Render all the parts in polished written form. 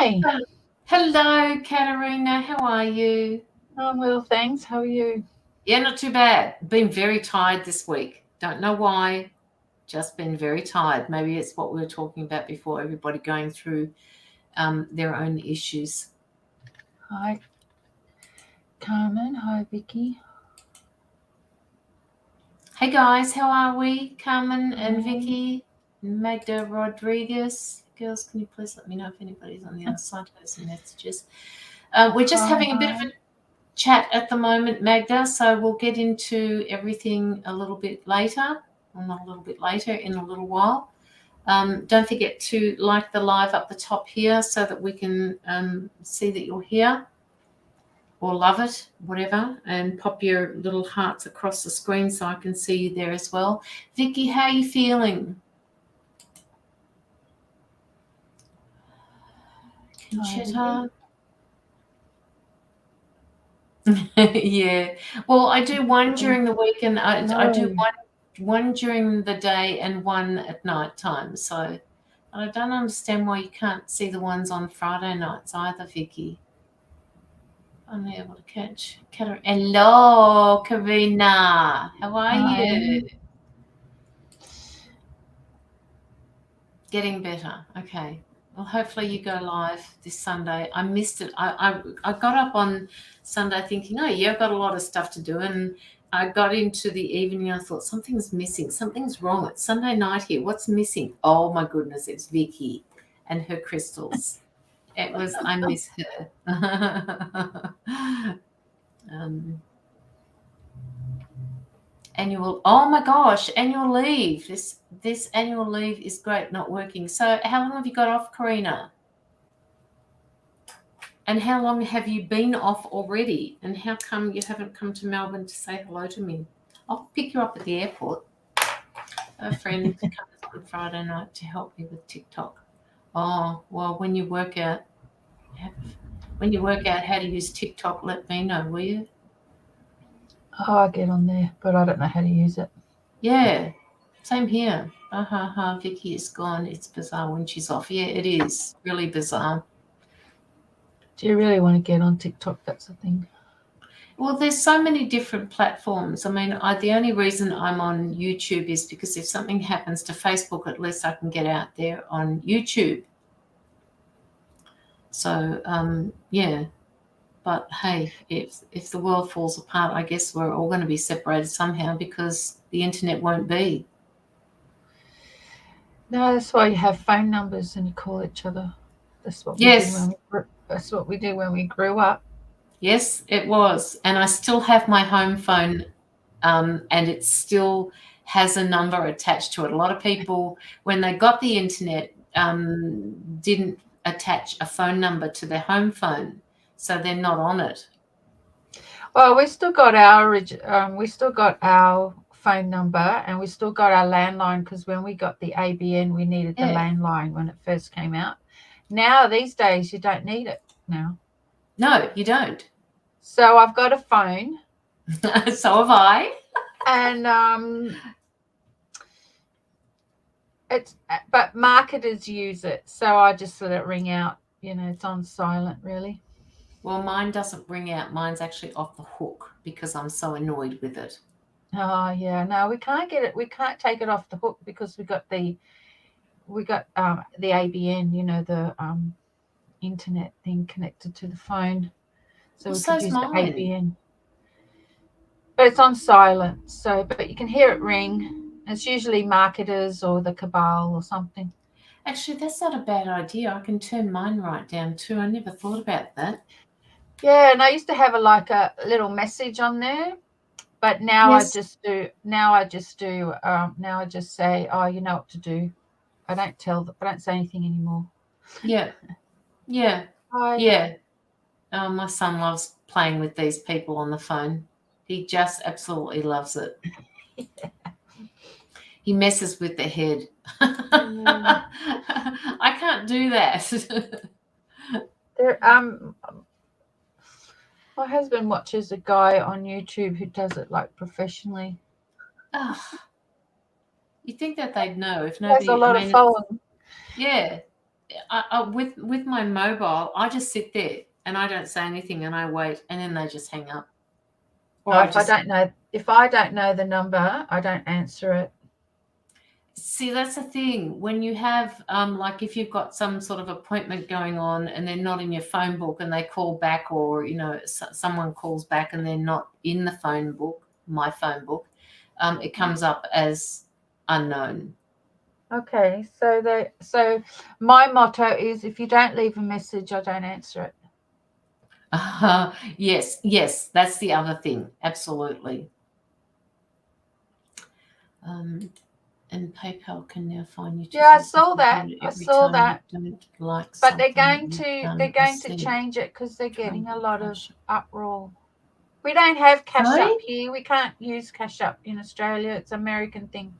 Hi. Hello, Katerina. How are you? I'm well, thanks. How are you? Yeah, not too bad. Been very tired this week. Don't know why. Just been very tired. Maybe it's what we were talking about before. Everybody going through their own issues. Hi, Carmen. Hi, Vicky. Hey guys, how are we? Carmen and Vicky, Magda Rodriguez. Girls, can you please let me know if anybody's on the other side of those messages? We're just having a bit of a chat at the moment, Magda, so we'll get into everything a little bit later, well, not a little bit later, in a little while. Don't forget to like the live up the top here so that we can see that you're here, or love it, whatever, and pop your little hearts across the screen so I can see you there as well. Vicky, how are you feeling? Conchetta? Yeah. Well, I do one during the week, and I do one during the day and one at night time. So I don't understand why you can't see the ones on Friday nights either, Vicky. I'm able to catch Katerina. Hello, Karina. How are you? Getting better. Okay. Well, hopefully you go live this Sunday. I missed it. I got up on Sunday thinking, oh, yeah, I've got a lot of stuff to do. And I got into the evening and I thought, something's missing. Something's wrong. It's Sunday night here. What's missing? Oh, my goodness, it's Vicky and her crystals. It was, I miss her. Oh my gosh, annual leave. This annual leave is great, not working. So how long have you got off, Karina? And how long have you been off already? And how come you haven't come to Melbourne to say hello to me? I'll pick you up at the airport. A friend comes on Friday night to help me with TikTok. Oh, well, when you work out how to use TikTok, let me know, will you? Oh, I get on there, but I don't know how to use it. Yeah, same here. Vicky is gone. It's bizarre when she's off. Yeah, it is really bizarre. Do you really want to get on TikTok? That's the thing. Well, there's so many different platforms. I mean, the only reason I'm on YouTube is because if something happens to Facebook, at least I can get out there on YouTube. So, yeah. But hey, if the world falls apart, I guess we're all going to be separated somehow because the internet won't be. No, that's why you have phone numbers and you call each other. That's what we did when we grew up. Yes, it was. And I still have my home phone, and it still has a number attached to it. A lot of people, when they got the internet, didn't attach a phone number to their home phone, so they're not on it. Well, we still got our phone number, and we still got our landline because when we got the ABN, we needed the landline when it first came out. Now, these days, you don't need it now. No, you don't. So I've got a phone. So have I. And but marketers use it, so I just let it ring out. It's on silent, really. Well, mine doesn't ring out. Mine's actually off the hook because I'm so annoyed with it. Oh yeah, no, we can't get it. We can't take it off the hook because we got the ABN, the internet thing connected to the phone, so we could use the ABN. But it's on silent, but you can hear it ring. It's usually marketers or the cabal or something. Actually, that's not a bad idea. I can turn mine right down too. I never thought about that. Yeah, and I used to have a little message on there, but now I just say, oh, you know what to do. I don't say anything anymore. Yeah. Yeah. Yeah. Oh, my son loves playing with these people on the phone. He just absolutely loves it. He messes with their head. I can't do that. My husband watches a guy on YouTube who does it like professionally. You think that they'd know if nobody. There's a lot of following. Yeah, with my mobile, I just sit there and I don't say anything and I wait, and then they just hang up. Or if I don't know the number, I don't answer it. See, that's the thing. When you have, like if you've got some sort of appointment going on and they're not in your phone book and they call back, or, someone calls back and they're not in the phone book, my phone book, it comes up as unknown. Okay, so my motto is, if you don't leave a message, I don't answer it. Yes, that's the other thing. Absolutely. And PayPal can now find you. Yeah, I saw that. But they're going to change it because they're getting a lot of uproar. We don't have Cash Up here. We can't use Cash Up in Australia. It's an American thing.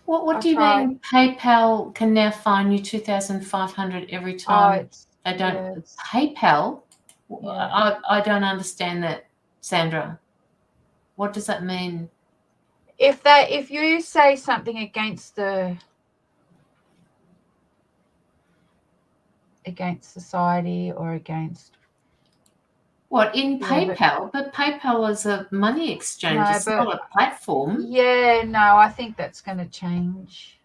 What do you mean PayPal can now fine you 2,500 every time? They don't. Yes. PayPal? Yeah. I don't understand that, Sandra. What does that mean? If you say something against society or against what in PayPal? But PayPal is a money exchange. No, it's not a platform. Yeah, no, I think that's going to change.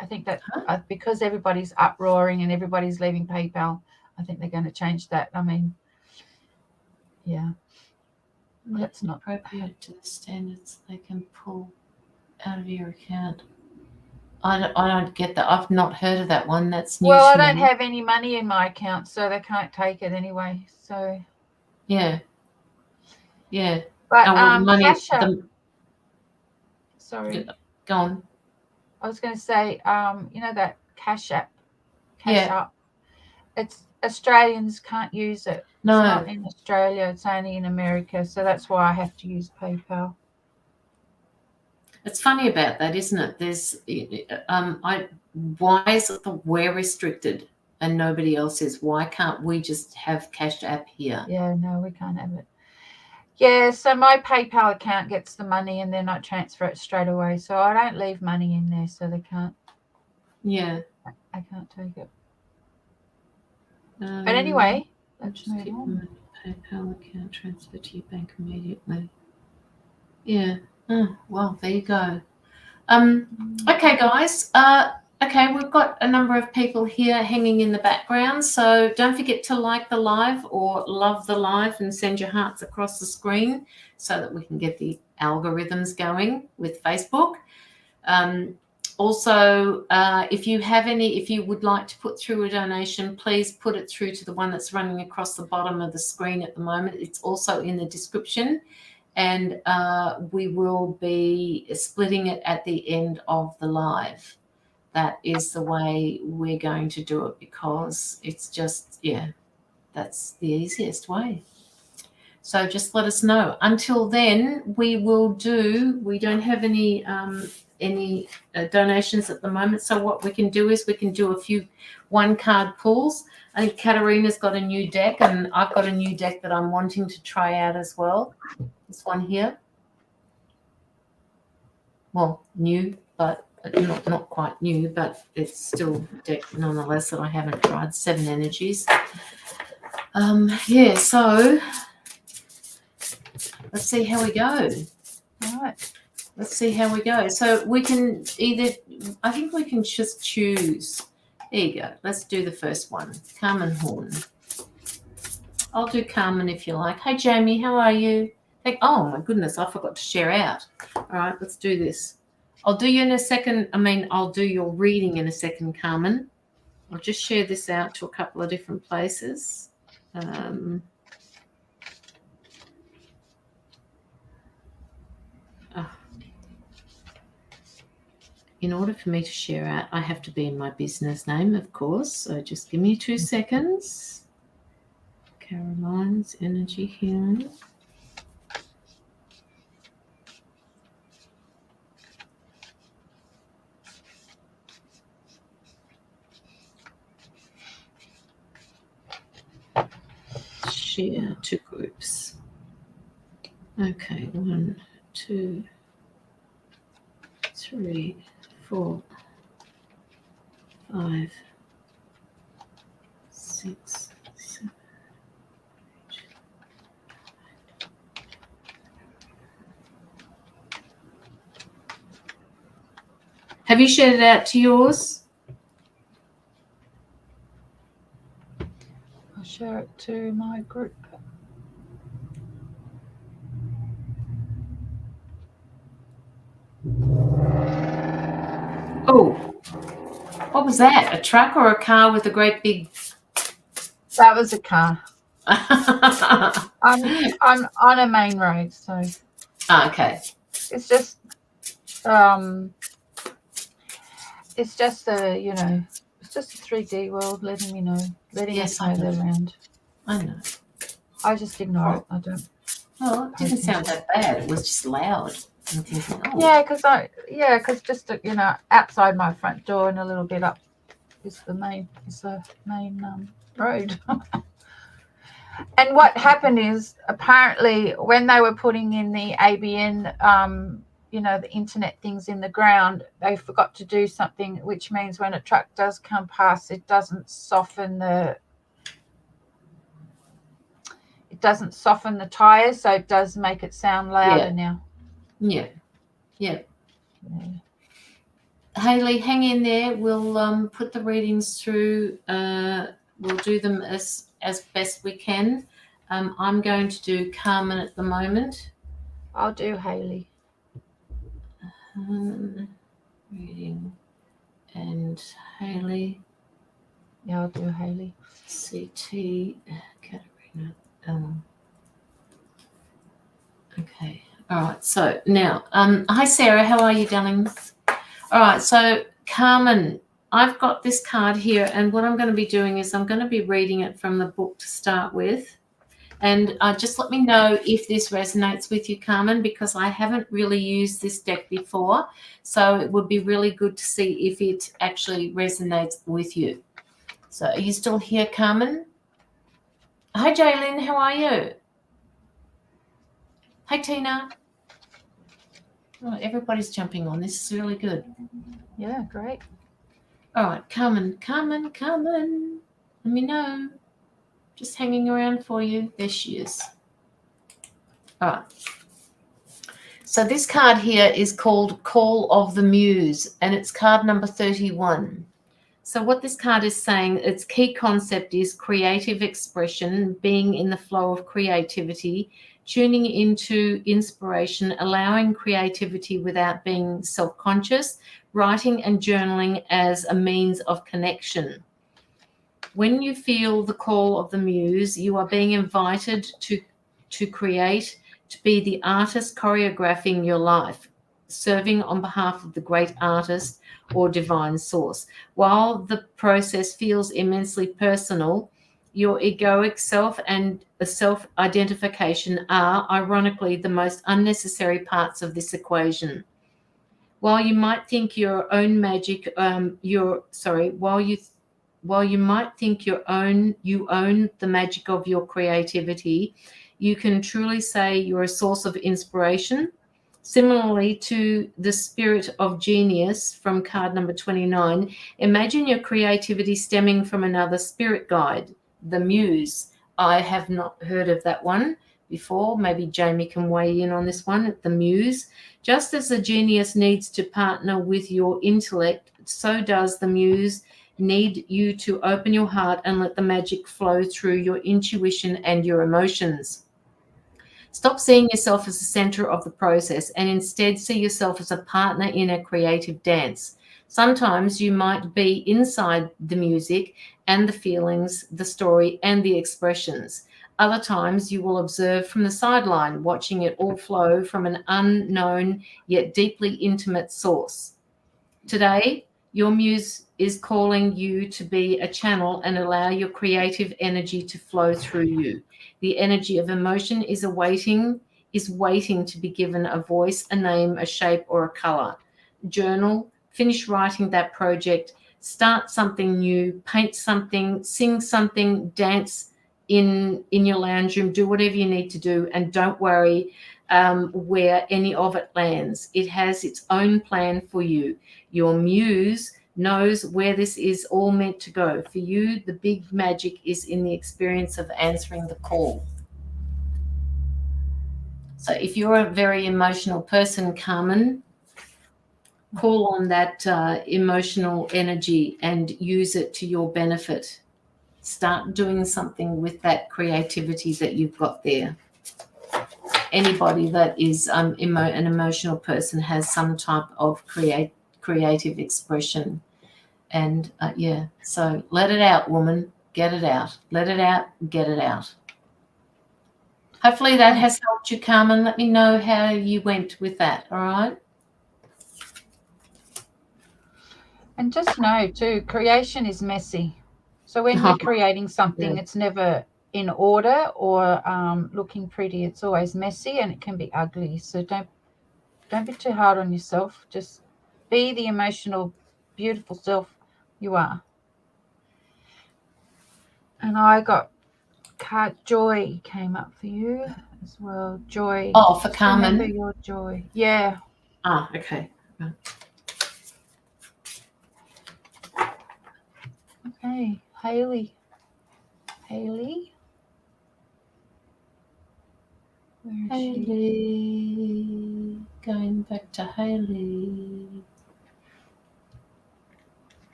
I think that because everybody's uproaring and everybody's leaving PayPal, I think they're going to change that. I mean, yeah. That's not appropriate to the standards they can pull out of your account. I don't get that. I've not heard of that one. That's new. Well, I don't have any money in my account, so they can't take it anyway. So yeah. But money. Cash Up. Sorry. Go on. I was going to say, that Cash App. Cash Up. It's Australians can't use it. No. It's not in Australia. It's only in America. So that's why I have to use PayPal. It's funny about that, isn't it? There's, why is it that we're restricted and nobody else is? Why can't we just have Cash App here? Yeah, no, we can't have it. Yeah, so my PayPal account gets the money and then I transfer it straight away. So I don't leave money in there, so they can't. Yeah. I can't take it. But anyway, let's move on. PayPal account transfer to your bank immediately. Yeah. Oh, well, there you go. Okay, guys. Okay, we've got a number of people here hanging in the background. So don't forget to like the live or love the live and send your hearts across the screen so that we can get the algorithms going with Facebook. Also, if you would like to put through a donation, please put it through to the one that's running across the bottom of the screen at the moment. It's also in the description. And we will be splitting it at the end of the live. That is the way we're going to do it because it's just, that's the easiest way. So just let us know. Until then, we don't have any donations at the moment. So what we can do is we can do a few one-card pulls. I think Katerina's got a new deck and I've got a new deck that I'm wanting to try out as well. This one here. Well, new, but not quite new, but it's still deck nonetheless that I haven't tried. 7 energies. So let's see how we go. All right. Let's see how we go. So we can I think we can just choose. There you go. Let's do the first one. Carmen Horn. I'll do Carmen if you like. Hey, Jamie, how are you? Oh, my goodness, I forgot to share out. All right, let's do this. I'll do you in a second. I'll do your reading in a second, Carmen. I'll just share this out to a couple of different places. In order for me to share out, I have to be in my business name, of course. So just give me 2 seconds. Caroline's Energy Healing. Share to groups. Okay, 1, 2, 3, 4, 5, 6, 7. Have you shared it out to yours? I'll share it to my group. Oh, what was that? A truck or a car with a great big... That was a car. I'm on a main road, so. Okay. It's just it's just a it's just a 3D world letting me know, us know they're around. I know. I just ignore it. I don't. Well, it didn't sound that bad. It was just loud. I'm thinking, oh. Yeah, because just outside my front door and a little bit up is the main road. And what happened is, apparently, when they were putting in the ABN, the internet things in the ground, they forgot to do something, which means when a truck does come past, it doesn't soften the tires, so it does make it sound louder now. Yeah. Hayley, hang in there. We'll put the readings through. We'll do them as best we can. I'm going to do Carmen at the moment. I'll do Hayley. Reading and Hayley. Yeah, I'll do Hayley. CT Katerina. Okay. All right. So now, hi Sarah. How are you, darling? All right. So Carmen, I've got this card here, and what I'm going to be doing is I'm going to be reading it from the book to start with. And just let me know if this resonates with you, Carmen, because I haven't really used this deck before. So it would be really good to see if it actually resonates with you. So are you still here, Carmen? Hi, Jaylin. How are you? Hi, Tina. Oh, everybody's jumping on. This is really good. Yeah, great. All right, Carmen. Let me know. Just hanging around for you. There she is. All right. So this card here is called Call of the Muse, and it's card number 31. So what this card is saying, its key concept is creative expression, being in the flow of creativity, tuning into inspiration, allowing creativity without being self-conscious, writing and journaling as a means of connection. When you feel the call of the muse, you are being invited to create, to be the artist choreographing your life, serving on behalf of the great artist or divine source. While the process feels immensely personal, your egoic self and self-identification are, ironically, the most unnecessary parts of this equation. While you might think your own magic, while you might think you own the magic of your creativity, you can truly say you're a source of inspiration. Similarly to the spirit of genius from card number 29, imagine your creativity stemming from another spirit guide, the muse. I have not heard of that one before. Maybe Jamie can weigh in on this one, the muse. Just as the genius needs to partner with your intellect, so does the muse need you to open your heart and let the magic flow through your intuition and your emotions. Stop seeing yourself as the center of the process and instead see yourself as a partner in a creative dance. Sometimes you might be inside the music and the feelings, the story and the expressions. Other times you will observe from the sideline, watching it all flow from an unknown yet deeply intimate source. Today, your muse is calling you to be a channel and allow your creative energy to flow through you. The energy of emotion is waiting to be given a voice, a name, a shape, or a color. Journal, finish writing that project, start something new, paint something, sing something, dance in your lounge room, do whatever you need to do, and don't worry where any of it lands. It has its own plan for you. Your muse knows where this is all meant to go. For you, the big magic is in the experience of answering the call. So if you're a very emotional person, Carmen, call on that emotional energy and use it to your benefit. Start doing something with that creativity that you've got there. Anybody that is an emotional person has some type of creative expression. And yeah, so let it out, woman. Get it out. Let it out. Get it out. Hopefully that has helped you, Carmen. Let me know how you went with that, all right? And just know, too, creation is messy. So when you're creating something, it's never in order or looking pretty. It's always messy and it can be ugly. So don't be too hard on yourself. Just be the emotional, beautiful self you are. And I got joy came up for you as well. Joy. Oh, for Carmen. Remember your joy. Yeah. Ah, okay. Okay, Haley. Haley. Where is Haley. Going back to Haley.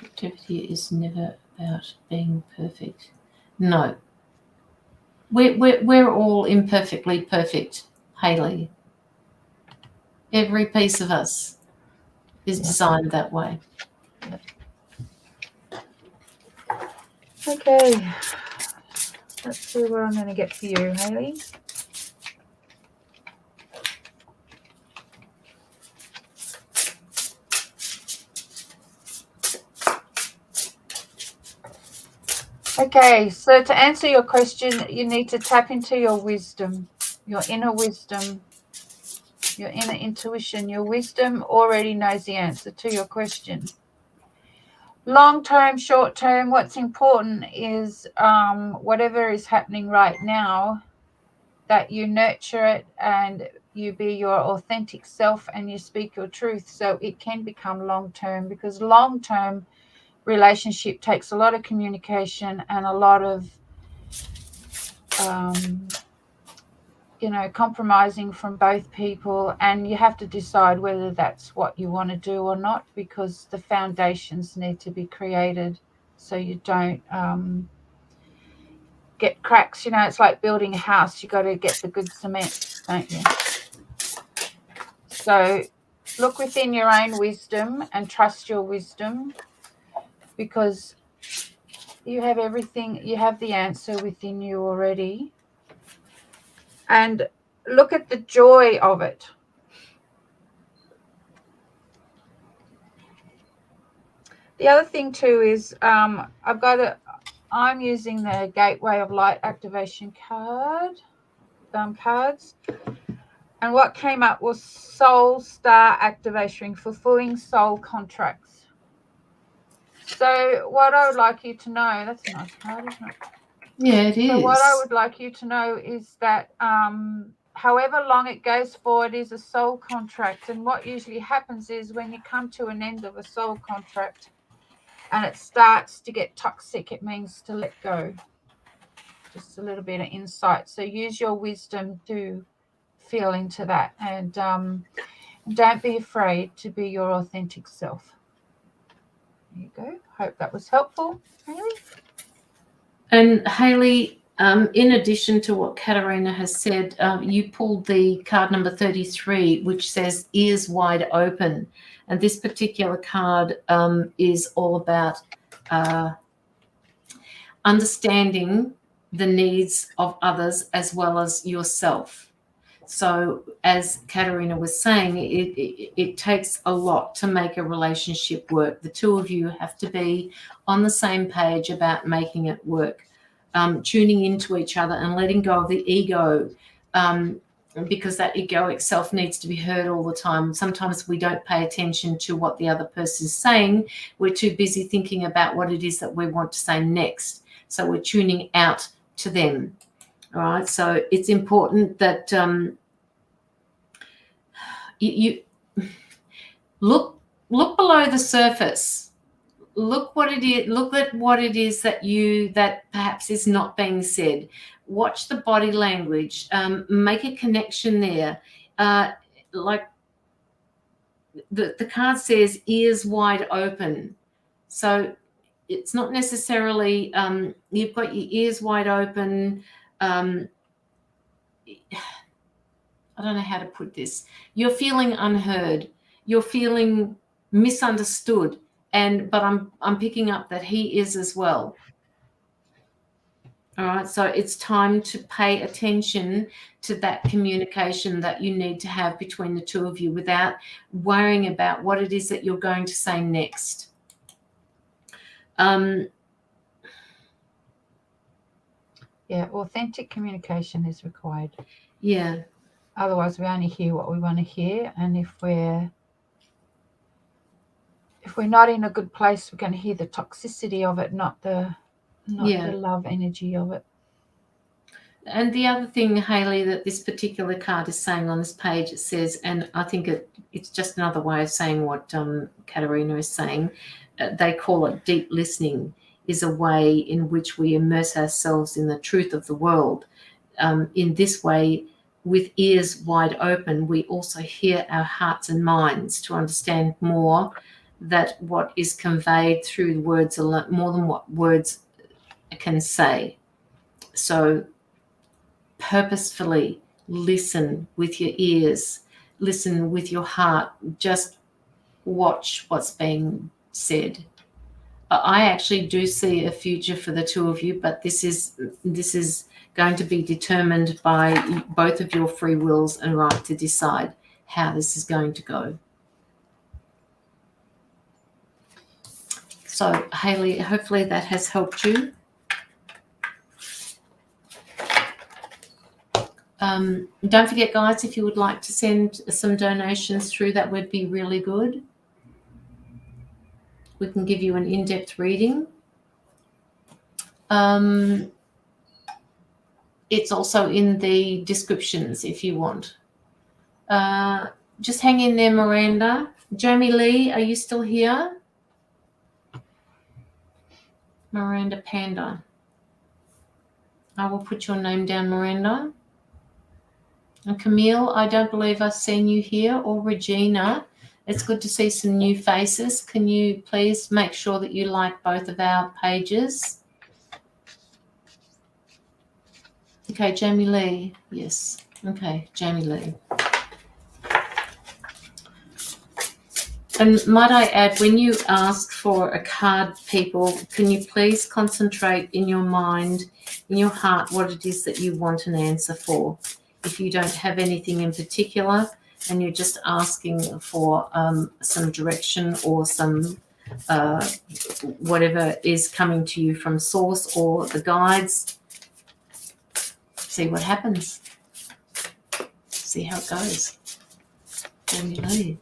Activity is never about being perfect. No. We're all imperfectly perfect, Haley. Every piece of us is designed that way. Okay. Let's see what I'm going to get for you, Haley. Okay, so to answer your question, you need to tap into your wisdom, your inner wisdom, your inner intuition. Your wisdom already knows the answer to your question. Long term, short term, what's important is whatever is happening right now, that you nurture it and you be your authentic self and you speak your truth so it can become long term, because long term relationship takes a lot of communication and a lot of compromising from both people, and you have to decide whether that's what you want to do or not, because the foundations need to be created so you don't get cracks. It's like building a house. You got to get the good cement, don't you? So look within your own wisdom and trust your wisdom, because you have everything, you have the answer within you already. And look at the joy of it. The other thing too is I'm using the Gateway of Light activation cards, and what came up was Soul Star activation, fulfilling soul contracts. So what I would like you to know, that's a nice card, isn't it? Yeah, it is. So what I would like you to know is that however long it goes for, it is a soul contract. And what usually happens is when you come to an end of a soul contract and it starts to get toxic, it means to let go. Just a little bit of insight. So use your wisdom to feel into that, and don't be afraid to be your authentic self. There you go. Hope that was helpful, Haley. And Haley, in addition to what Katerina has said, you pulled the card number 33, which says ears wide open. And this particular card is all about understanding the needs of others as well as yourself. So as Katerina was saying, it takes a lot to make a relationship work. The two of you have to be on the same page about making it work, tuning into each other and letting go of the ego, because that egoic self needs to be heard all the time. Sometimes we don't pay attention to what the other person is saying. We're too busy thinking about what it is that we want to say next. So we're tuning out to them. All right, so it's important that you look below the surface. Look what it is. Look at what it is that perhaps is not being said. Watch the body language. Make a connection there. Like the card says, ears wide open. So it's not necessarily you've got your ears wide open. I don't know how to put this. You're feeling unheard. You're feeling misunderstood. But I'm picking up that he is as well. All right, so it's time to pay attention to that communication that you need to have between the two of you without worrying about what it is that you're going to say next. Yeah, authentic communication is required. Yeah. Otherwise, we only hear what we want to hear, and if we're not in a good place, we're going to hear the toxicity of it, not the love energy of it. And the other thing, Hayley, that this particular card is saying on this page, it says, and I think it's just another way of saying what Katerina is saying, they call it deep listening, is a way in which we immerse ourselves in the truth of the world. In this way, with ears wide open, we also hear our hearts and minds to understand more that what is conveyed through words more than what words can say. So purposefully listen with your ears, listen with your heart, just watch what's being said. I actually do see a future for the two of you, but this is going to be determined by both of your free wills and right to decide how this is going to go. So, Hayley, hopefully that has helped you. Don't forget, guys, if you would like to send some donations through, that would be really good. We can give you an in-depth reading. It's also in the descriptions if you want. Just hang in there, Miranda. Jamie Lee, are you still here? Miranda Panda. I will put your name down, Miranda. And Camille, I don't believe I've seen you here, or Regina. It's good to see some new faces. Can you please make sure that you like both of our pages? Okay, Jamie Lee. Yes. Okay, Jamie Lee. And might I add, when you ask for a card, people, can you please concentrate in your mind, in your heart, what it is that you want an answer for? If you don't have anything in particular and you're just asking for some direction or some whatever is coming to you from source or the guides, see what happens. See how it goes. Jamie Lee.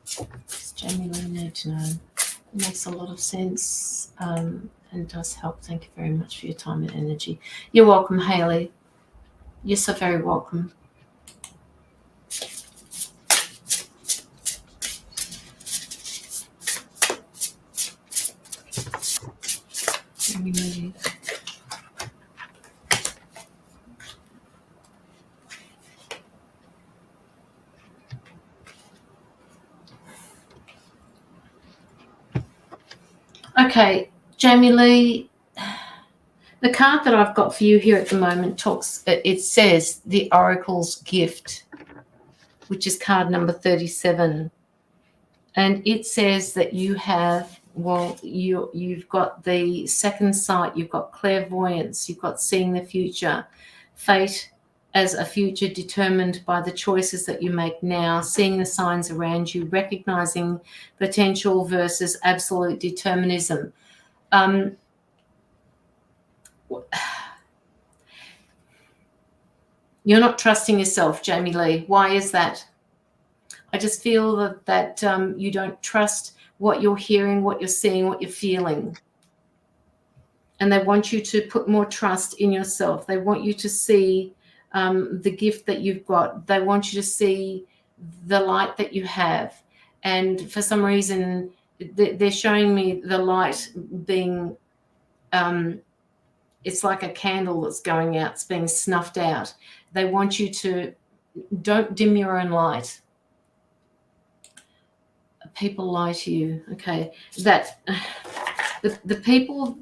Does Jamie Lee need to know? It makes a lot of sense and does help. Thank you very much for your time and energy. You're welcome, Hayley. You're so very welcome. Jamie Lee. Okay, Jamie Lee, the card that I've got for you here at the moment it says the Oracle's Gift, which is card number 37. And it says that you have, you've got the second sight, you've got clairvoyance, you've got seeing the future, fate as a future determined by the choices that you make now, seeing the signs around you, recognizing potential versus absolute determinism. You're not trusting yourself, Jamie Lee. Why is that? I just feel that you don't trust what you're hearing, what you're seeing, what you're feeling. And they want you to put more trust in yourself. They want you to see the gift that you've got. They want you to see the light that you have. And for some reason, they're showing me the light being, it's like a candle that's going out, it's being snuffed out. They want you to, don't dim your own light. People lie to you. Okay. That the people,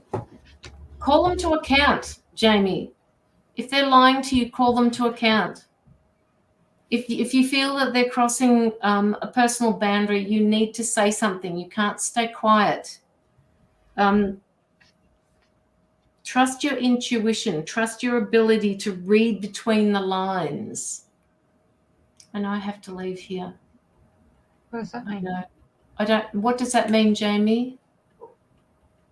call them to account, Jamie. If they're lying to you, call them to account. If you feel that they're crossing a personal boundary, you need to say something. You can't stay quiet. Trust your intuition. Trust your ability to read between the lines. And I have to leave here. What does that mean? I don't. What does that mean, Jamie?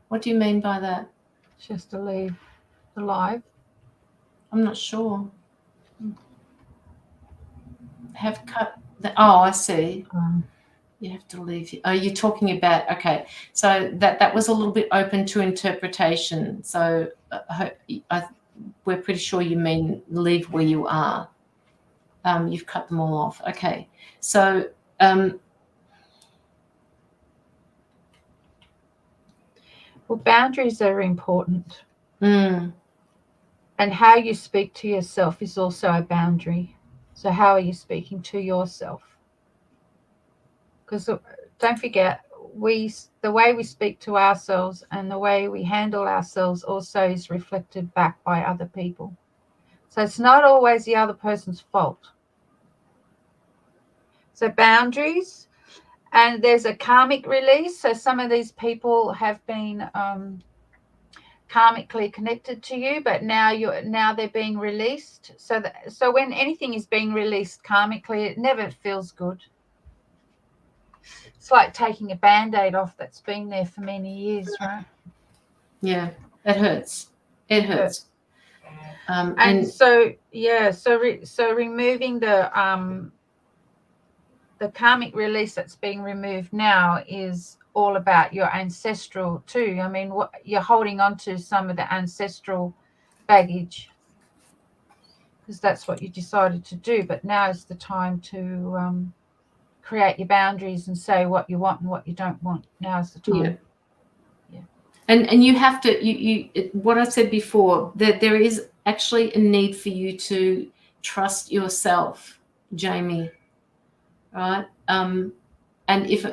What do you mean by that? She has to leave the live. I'm not sure. Have cut the. Oh, I see. You have to leave. Oh, you're talking about, okay. So that was a little bit open to interpretation. So we're pretty sure you mean leave where you are. You've cut them all off. Okay. So well, boundaries are important. And how you speak to yourself is also a boundary. So how are you speaking to yourself? Because don't forget, the way we speak to ourselves and the way we handle ourselves also is reflected back by other people. So it's not always the other person's fault. So boundaries, and there's a karmic release. So some of these people have been karmically connected to you, but now they're being released. So when anything is being released karmically, it never feels good. It's like taking a Band-Aid off that's been there for many years, right? Yeah, it hurts. It hurts. And so removing the karmic release that's being removed now is all about your ancestral too. I mean, what you're holding on to, some of the ancestral baggage, because that's what you decided to do. But now is the time to create your boundaries and say what you want and what you don't want. Now is the time. Yeah. And you have to, what I said before, that there is actually a need for you to trust yourself, Jamie, right? And if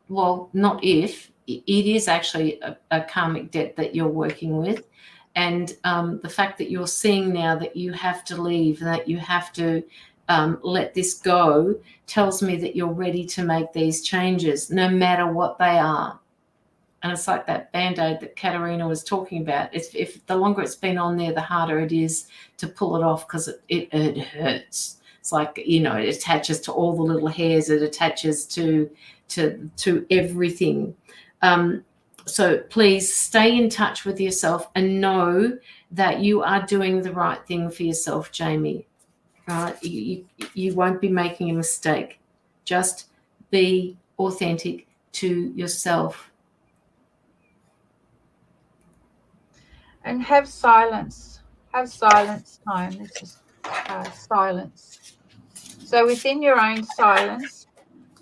not if, it is actually a karmic debt that you're working with. And the fact that you're seeing now that you have to leave, that you have to let this go, tells me that you're ready to make these changes, no matter what they are. And it's like that Band-Aid that Katerina was talking about. If the longer it's been on there, the harder it is to pull it off, because it hurts. It's like, it attaches to all the little hairs. It attaches to everything. So please stay in touch with yourself and know that you are doing the right thing for yourself, Jamie. Right? You won't be making a mistake. Just be authentic to yourself. And have silence. Have silence time. This is silence. So within your own silence,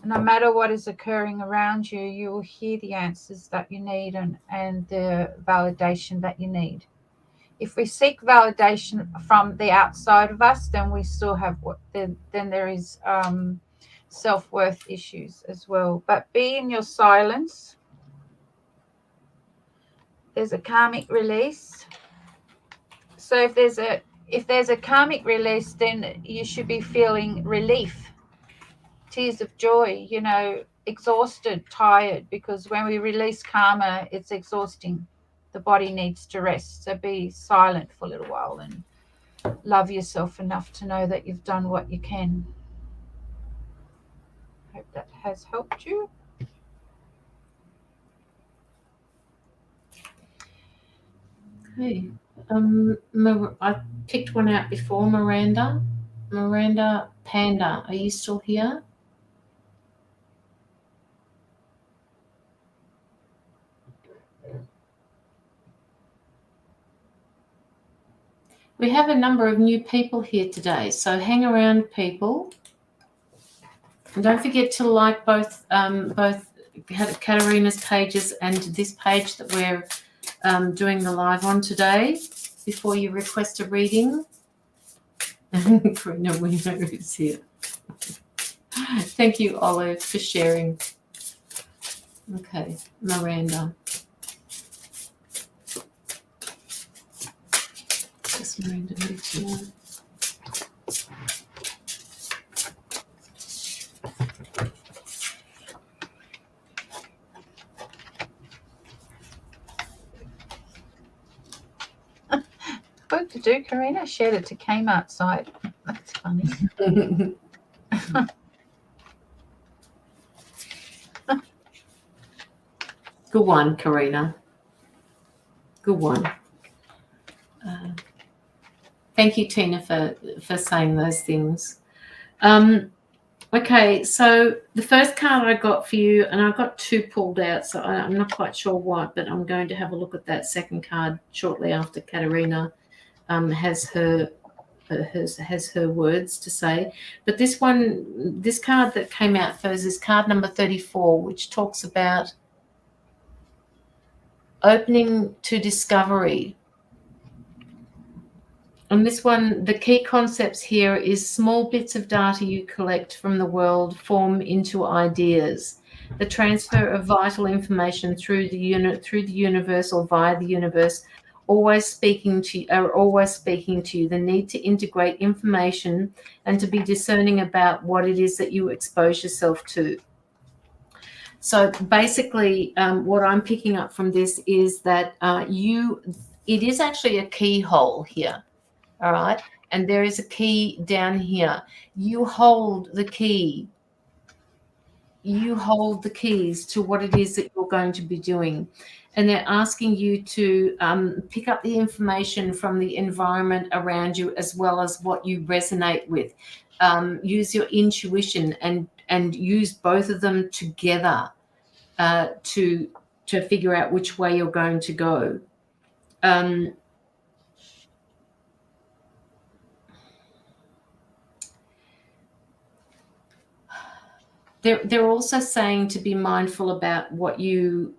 no matter what is occurring around you, you will hear the answers that you need and the validation that you need. If we seek validation from the outside of us, then we still have then there is self-worth issues as well. But be in your silence. There's a karmic release. So if there's a karmic release, then you should be feeling relief, tears of joy, exhausted, tired, because when we release karma, it's exhausting. The body needs to rest. So be silent for a little while and love yourself enough to know that you've done what you can. Hope that has helped you. Okay. I picked one out before, Miranda Panda. Are you still here? We have a number of new people here today, so hang around, people. And don't forget to like both Katerina's pages and this page that we're doing the live on today before you request a reading. Karina, we know who's here. Thank you, Olive, for sharing. Okay, Miranda. Just Miranda needs to know. What to do, Karina? Shared it to Kmart site. That's funny. Good one, Karina. Good one. Thank you, Tina, for saying those things. Okay, so the first card I got for you, and I got two pulled out, so I'm not quite sure what, but I'm going to have a look at that second card shortly after Katerina has her words to say. But this card that came out first is card number 34, which talks about opening to discovery. And this one, the key concepts here is small bits of data you collect from the world form into ideas. The transfer of vital information through the universe or via the universe, always speaking to you. The need to integrate information and to be discerning about what it is that you expose yourself to. So basically, what I'm picking up from this is that it is actually a keyhole here. All right. And there is a key down here. You hold the key. You hold the keys to what it is that you're going to be doing. And they're asking you to pick up the information from the environment around you as well as what you resonate with. Use your intuition and use both of them together to figure out which way you're going to go. They're also saying to be mindful about what you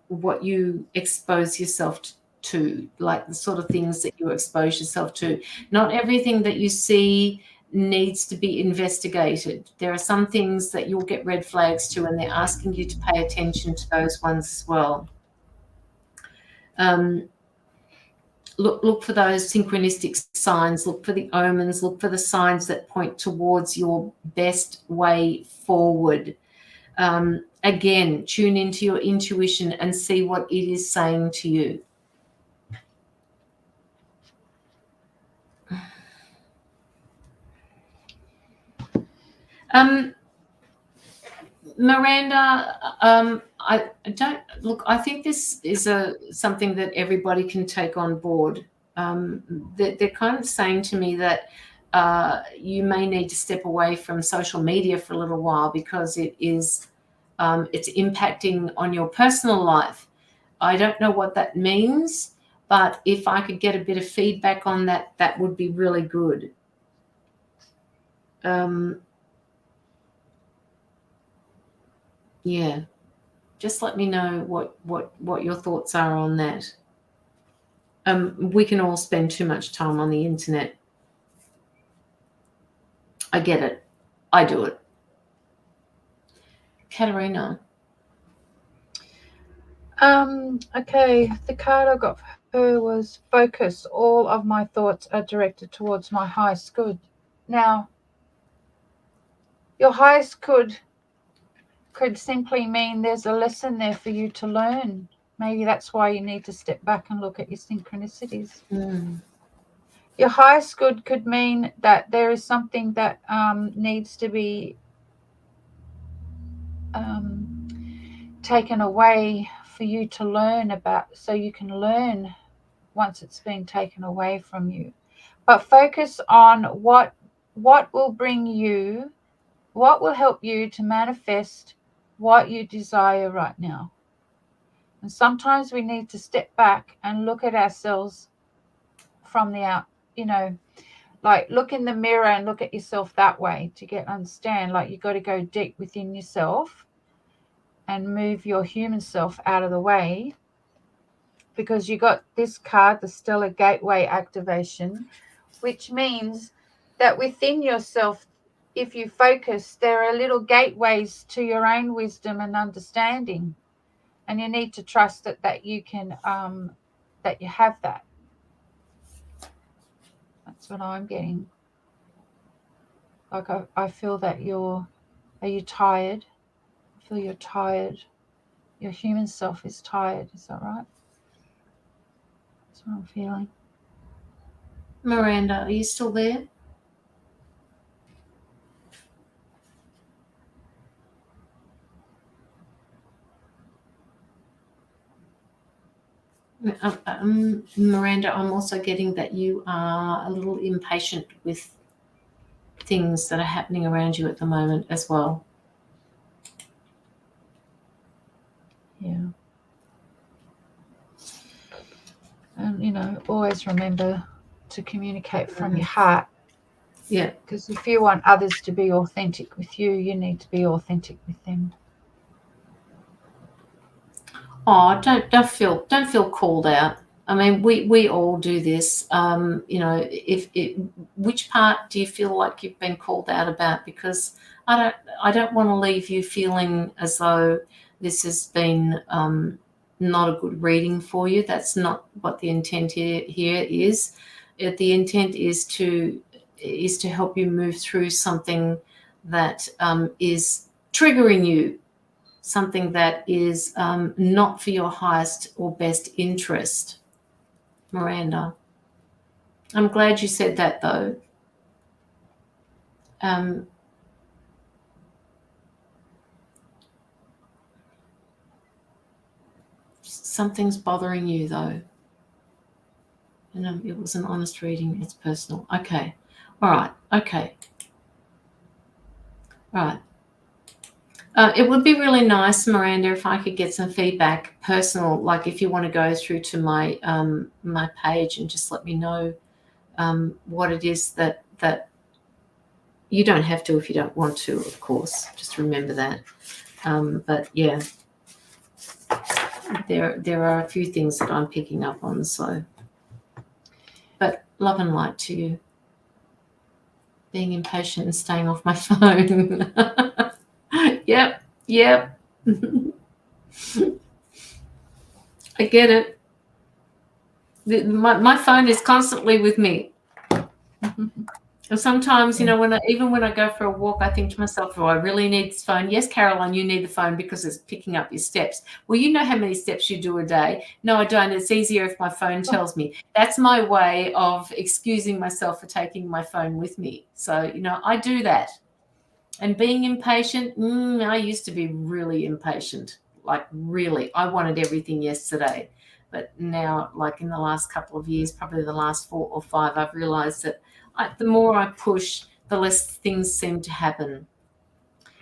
expose yourself to, like the sort of things that you expose yourself to. Not everything that you see needs to be investigated. There are some things that you'll get red flags to, and they're asking you to pay attention to those ones as well. Look for those synchronistic signs. Look for the omens. Look for the signs that point towards your best way forward. Again, tune into your intuition and see what it is saying to you. Miranda, I think this is something that everybody can take on board. They're kind of saying to me that you may need to step away from social media for a little while because it's impacting on your personal life. I don't know what that means, but if I could get a bit of feedback on that, that would be really good. Yeah, just let me know what your thoughts are on that. We can all spend too much time on the internet. I get it. I do it. Katerina. Okay, the card I got for her was focus. All of my thoughts are directed towards my highest good. Now, your highest good could simply mean there's a lesson there for you to learn. Maybe that's why you need to step back and look at your synchronicities. Your highest good could mean that there is something that needs to be taken away for you to learn about, so you can learn once it's been taken away from you. But focus on what will bring you, what will help you to manifest what you desire right now. And sometimes we need to step back and look at ourselves from the out, like look in the mirror and look at yourself that way to understand. Like, you've got to go deep within yourself and move your human self out of the way, because you got this card, the Stellar Gateway activation, which means that within yourself, if you focus, there are little gateways to your own wisdom and understanding, and you need to trust that you can that you have that. That's what I'm getting. Like, I feel that are you tired? I feel you're tired. Your human self is tired. Is that right? That's what I'm feeling. Miranda, are you still there? Miranda, I'm also getting that you are a little impatient with things that are happening around you at the moment as well. Yeah. And, always remember to communicate from your heart. Yeah. Because if you want others to be authentic with you, you need to be authentic with them. Oh, don't feel called out. I mean, we all do this. Which part do you feel like you've been called out about? Because I don't want to leave you feeling as though this has been not a good reading for you. That's not what the intent here is. The intent is to help you move through something that is triggering you, something that is not for your highest or best interest. Miranda, I'm glad you said that, though. Something's bothering you, though. And it was an honest reading. It's personal. Okay. All right. Okay. All right. It would be really nice, Miranda, if I could get some feedback, personal, like if you want to go through to my my page and just let me know what it is that you don't have to if you don't want to, of course. Just remember that. But yeah, there are a few things that I'm picking up on. So, but love and light to you. Being impatient and staying off my phone. Yep. I get it. My phone is constantly with me. And sometimes, when I go for a walk, I think to myself, oh, I really need this phone. Yes, Caroline, you need the phone because it's picking up your steps. Well, you know how many steps you do a day. No, I don't. It's easier if my phone tells me. That's my way of excusing myself for taking my phone with me. So, I do that. And being impatient, I used to be really impatient, like really. I wanted everything yesterday. But now, like in the last couple of years, probably the last 4 or 5, I've realized that the more I push, the less things seem to happen.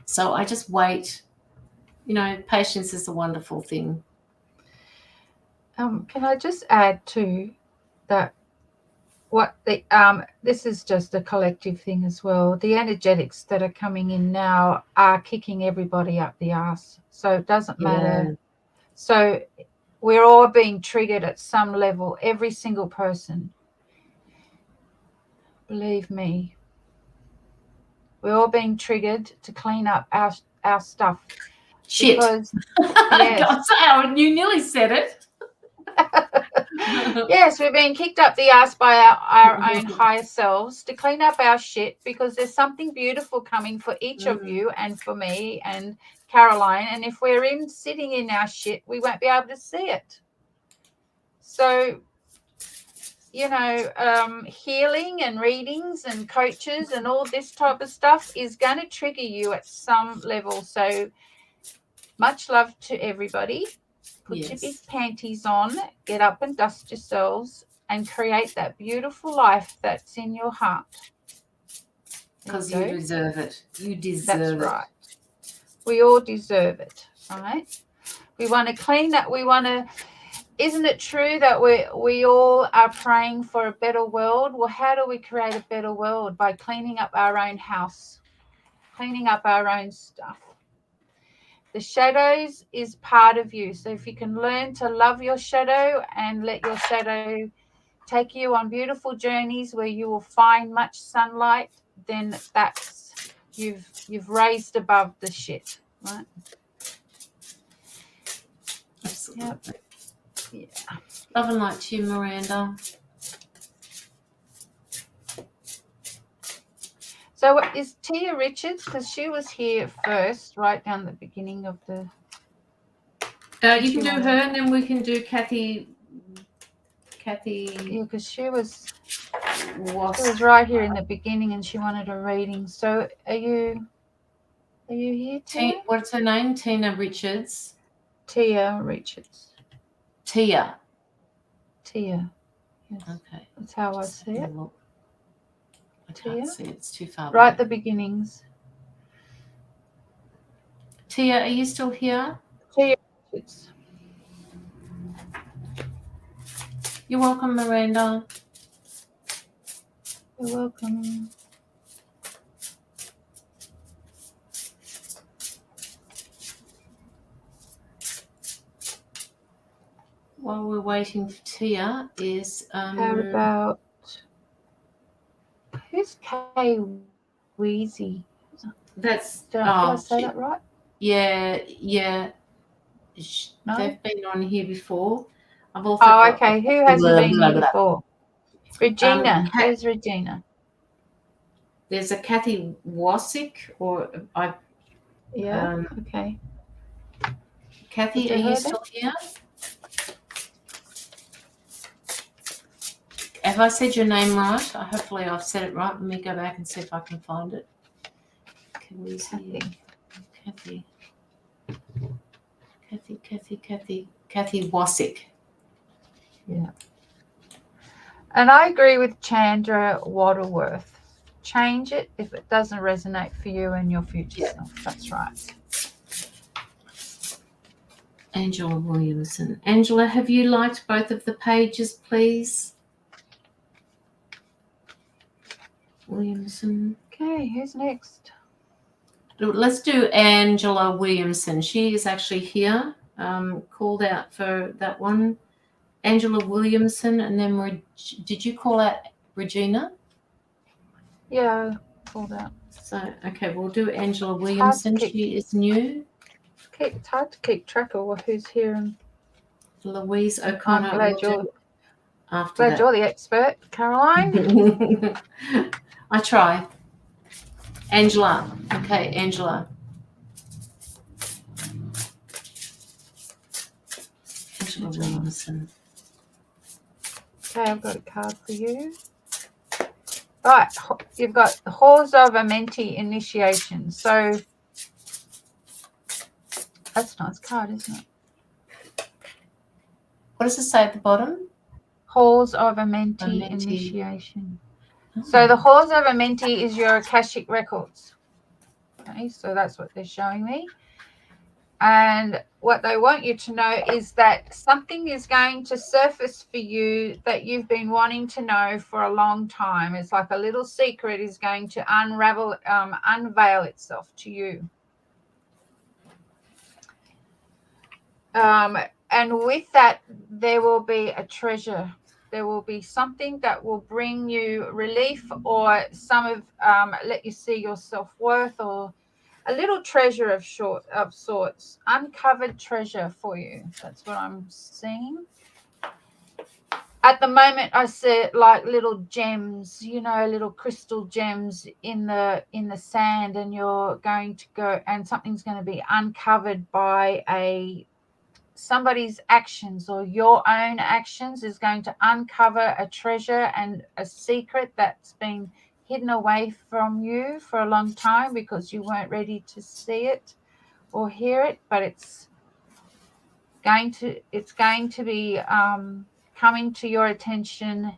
So I just wait. Patience is a wonderful thing. Can I just add to that? This is just a collective thing as well. The energetics that are coming in now are kicking everybody up the arse. So it doesn't matter. So we're all being triggered at some level, every single person. Believe me. We're all being triggered to clean up our stuff. Shit. Because, yes. You nearly said it. Yes, we're being kicked up the ass by our own higher selves to clean up our shit, because there's something beautiful coming for each of you and for me and Caroline. And if we're sitting in our shit, we won't be able to see it. So, healing and readings and coaches and all this type of stuff is going to trigger you at some level. So much love to everybody. Put your big panties on, get up and dust yourselves, and create that beautiful life that's in your heart. Because you deserve it. You deserve it. That's right. We all deserve it, right? We want to clean that. We want to isn't it true that we all are praying for a better world? Well, how do we create a better world? By cleaning up our own house, cleaning up our own stuff. The shadows is part of you. So if you can learn to love your shadow and let your shadow take you on beautiful journeys where you will find much sunlight, then that's you've raised above the shit, right? Absolutely. Yep. Yeah. Love and light to you, Miranda. So is Tia Richards, because she was here first, right down the beginning of the... You can do her, and then we can do Kathy. Yeah, because she was right here in the beginning, and she wanted a reading. So are you here, Tia? What's her name? Tina Richards. Tia Richards. Tia. Yes. Okay. That's how I see it. I can't see it. It's too far Right back. at the beginnings. Tia, are you still here? Tia Richards. You're welcome, Miranda. You're welcome. While we're waiting for Tia, How about... Who's Kay Weezy? That's... Did I say that right? Yeah. No? They've been on here before. I've also okay. Who hasn't been here before? Regina. Where's Regina? There's a Kathy Wasick, or I... Yeah, okay. Kathy, are you still here? Have I said your name right? Hopefully I've said it right. Let me go back and see if I can find it. Kathy Wasick. Yeah. And I agree with Chandra Waterworth. Change it if it doesn't resonate for you and your future self. That's right. Angela Williamson. Angela, have you liked both of the pages, please? Williamson. Okay, who's next? Let's do Angela Williamson. She is actually here, called out for that one. Angela Williamson, and then did you call out Regina? Yeah, called out. So, okay, we'll do Angela Williamson. She is new. It's hard to keep track of who's here. And Louise O'Connor. I'm glad you're the expert, Caroline. I try. Angela. Okay, Angela. Angela Williamson. Okay, I've got a card for you. Right, you've got the Halls of a Mentee Initiation. So that's a nice card, isn't it? What does it say at the bottom? Halls of a Mentee Initiation. Oh. So the Halls of a Mentee is your Akashic records. Okay, so that's what they're showing me. And what they want you to know is that something is going to surface for you that you've been wanting to know for a long time. It's like a little secret is going to unveil itself to you. And with that, there will be a treasure. There will be something that will bring you relief, or let you see your self-worth, or a little treasure of sorts, uncovered treasure for you. That's what I'm seeing. At the moment, I see it like little gems, little crystal gems in the sand, and you're going to go, and something's going to be uncovered by somebody's actions, or your own actions is going to uncover a treasure and a secret that's been hidden away from you for a long time because you weren't ready to see it or hear it, but it's going to be coming to your attention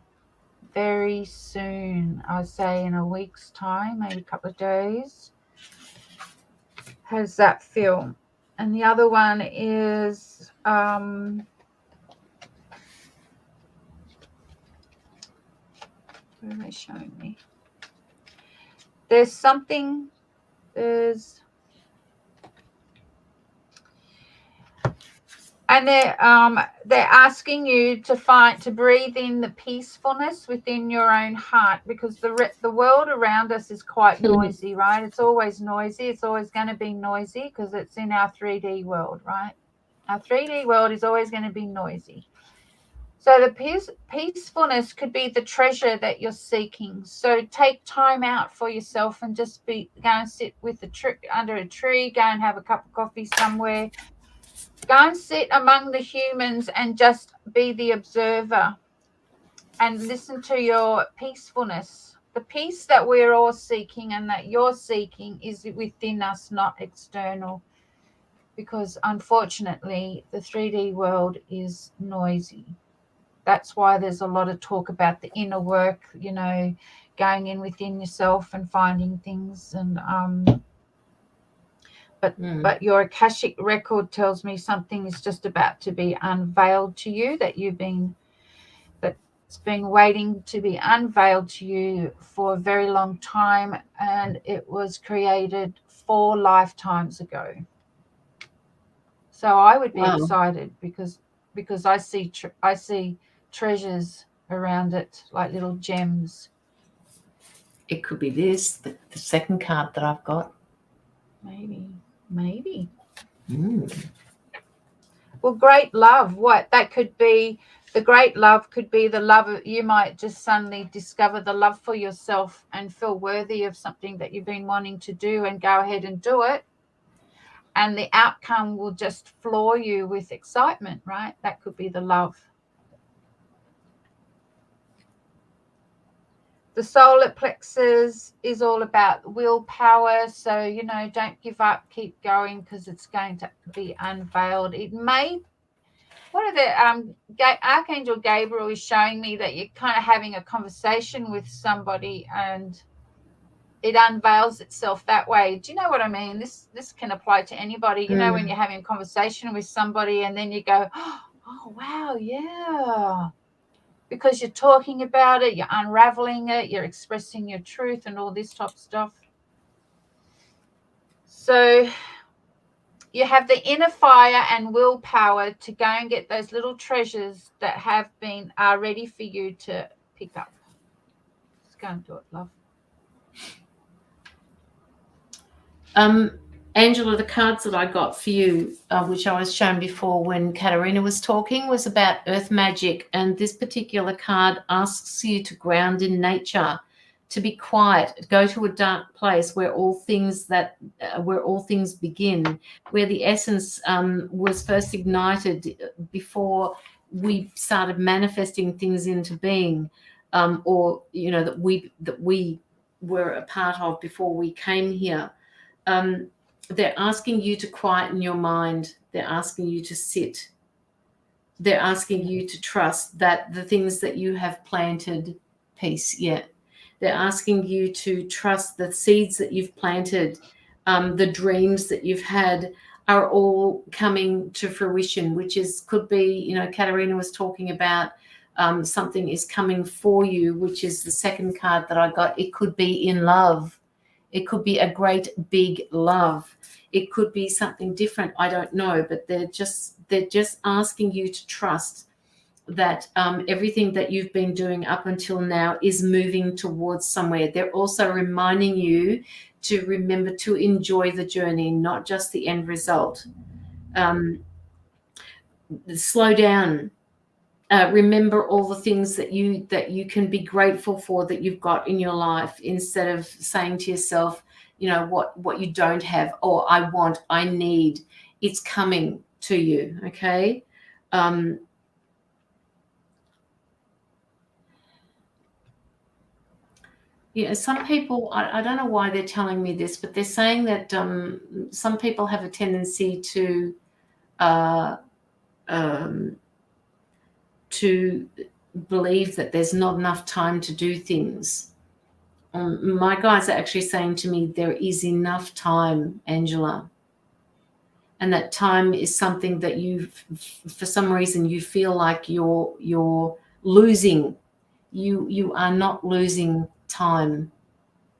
very soon. I would say in a week's time, maybe a couple of days. How's that feel? And the other one is What are they showing me? There's something. And they're asking you to breathe in the peacefulness within your own heart, because the world around us is quite noisy, right? It's always noisy. It's always going to be noisy because it's in our 3D world, right? Our 3D world is always going to be noisy. So the peacefulness could be the treasure that you're seeking. So take time out for yourself and just go and sit with under a tree, go and have a cup of coffee somewhere. Go and sit among the humans and just be the observer and listen to your peacefulness. The peace that we're all seeking and that you're seeking is within us, not external, because unfortunately the 3D world is noisy. That's why there's a lot of talk about the inner work, going in within yourself and finding things. And But your Akashic record tells me something is just about to be unveiled to you, that's been waiting to be unveiled to you for a very long time, and it was created 4 lifetimes ago. So I would be excited because I see treasures around it, like little gems. It could be this, the second card that I've got. Maybe. Well, great love. That could be, the great love could be the love of, you might just suddenly discover the love for yourself and feel worthy of something that you've been wanting to do and go ahead and do it. And the outcome will just floor you with excitement, right? That could be the love. The solar plexus is all about willpower. So, don't give up, keep going, because it's going to be unveiled. It may, Archangel Gabriel is showing me that you're kind of having a conversation with somebody and it unveils itself that way. Do you know what I mean? This can apply to anybody. When you're having a conversation with somebody and then you go, oh, wow, yeah. Because you're talking about it, you're unraveling it, you're expressing your truth and all this type of stuff. So you have the inner fire and willpower to go and get those little treasures that are ready for you to pick up. Let's go and do it, love. Angela, the cards that I got for you, which I was shown before when Katerina was talking, was about earth magic. And this particular card asks you to ground in nature, to be quiet, go to a dark place where all things begin, where the essence was first ignited before we started manifesting things into being, or that we were a part of before we came here. They're asking you to quieten your mind. They're asking you to sit. They're asking you to trust that the things that you have planted, peace, yeah. They're asking you to trust the seeds that you've planted, the dreams that you've had are all coming to fruition, which could be, Katerina was talking about something is coming for you, which is the second card that I got. It could be in love. It could be a great big love. It could be something different. I don't know, but they're just asking you to trust that everything that you've been doing up until now is moving towards somewhere. They're also reminding you to remember to enjoy the journey, not just the end result. Slow down. Remember all the things that you can be grateful for that you've got in your life, instead of saying to yourself, what you don't have, or I want, I need. It's coming to you, okay? Some people, I don't know why they're telling me this, but they're saying that some people have a tendency to believe that there's not enough time to do things. My guys are actually saying to me, there is enough time, Angela. And that time is something that for some reason you feel like you're losing. You are not losing time.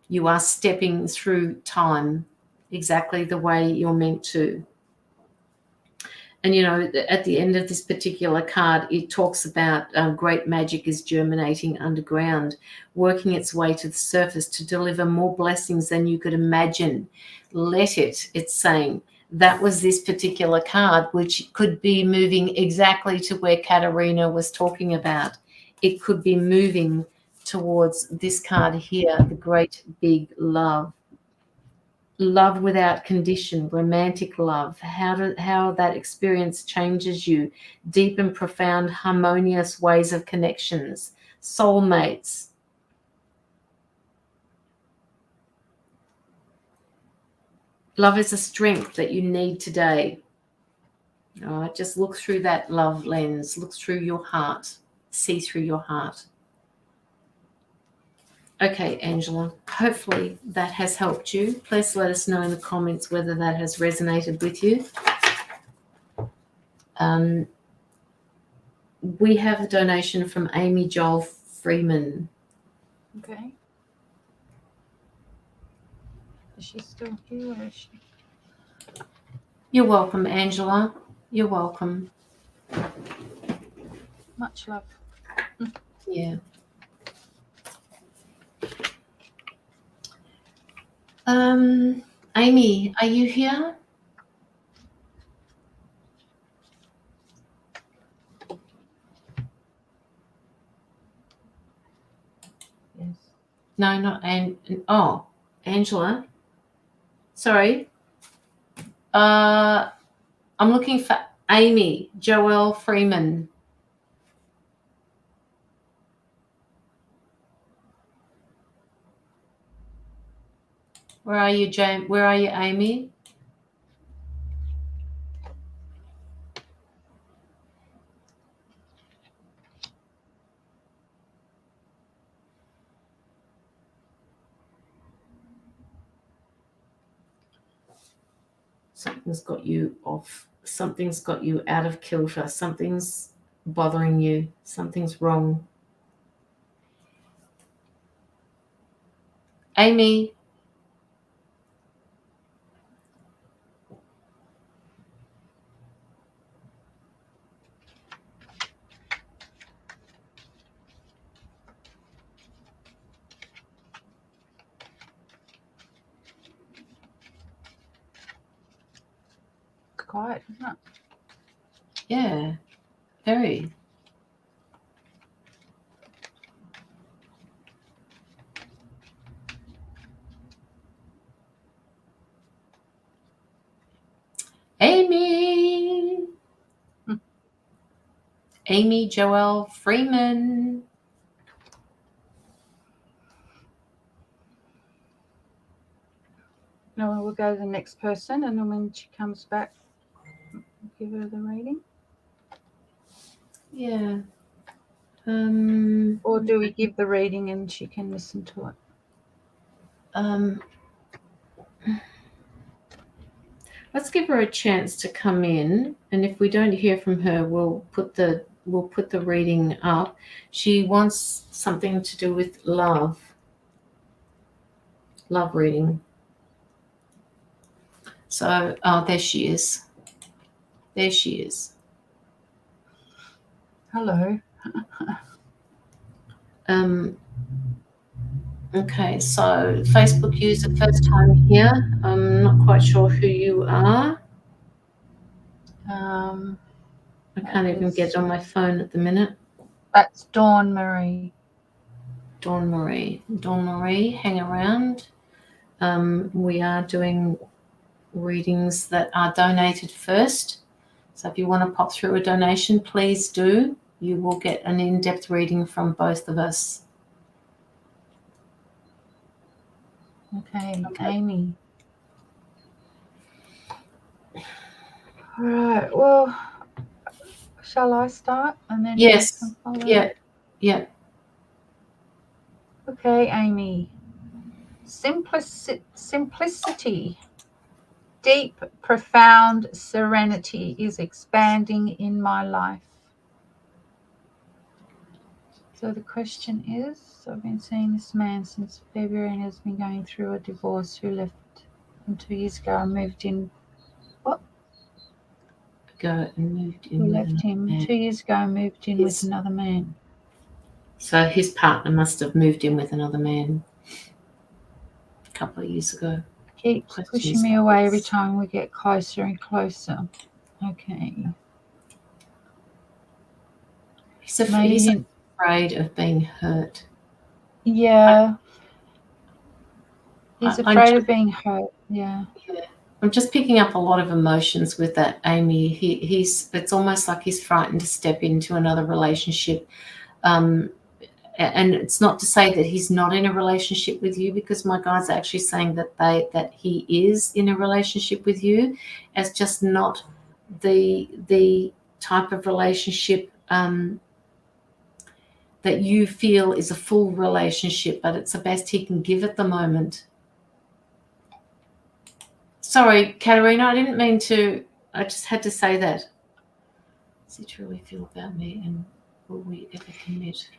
You are stepping through time exactly the way you're meant to. And, you know, at the end of this particular card, it talks about great magic is germinating underground, working its way to the surface to deliver more blessings than you could imagine. Let it, it's saying. That was this particular card, which could be moving exactly to where Katerina was talking about. It could be moving towards this card here, the great big love. Love without condition, romantic love, how that experience changes you, deep and profound, harmonious ways of connections, soulmates. Love is a strength that you need today. All right, just look through that love lens, look through your heart, see through your heart. Okay, Angela, hopefully that has helped you. Please let us know in the comments whether that has resonated with you. We have a donation from Amy Joel Freeman. Okay. Is she still here? Where is she? You're welcome, Angela. You're welcome. Much love. Yeah. Amy, are you here? Yes. No, not Angela. Sorry. I'm looking for Amy Joel Freeman. Where are you, Jane? Where are you, Amy? Something's got you off. Something's got you out of kilter. Something's bothering you. Something's wrong. Amy. Quiet, isn't it? Yeah, very. Amy. Amy Joel Freeman. No, we'll go to the next person, and then when she comes back, give her the reading. Yeah. Or do we give the reading and she can listen to it? Let's give her a chance to come in, and if we don't hear from her, we'll put the reading up. She wants something to do with love reading. So, there she is. There she is. Hello. Okay, so Facebook user, first time here. I'm not quite sure who you are. I can't even get on my phone at the minute. That's Dawn Marie. Dawn Marie, hang around. We are doing readings that are donated first. So if you want to pop through a donation, please do. You will get an in-depth reading from both of us. Okay. Amy. All right. Well, shall I start? And then yes. Yeah. Okay, Amy. Simplicity. Deep, profound serenity is expanding in my life. So the question is, I've been seeing this man since February and has been going through a divorce who left him 2 years ago and moved in. What? Who left him 2 years ago and moved in with another man. So his partner must have moved in with another man a couple of years ago. Keeps pushing me away every time we get closer and closer. Okay. He's afraid of being hurt. Yeah. He's afraid of being hurt. Yeah. I'm just picking up a lot of emotions with that, Amy. It's almost like he's frightened to step into another relationship. And it's not to say that he's not in a relationship with you, because my guides are actually saying that he is in a relationship with you, as just not the type of relationship that you feel is a full relationship, but it's the best he can give at the moment. Sorry, Katerina, I didn't mean to. I just had to say that. Does he truly feel about me, and will we ever commit?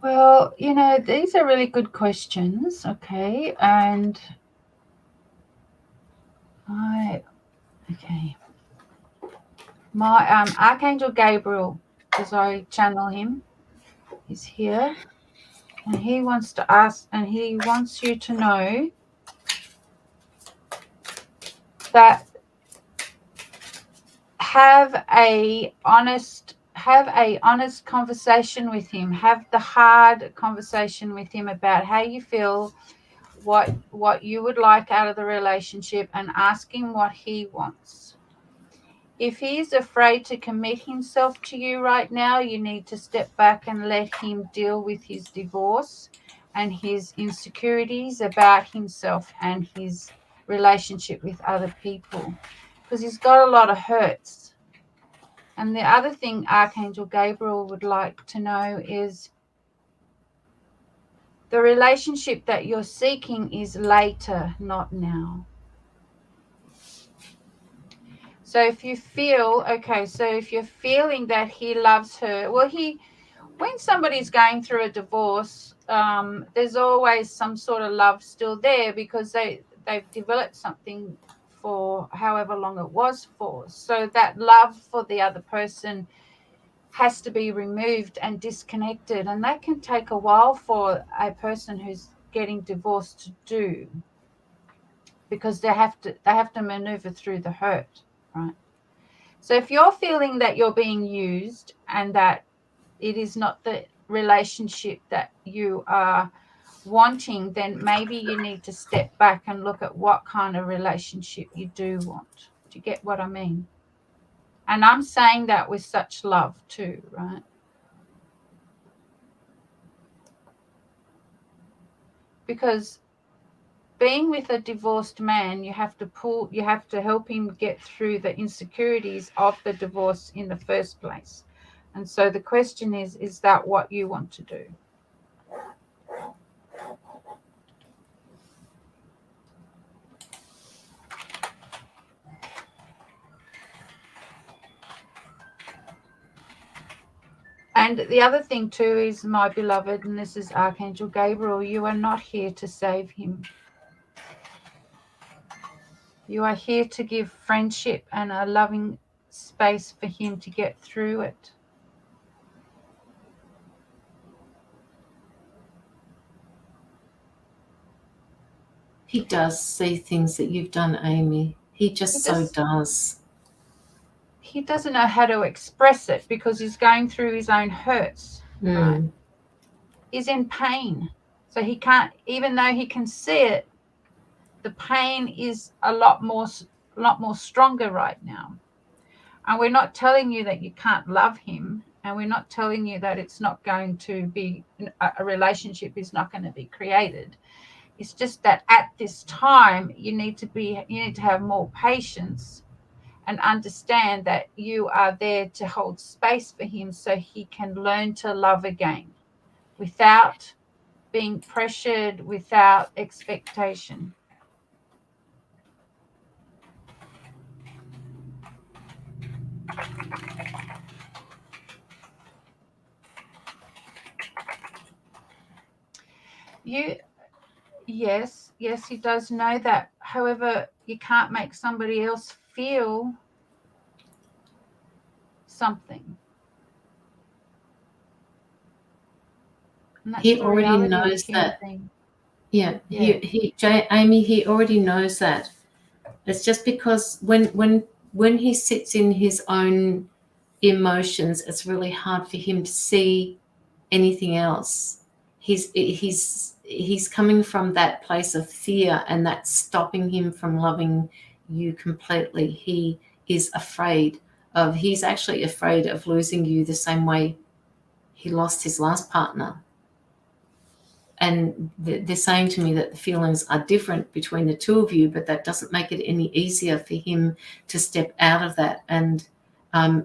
Well, these are really good questions, okay? And my Archangel Gabriel, as I channel him, is here. And he wants to ask, and he wants you to know that have a honest conversation with him. Have the hard conversation with him about how you feel, what you would like out of the relationship, and ask him what he wants. If he's afraid to commit himself to you right now, you need to step back and let him deal with his divorce and his insecurities about himself and his relationship with other people, because he's got a lot of hurts. And the other thing Archangel Gabriel would like to know is the relationship that you're seeking is later, not now. So if you feel, if you're feeling that he loves her, when somebody's going through a divorce, there's always some sort of love still there, because they've developed something for however long it was for. So that love for the other person has to be removed and disconnected, and that can take a while for a person who's getting divorced to do, because they have to maneuver through the hurt, right? So if you're feeling that you're being used and that it is not the relationship that you are wanting, then maybe you need to step back and look at what kind of relationship you do want. Do you get what I mean? And I'm saying that with such love too, right? Because being with a divorced man, you have to help him get through the insecurities of the divorce in the first place. And so the question is that what you want to do? And the other thing too is, my beloved, and this is Archangel Gabriel, you are not here to save him. You are here to give friendship and a loving space for him to get through it. He does see things that you've done, Amy. He just does. He doesn't know how to express it because he's going through his own hurts. Right? He's in pain. So he can't, even though he can see it, the pain is a lot more stronger right now. And we're not telling you that you can't love him, and we're not telling you that it's not going to be, a relationship is not going to be created. It's just that at this time you need to have more patience and understand that you are there to hold space for him so he can learn to love again without being pressured, without expectation. Yes, he does know that. However, you can't make somebody else feel something. He already knows that. Yeah, Amy, he already knows that. It's just because when he sits in his own emotions, it's really hard for him to see anything else. He's coming from that place of fear, and that's stopping him from loving you completely. He's actually afraid of losing you the same way he lost his last partner. And they're saying to me that the feelings are different between the two of you, but that doesn't make it any easier for him to step out of that. And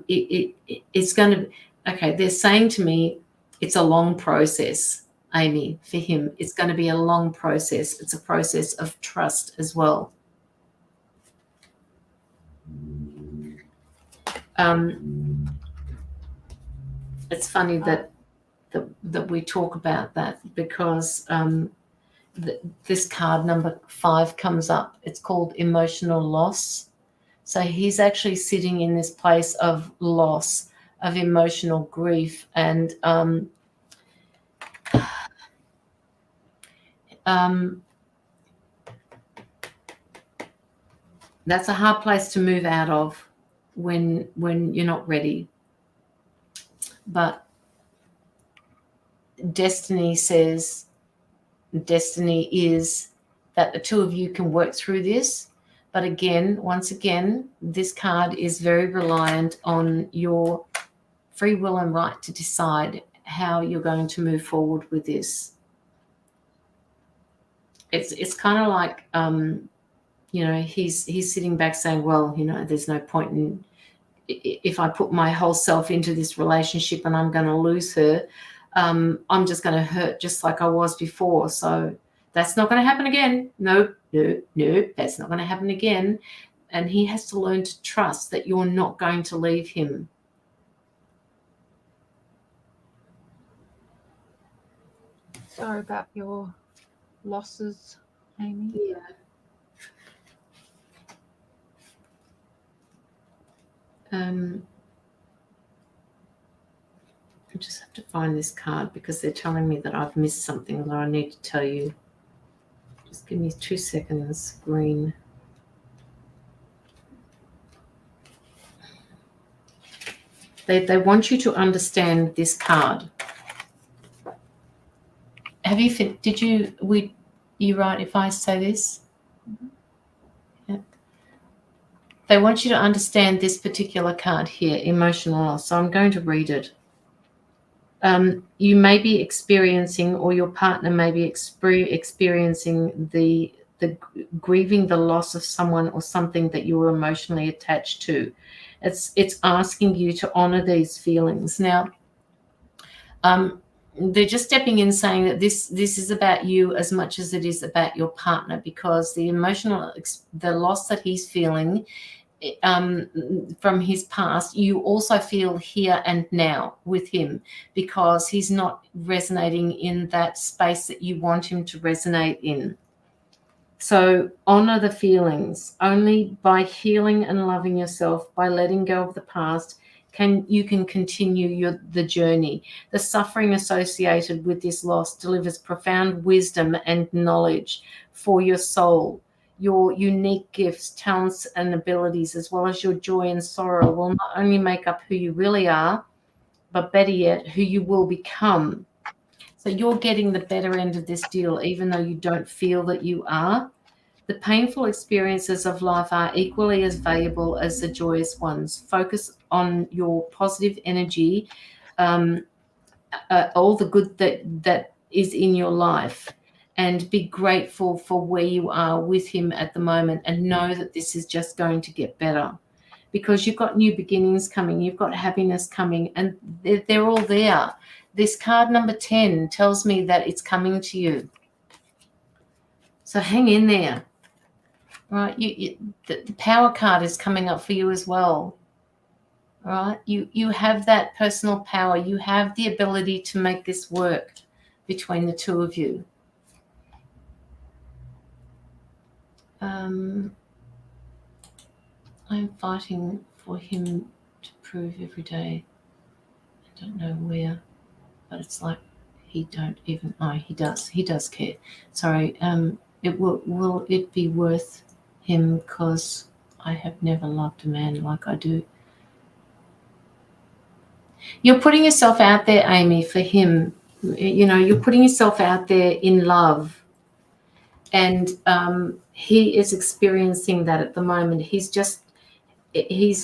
it's going to, okay, they're saying to me it's a long process, Amy, for him. It's going to be a long process. It's a process of trust as well. It's funny that we talk about that, because this card number 5 comes up. It's called emotional loss. So he's actually sitting in this place of loss, of emotional grief, and that's a hard place to move out of when you're not ready. But destiny is that the two of you can work through this. But again, once again, this card is very reliant on your free will and right to decide how you're going to move forward with this. It's kind of like, he's sitting back saying, well, there's no point in, if I put my whole self into this relationship and I'm going to lose her, I'm just going to hurt just like I was before. So that's not going to happen again. No, that's not going to happen again. And he has to learn to trust that you're not going to leave him. Sorry about your losses, Amy. Yeah. I just have to find this card because they're telling me that I've missed something that I need to tell you. Just give me 2 seconds, Green. They want you to understand this card. Have you? Did you? You right if I say this? Mm-hmm. Yeah. They want you to understand this particular card here, emotional loss. So I'm going to read it. You may be experiencing, or your partner may be experiencing the grieving the loss of someone or something that you were emotionally attached to. It's asking you to honor these feelings. Now, they're just stepping in saying that this is about you as much as it is about your partner, because the loss that he's feeling from his past, you also feel here and now with him, because he's not resonating in that space that you want him to resonate in. So honor the feelings. Only by healing and loving yourself, by letting go of the past, you can continue the journey. The suffering associated with this loss delivers profound wisdom and knowledge for your soul. Your unique gifts, talents, and abilities, as well as your joy and sorrow, will not only make up who you really are, but better yet, who you will become. So you're getting the better end of this deal, even though you don't feel that you are. The painful experiences of life are equally as valuable as the joyous ones. Focus on your positive energy, all the good that is in your life, and be grateful for where you are with him at the moment, and know that this is just going to get better, because you've got new beginnings coming, you've got happiness coming, and they're all there. This card number 10 tells me that it's coming to you. So hang in there. Right, the power card is coming up for you as well. Right, you have that personal power. You have the ability to make this work between the two of you. I'm fighting for him to prove every day. I don't know where, but it's like he don't even know. He does care. Sorry. Will it be worth him? Because I have never loved a man like I do. You're putting yourself out there, Amy, for him. You know, you're putting yourself out there in love, and he is experiencing that at the moment. He's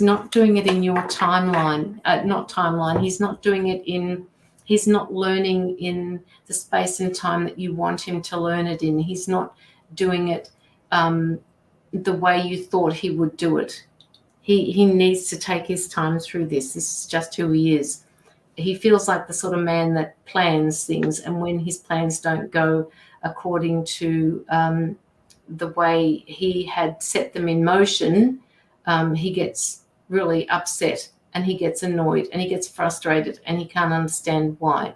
not doing it in your timeline. He's not doing it in. He's not learning in the space and time that you want him to learn it in. He's not doing it the way you thought he would do it. He needs to take his time through this. This is just who he is. He feels like the sort of man that plans things, and when his plans don't go according to the way he had set them in motion, he gets really upset and he gets annoyed and he gets frustrated and he can't understand why.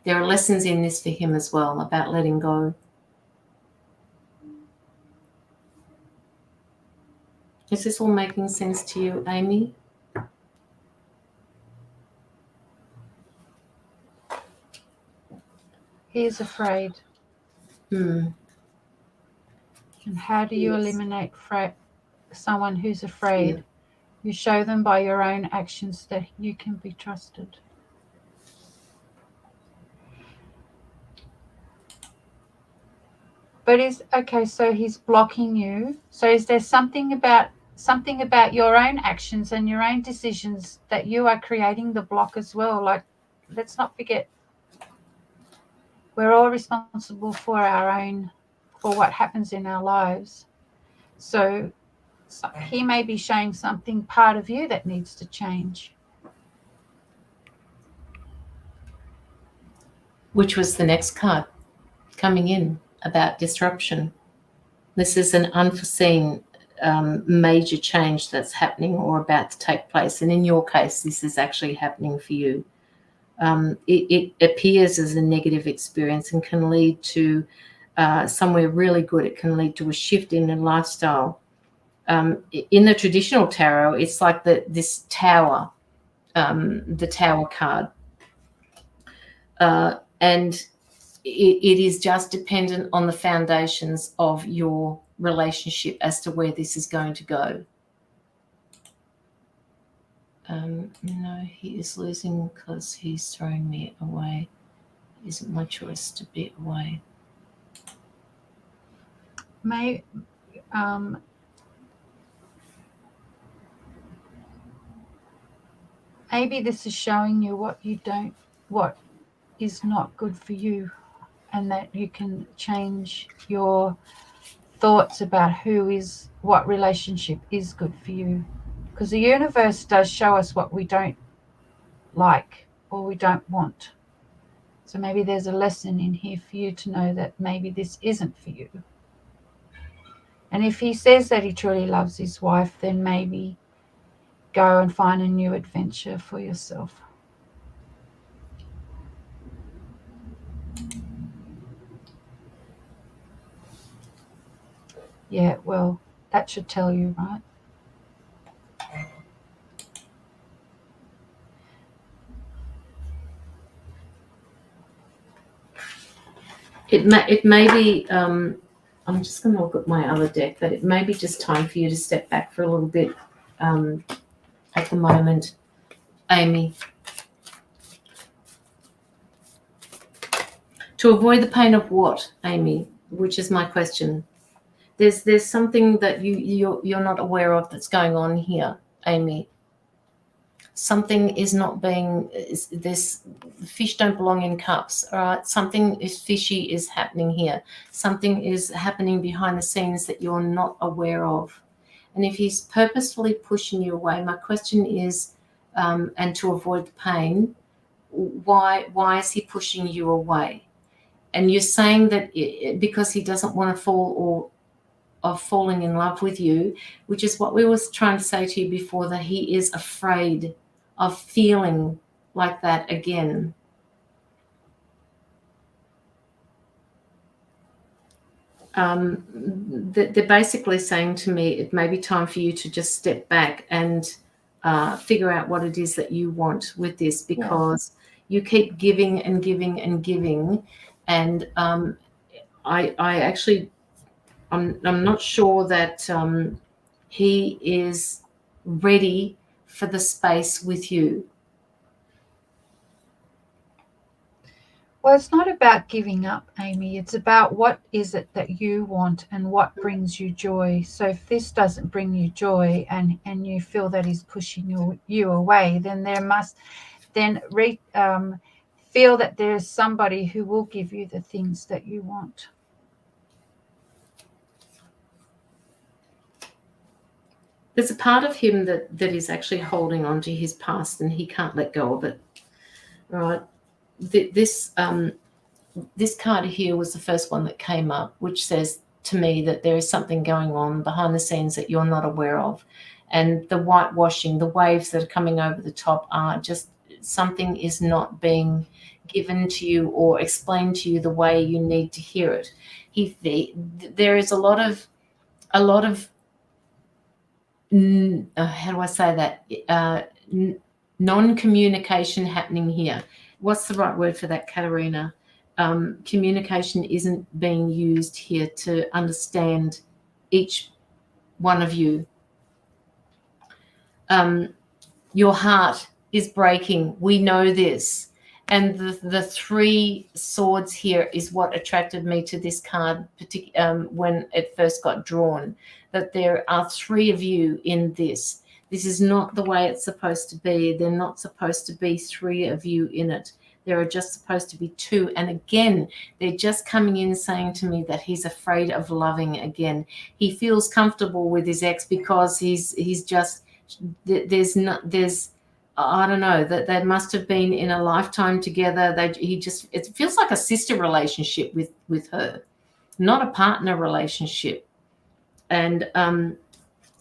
There are lessons in this for him as well about letting go. Is this all making sense to you, Amy? He is afraid. And how do you eliminate someone who's afraid? Yeah. You show them by your own actions that you can be trusted. But so he's blocking you. So is there something about your own actions and your own decisions that you are creating the block as well? Like, let's not forget, we're all responsible for what happens in our lives. So he may be showing something part of you that needs to change. Which was the next card coming in about disruption. This is an unforeseen major change that's happening or about to take place. And in your case, this is actually happening for you. It appears as a negative experience and can lead to somewhere really good. It can lead to a shift in the lifestyle. In the traditional tarot, it's like this tower, the tower card. And it is just dependent on the foundations of your relationship as to where this is going to go. No, he is losing because he's throwing me away. It isn't my choice to be away. Maybe this is showing you what is not good for you, and that you can change your thoughts about what relationship is good for you. Because the universe does show us what we don't like or we don't want. So maybe there's a lesson in here for you to know that maybe this isn't for you. And if he says that he truly loves his wife, then maybe go and find a new adventure for yourself. Yeah, well, that should tell you, right? It may be, I'm just going to look at my other deck, but it may be just time for you to step back for a little bit at the moment, Amy. To avoid the pain of what, Amy? Which is my question. There's something that you're not aware of that's going on here, Amy. Something is not being. This fish don't belong in cups. All right. Something is fishy is happening here. Something is happening behind the scenes that you're not aware of. And if he's purposefully pushing you away, my question is, and to avoid the pain, why is he pushing you away? And you're saying that because he doesn't want to fall or of falling in love with you, which is what we were trying to say to you before, that he is afraid of feeling like that again. they're basically saying to me, it may be time for you to just step back and figure out what it is that you want with this, because you keep giving and giving and giving, and I actually, I'm not sure that he is ready for the space with you. Well, it's not about giving up, Amy. It's about what is it that you want and what brings you joy. So if this doesn't bring you joy and you feel that he's pushing you away, then feel that there's somebody who will give you the things that you want. There's a part of him that is actually holding on to his past, and he can't let go of it. Right? This card here was the first one that came up, which says to me that there is something going on behind the scenes that you're not aware of. And the whitewashing, the waves that are coming over the top are just something is not being given to you or explained to you the way you need to hear it. There is a lot of how do I say that? Non-communication happening here. What's the right word for that, Katerina? Communication isn't being used here to understand each one of you. Your heart is breaking. We know this. And the three swords here is what attracted me to this card when it first got drawn, that there are three of you in this. This is not the way it's supposed to be. They're not supposed to be three of you in it. There are just supposed to be two. And again, they're just coming in saying to me that he's afraid of loving again. He feels comfortable with his ex because he's just, I don't know, that they must have been in a lifetime together. It feels like a sister relationship with her, not a partner relationship. And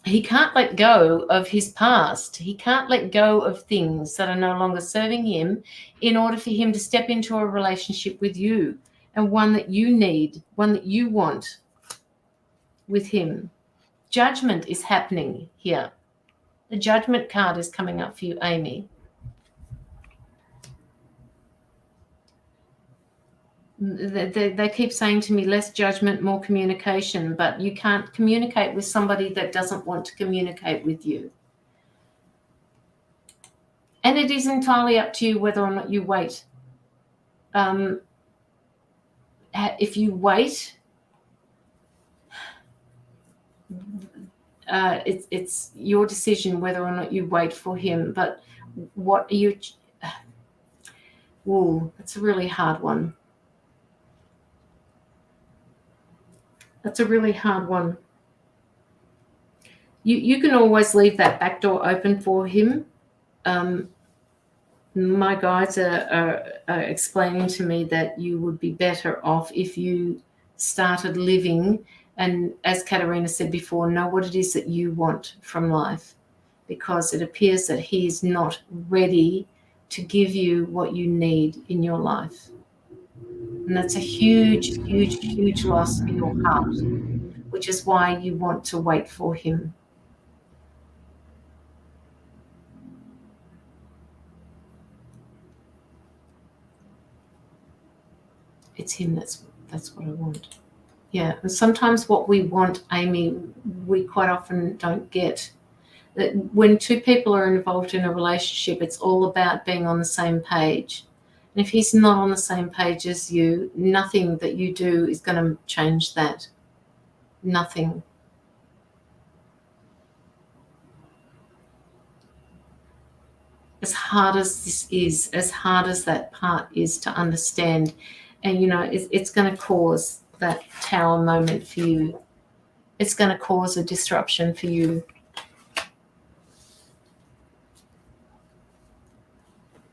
he can't let go of his past. He can't let go of things that are no longer serving him in order for him to step into a relationship with you, and one that you need, one that you want with him. Judgment is happening here. The Judgment card is coming up for you, Amy. They keep saying to me, less judgment, more communication, but you can't communicate with somebody that doesn't want to communicate with you. And it is entirely up to you whether or not you wait. If you wait, it's your decision whether or not you wait for him. But what are you... Ooh, that's a really hard one. That's a really hard one. You can always leave that back door open for him. My guides are explaining to me that you would be better off if you started living, and as Katerina said before, know what it is that you want from life, because it appears that he is not ready to give you what you need in your life. And that's a huge, huge, huge loss for your heart, which is why you want to wait for him. It's him, that's what I want. Yeah, and sometimes what we want, Amy, we quite often don't get. That when two people are involved in a relationship, it's all about being on the same page. And if he's not on the same page as you, nothing that you do is going to change that. Nothing. As hard as this is, as hard as that part is to understand, and it's going to cause that tower moment for you. It's going to cause a disruption for you.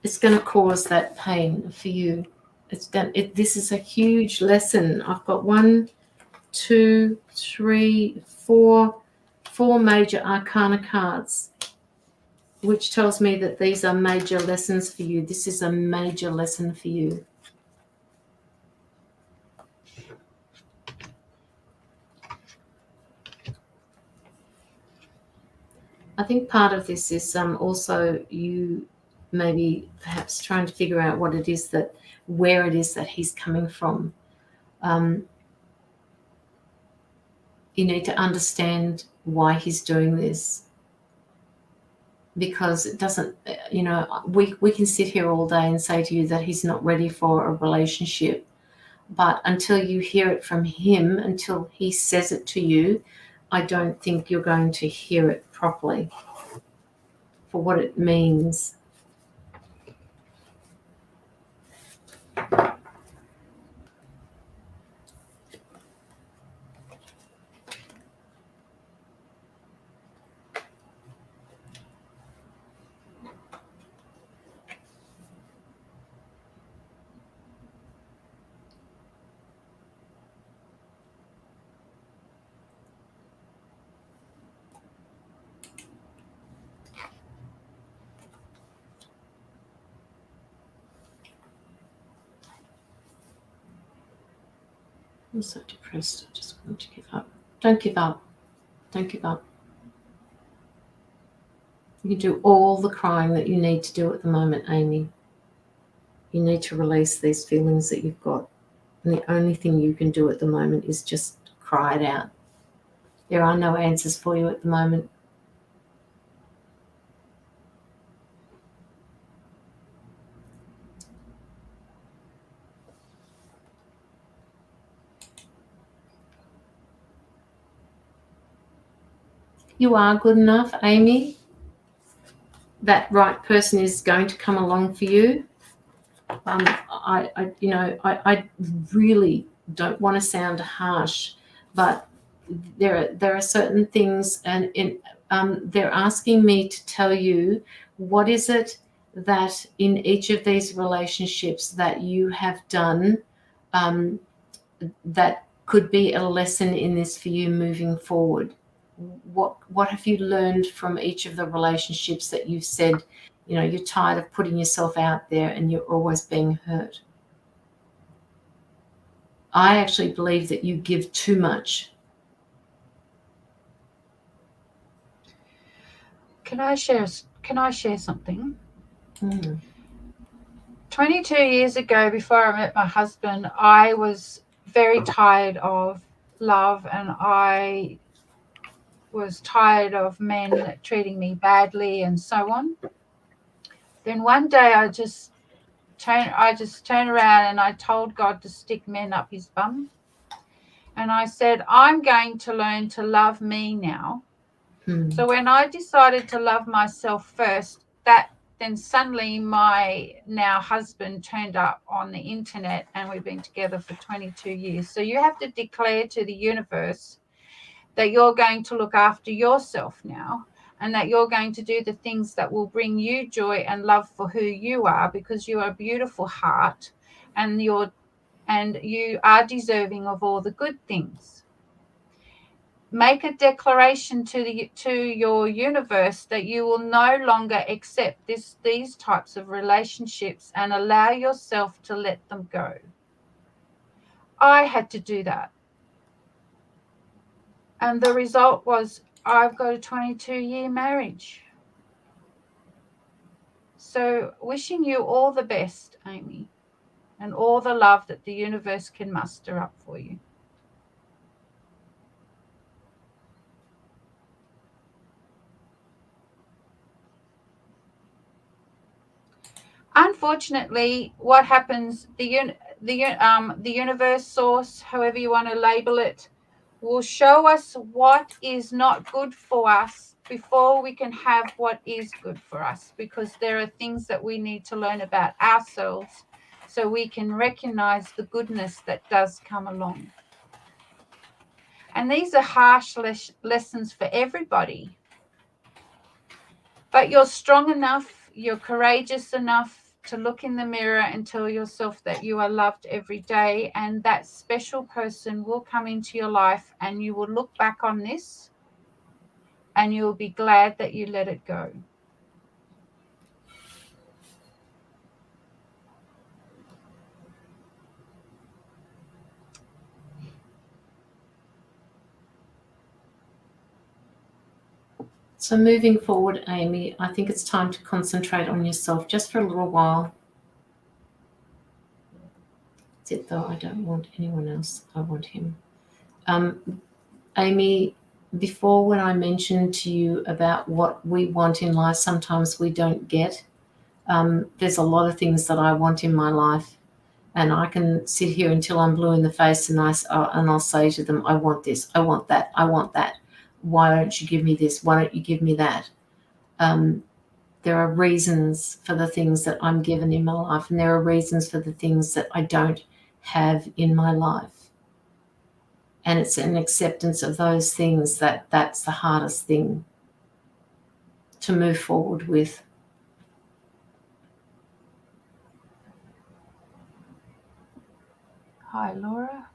It's going to cause that pain for you. This is a huge lesson. I've got 1, 2, 3, 4 major arcana cards, which tells me that these are major lessons for you. This is a major lesson for you. I think part of this is also you maybe perhaps trying to figure out where it is that he's coming from. You need to understand why he's doing this, because it doesn't, we can sit here all day and say to you that he's not ready for a relationship, but until you hear it from him, until he says it to you, I don't think you're going to hear it properly for what it means. I'm so depressed. I just want to give up. Don't give up. Don't give up. You can do all the crying that you need to do at the moment, Amy. You need to release these feelings that you've got. And the only thing you can do at the moment is just cry it out. There are no answers for you at the moment. You are good enough, Amy. That right person is going to come along for you. I really don't want to sound harsh, but there are certain things, and they're asking me to tell you what is it that in each of these relationships that you have done that could be a lesson in this for you moving forward. What have you learned from each of the relationships that you've said, you're tired of putting yourself out there and you're always being hurt? I actually believe that you give too much. Can I share something? 22 years ago, before I met my husband, I was very tired of love, and I was tired of men treating me badly and so on. Then one day I just turned around and I told God to stick men up his bum. And I said, I'm going to learn to love me now. So when I decided to love myself first, then suddenly my now husband turned up on the internet, and we've been together for 22 years. So you have to declare to the universe that you're going to look after yourself now, and that you're going to do the things that will bring you joy and love for who you are, because you are a beautiful heart, and you are deserving of all the good things. Make a declaration to your universe that you will no longer accept these types of relationships, and allow yourself to let them go. I had to do that. And the result was I've got a 22-year marriage. So wishing you all the best, Amy, and all the love that the universe can muster up for you. Unfortunately, what happens, the universe, source, however you want to label it, will show us what is not good for us before we can have what is good for us, because there are things that we need to learn about ourselves so we can recognize the goodness that does come along. And these are harsh lessons for everybody. But you're strong enough, you're courageous enough to look in the mirror and tell yourself that you are loved every day, and that special person will come into your life, and you will look back on this and you'll be glad that you let it go. So moving forward, Amy, I think it's time to concentrate on yourself just for a little while. That's it, though. I don't want anyone else. I want him. Amy, before when I mentioned to you about what we want in life, sometimes we don't get. There's a lot of things that I want in my life, and I can sit here until I'm blue in the face and I'll say to them, I want this, I want that, I want that. Why don't you give me this? Why don't you give me that? There are reasons for the things that I'm given in my life, and there are reasons for the things that I don't have in my life. And it's an acceptance of those things that's the hardest thing to move forward with. Hi, Laura.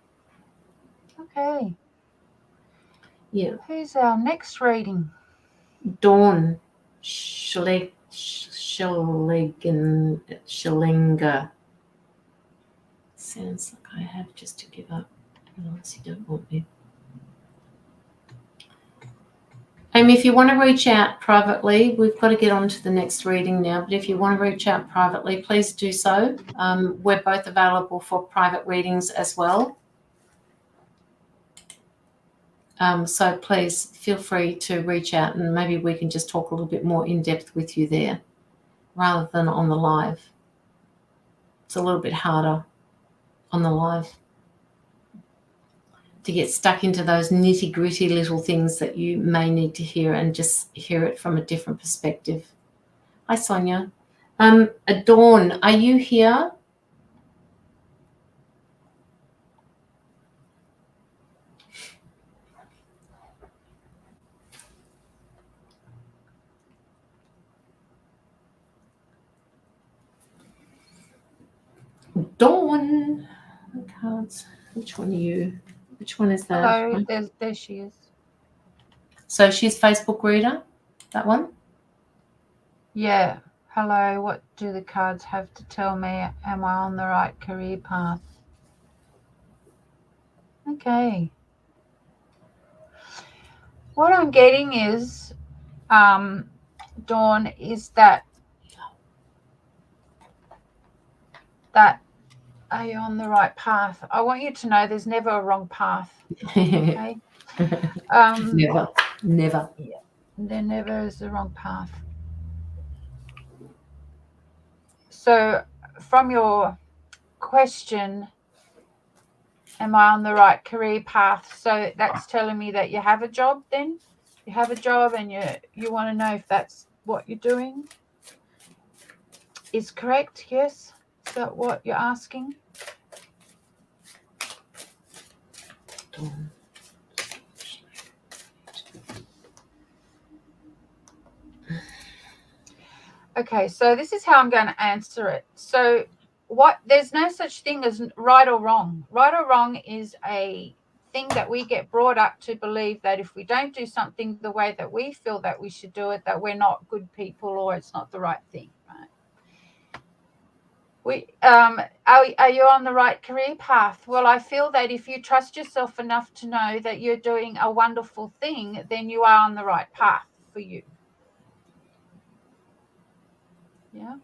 Okay. Yeah. Who's our next reading? Dawn Schillinger. Sounds like I have just to give up, unless you don't want me. Amy, if you want to reach out privately, we've got to get on to the next reading now, but if you want to reach out privately, please do so. We're both available for private readings as well. So please feel free to reach out, and maybe we can just talk a little bit more in depth with you there rather than on the live. It's a little bit harder on the live to get stuck into those nitty-gritty little things that you may need to hear and just hear it from a different perspective. Hi, Sonia. Dawn, are you here? Dawn. Cards. Which one are you? Which one is that? Hello, there she is. So she's Facebook reader, that one? Yeah. Hello, what do the cards have to tell me? Am I on the right career path? Okay. What I'm getting is, Dawn, is that are you on the right path? I want you to know there's never a wrong path. Okay. Never. Yeah, there never is a wrong path. So from your question, am I on the right career path? So that's telling me that you have a job then? You have a job and you want to know if that's what you're doing is correct, yes? Is that what you're asking? Okay, so this is how I'm going to answer it. So there's no such thing as right or wrong. Right or wrong is a thing that we get brought up to believe that if we don't do something the way that we feel that we should do it, that we're not good people or it's not the right thing, right? Are you on the right career path? Well, I feel that if you trust yourself enough to know that you're doing a wonderful thing, then you are on the right path for you. Yeah.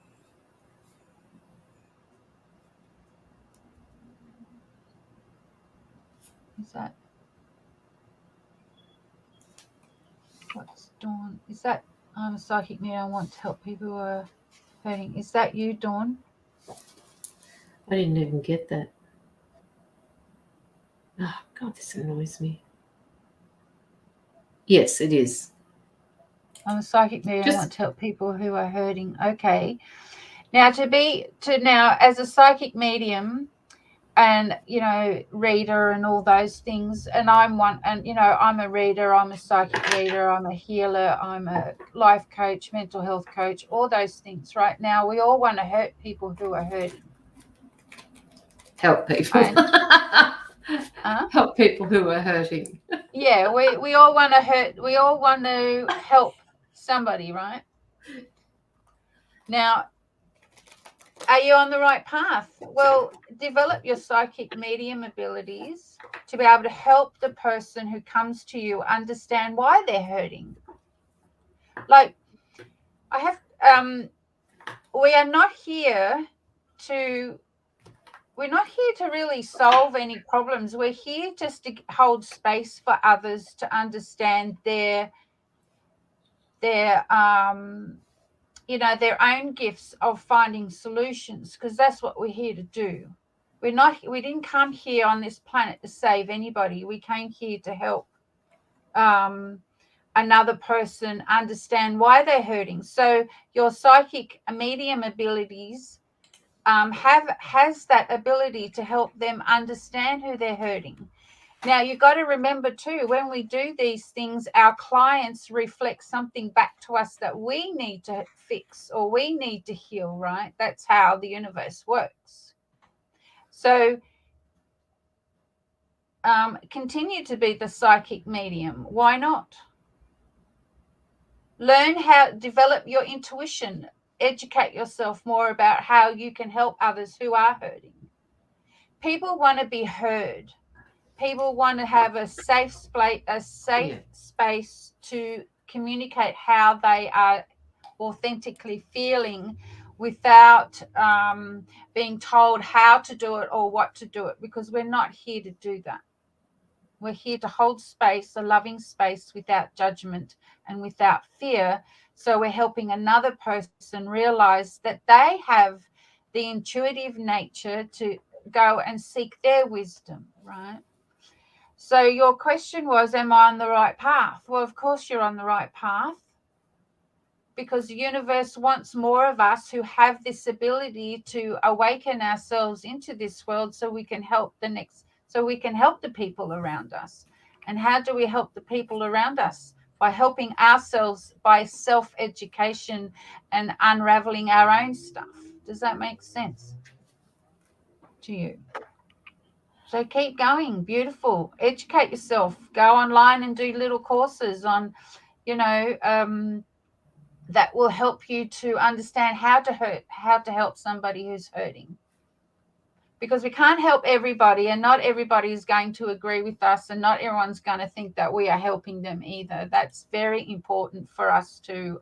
Is that what's Dawn? Is that I'm a psychic medium. I want to help people who are hurting. Is that you, Dawn? I didn't even get that. Oh, God, this annoys me. Yes, it is. I'm a psychic medium. I want to help people who are hurting. Okay. Now, as a psychic medium, and reader and all those things, and I'm a reader, I'm a psychic reader, I'm a healer, I'm a life coach, mental health coach, all those things. Right now we all want to help people who are hurting. Help people. Help people who are hurting. Yeah, we all want to help somebody, right? Now, are you on the right path? Well, develop your psychic medium abilities to be able to help the person who comes to you understand why they're hurting. Like I have, we are not here to, we're not here to really solve any problems. We're here just to hold space for others to understand their their own gifts of finding solutions, because that's what we're here to do. We didn't come here on this planet to save anybody. We came here to help another person understand why they're hurting. So your psychic medium abilities has that ability to help them understand who they're hurting. Now, you've got to remember too, when we do these things, our clients reflect something back to us that we need to fix or we need to heal, right? That's how the universe works. So continue to be the psychic medium. Why not? Learn how, develop your intuition, educate yourself more about how you can help others who are hurting. People want to be heard. People want to have a safe space to communicate how they are authentically feeling without being told how to do it or what to do it, because we're not here to do that. We're here to hold space, a loving space, without judgment and without fear. So we're helping another person realize that they have the intuitive nature to go and seek their wisdom, right? So your question was, am I on the right path? Well, of course you're on the right path, because the universe wants more of us who have this ability to awaken ourselves into this world so we can help the people around us. And how do we help the people around us? By helping ourselves, by self-education and unraveling our own stuff. Does that make sense to you? So keep going. Beautiful. Educate yourself. Go online and do little courses on, that will help you to understand how to help somebody who's hurting. Because we can't help everybody, and not everybody is going to agree with us, and not everyone's going to think that we are helping them either. That's very important for us to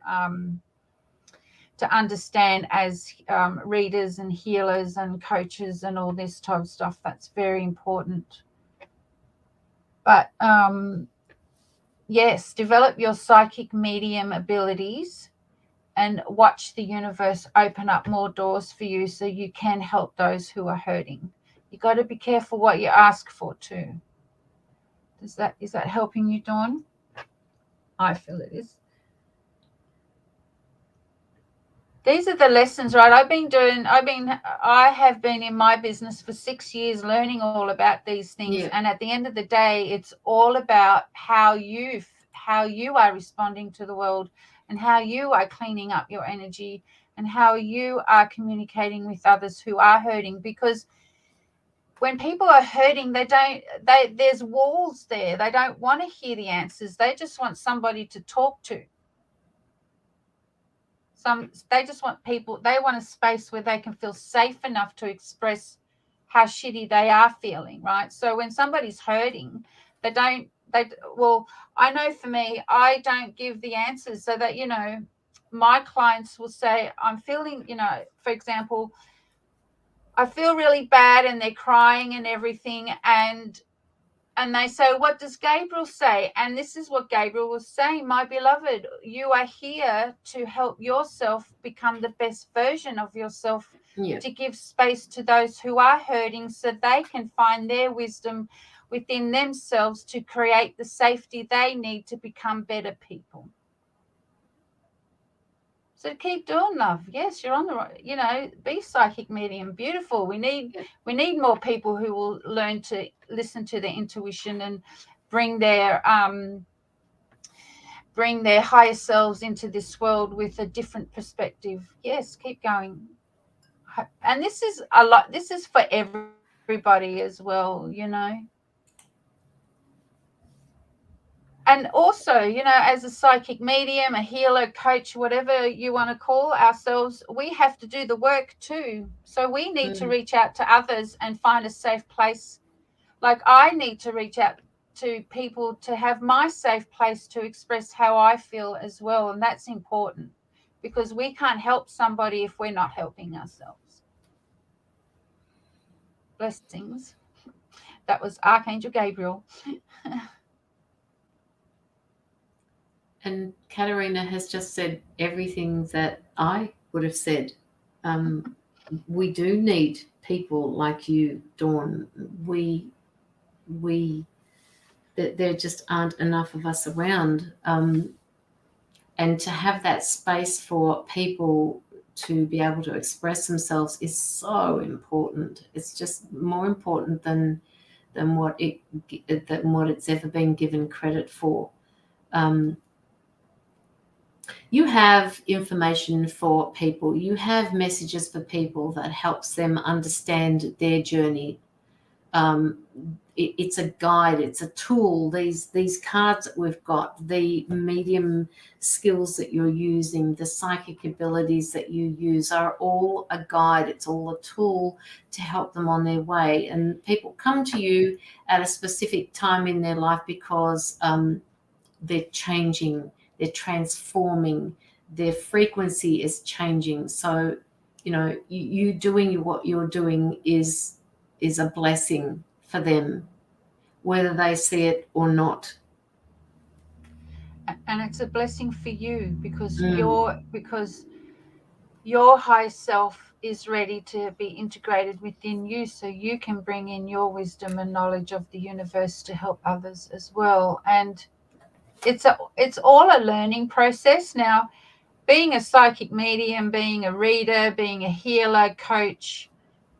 understand as readers and healers and coaches and all this type of stuff. That's very important. But yes, develop your psychic medium abilities and watch the universe open up more doors for you so you can help those who are hurting. You got to be careful what you ask for too. Is that helping you, Dawn? I feel it is. These are the lessons, right? I have been in my business for 6 years learning all about these things. Yeah. And at the end of the day, it's all about how you are responding to the world, and how you are cleaning up your energy, and how you are communicating with others who are hurting. Because when people are hurting, there's walls there. They don't want to hear the answers. They just want somebody to talk to. They just want they want a space where they can feel safe enough to express how shitty they are feeling, right? So when somebody's hurting, I know for me, I don't give the answers, so that, my clients will say, I'm feeling, for example, I feel really bad, and they're crying and everything, and they say, what does Gabriel say? And this is what Gabriel was saying: my beloved, you are here to help yourself become the best version of yourself, to give space to those who are hurting so they can find their wisdom within themselves to create the safety they need to become better people. So keep doing, love. Yes, you're on the right, be psychic medium. Beautiful. We need more people who will learn to listen to their intuition and bring their higher selves into this world with a different perspective. Yes, keep going. And this is for everybody as well, And also, as a psychic medium, a healer, coach, whatever you want to call ourselves, we have to do the work too. So we need to reach out to others and find a safe place. Like I need to reach out to people to have my safe place to express how I feel as well. And that's important, because we can't help somebody if we're not helping ourselves. Blessings. That was Archangel Gabriel. And Katerina has just said everything that I would have said. We do need people like you, Dawn. There just aren't enough of us around. And to have that space for people to be able to express themselves is so important. It's just more important than what it's ever been given credit for. You have information for people. You have messages for people that helps them understand their journey. It's a guide. It's a tool. These cards that we've got, the medium skills that you're using, the psychic abilities that you use are all a guide. It's all a tool to help them on their way. And people come to you at a specific time in their life because they're changing. They're transforming, their frequency is changing. So, you doing what you're doing is a blessing for them, whether they see it or not. And it's a blessing for you, because your high self is ready to be integrated within you, so you can bring in your wisdom and knowledge of the universe to help others as well. And it's all a learning process. Now, being a psychic medium, being a reader, being a healer, coach,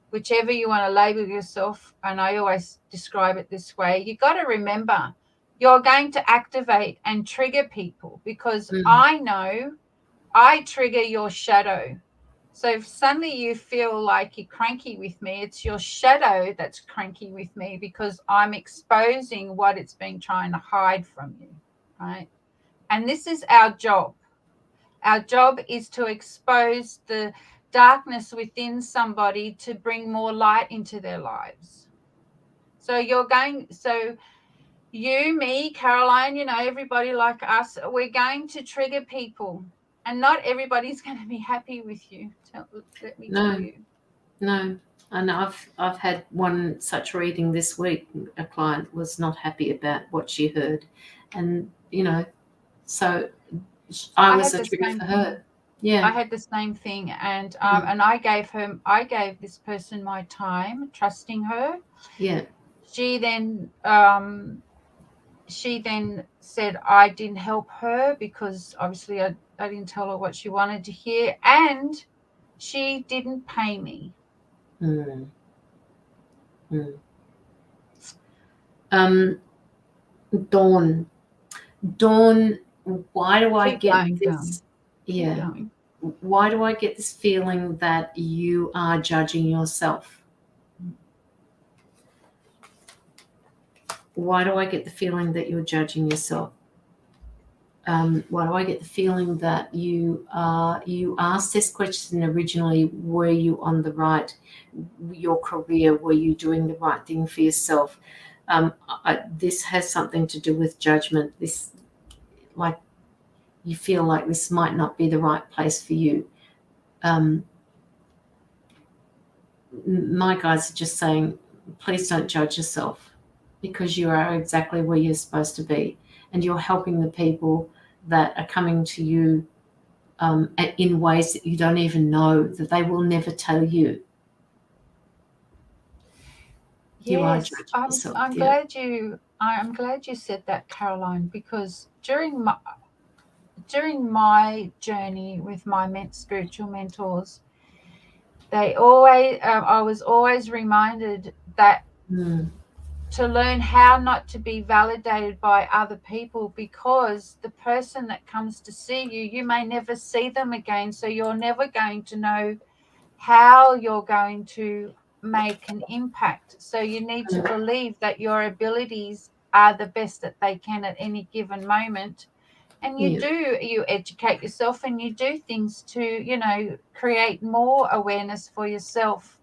whichever you want to label yourself, and I always describe it this way, you got to remember you're going to activate and trigger people, because I know I trigger your shadow. So if suddenly you feel like you're cranky with me, it's your shadow that's cranky with me, because I'm exposing what it's been trying to hide from you. Right? And this is our job. Our job is to expose the darkness within somebody to bring more light into their lives. So you, me, Caroline, everybody like us, we're going to trigger people, and not everybody's going to be happy with you. Let me tell you. No. And I've had one such reading this week. A client was not happy about what she heard, and so I was a trigger for her. Yeah, I had the same thing, and I gave this person my time, trusting her. Yeah. She then said I didn't help her, because obviously I didn't tell her what she wanted to hear, and she didn't pay me. Dawn, why do I get this? Yeah. Why do I get this feeling that you are judging yourself? Why do I get the feeling that you're judging yourself? Why do I get the feeling that you asked this question originally? Were you on the right, your career? Were you doing the right thing for yourself? This has something to do with judgment. This, like, you feel like this might not be the right place for you. My guys are just saying, please don't judge yourself, because you are exactly where you're supposed to be, and you're helping the people that are coming to you in ways that you don't even know, that they will never tell you. Yes, I'm glad you said that, Caroline, because during my journey with my spiritual mentors, I was always reminded that to learn how not to be validated by other people, because the person that comes to see you, you may never see them again, so you're never going to know how you're going to make an impact. So you need to believe that your abilities are the best that they can at any given moment, and you educate yourself, and you do things to create more awareness for yourself.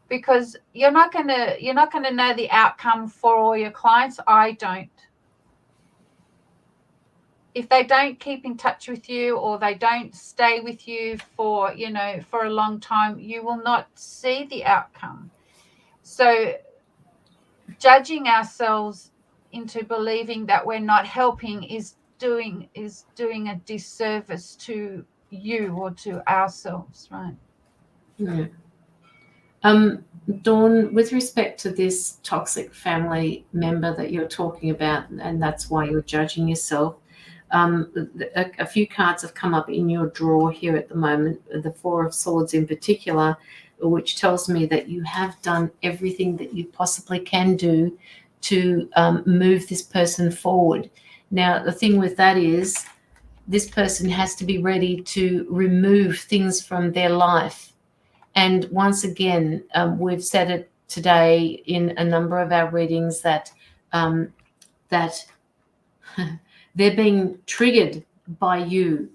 because you're not going to know the outcome for all your clients. I don't. If they don't keep in touch with you, or they don't stay with you for, for a long time, you will not see the outcome. So judging ourselves into believing that we're not helping is doing a disservice to you or to ourselves, right? Yeah. Dawn, with respect to this toxic family member that you're talking about, and that's why you're judging yourself, a few cards have come up in your drawer here at the moment, the Four of Swords in particular, which tells me that you have done everything that you possibly can do to move this person forward. Now, the thing with that is this person has to be ready to remove things from their life. And once again, we've said it today in a number of our readings that that they're being triggered by you.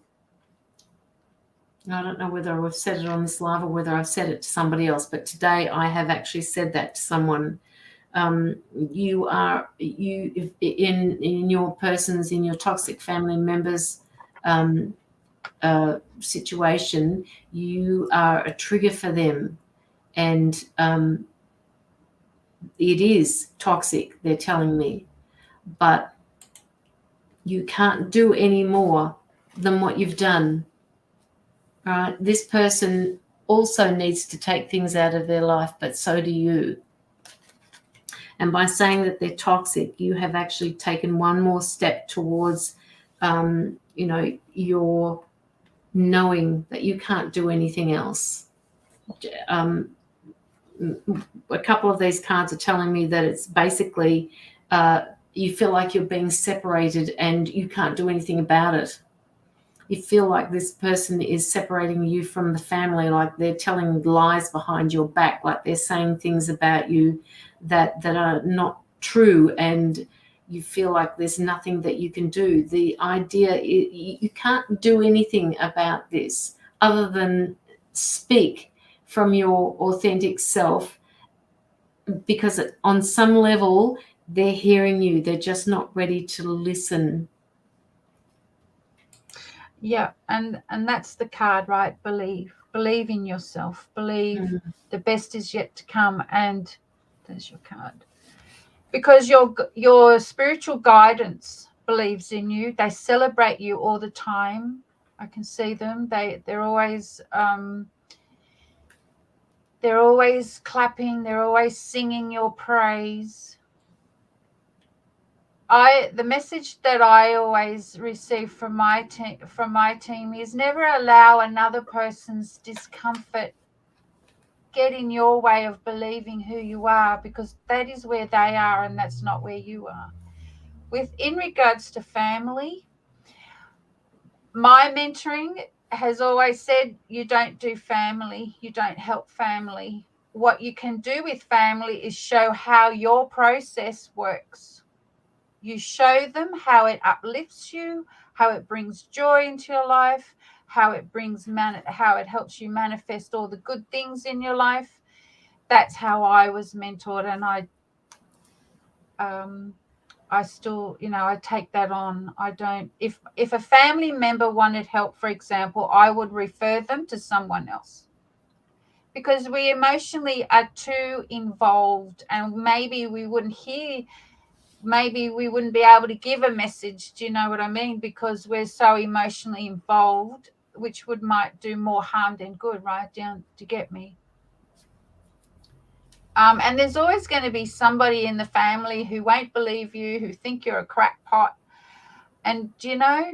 I don't know whether I've said it on this live or whether I've said it to somebody else, but today I have actually said that to someone. You in your persons, in your toxic family members situation, you are a trigger for them. And it is toxic, they're telling me, but you can't do any more than what you've done. Right? This person also needs to take things out of their life, but so do you. And by saying that they're toxic, you have actually taken one more step towards, your knowing that you can't do anything else. A couple of these cards are telling me that it's basically you feel like you're being separated and you can't do anything about it. You feel like this person is separating you from the family, like they're telling lies behind your back, like they're saying things about you that are not true, and you feel like there's nothing that you can do. The idea is you can't do anything about this other than speak from your authentic self, because on some level they're hearing you, they're just not ready to listen. Yeah, and that's the card, right? Believe in yourself, believe the best is yet to come. And there's your card, because your spiritual guidance believes in you. They celebrate you all the time. I can see them. They're always clapping, they're always singing your praise. The message that I always receive from my team is never allow another person's discomfort get in your way of believing who you are, because that is where they are and that's not where you are. In regards to family, my mentoring has always said, you don't do family, you don't help family. What you can do with family is show how your process works. You show them how it uplifts you, how it brings joy into your life, how it helps you manifest all the good things in your life. That's how I was mentored, and I still, I take that on. I don't. If a family member wanted help, for example, I would refer them to someone else, because we emotionally are too involved, and maybe we wouldn't be able to give a message. Do you know what I mean? Because we're so emotionally involved, which might do more harm than good, right? Down to get me. And there's always going to be somebody in the family who won't believe you, who think you're a crackpot. And do you know,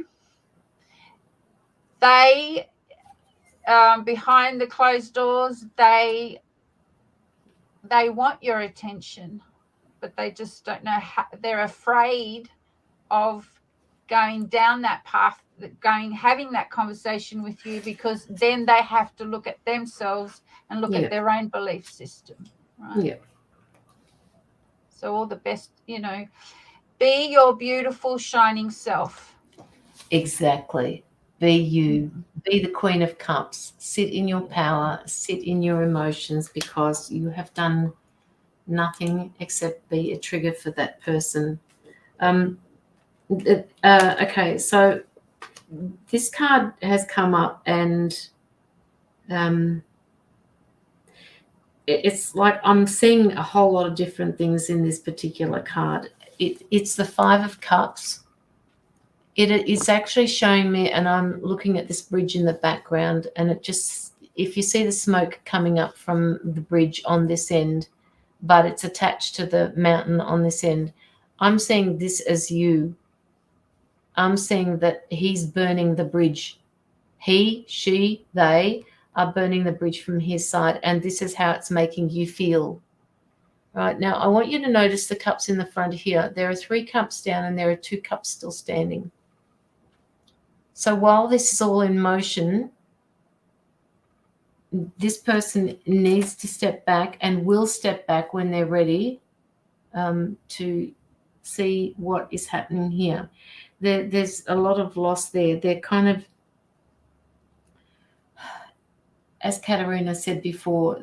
they, behind the closed doors, they want your attention, but they just don't know how. They're afraid of going down that path, having that conversation with you, because then they have to look at themselves and look at their own belief system, right? Yeah. So all the best, be your beautiful shining self. Exactly. Be you. Be the Queen of Cups. Sit in your power. Sit in your emotions, because you have done nothing except be a trigger for that person. Okay, so this card has come up, and it's like I'm seeing a whole lot of different things in this particular card. It's the Five of Cups. It's actually showing me, and I'm looking at this bridge in the background, and it just, if you see the smoke coming up from the bridge on this end, but it's attached to the mountain on this end, I'm seeing this as you. I'm seeing that he's burning the bridge. He, she, they are burning the bridge from his side, and this is how it's making you feel. Right, now I want you to notice the cups in the front here. There are 3 cups down, and there are 2 cups still standing. So while this is all in motion, this person needs to step back, and will step back when they're ready to see what is happening here. There's a lot of loss there. They're kind of, as Katerina said before,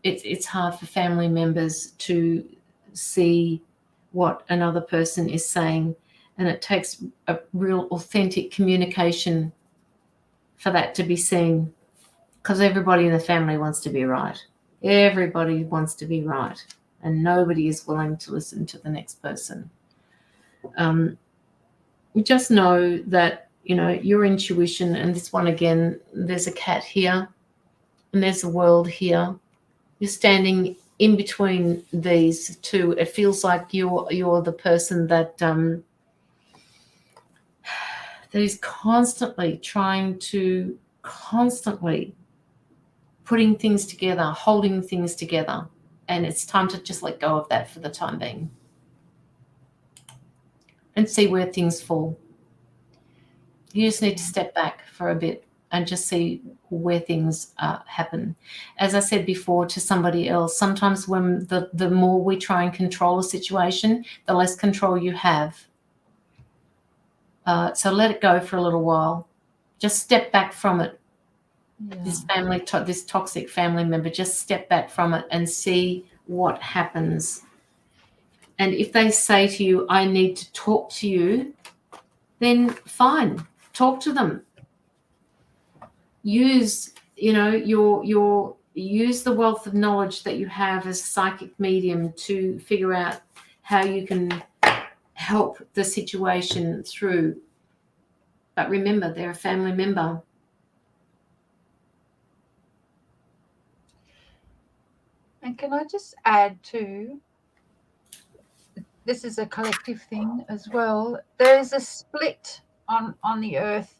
it's hard for family members to see what another person is saying, and it takes a real authentic communication for that to be seen, because everybody in the family wants to be right. Everybody wants to be right, and nobody is willing to listen to the next person. You just know that, your intuition, and this one again, there's a cat here, and there's a world here. You're standing in between these two. It feels like you're the person that is constantly trying to, constantly putting things together, holding things together, and it's time to just let go of that for the time being and see where things fall. You just need to step back for a bit and just see where things happen. As I said before to somebody else, sometimes when the more we try and control a situation, the less control you have. So let it go for a little while. Just step back from it. Yeah. This toxic family member, just step back from it and see what happens. And if they say to you, I need to talk to you, then fine, talk to them. Use, use the wealth of knowledge that you have as a psychic medium to figure out how you can help the situation through. But remember, they're a family member. And can I just add too, this is a collective thing as well. There is a split on the earth.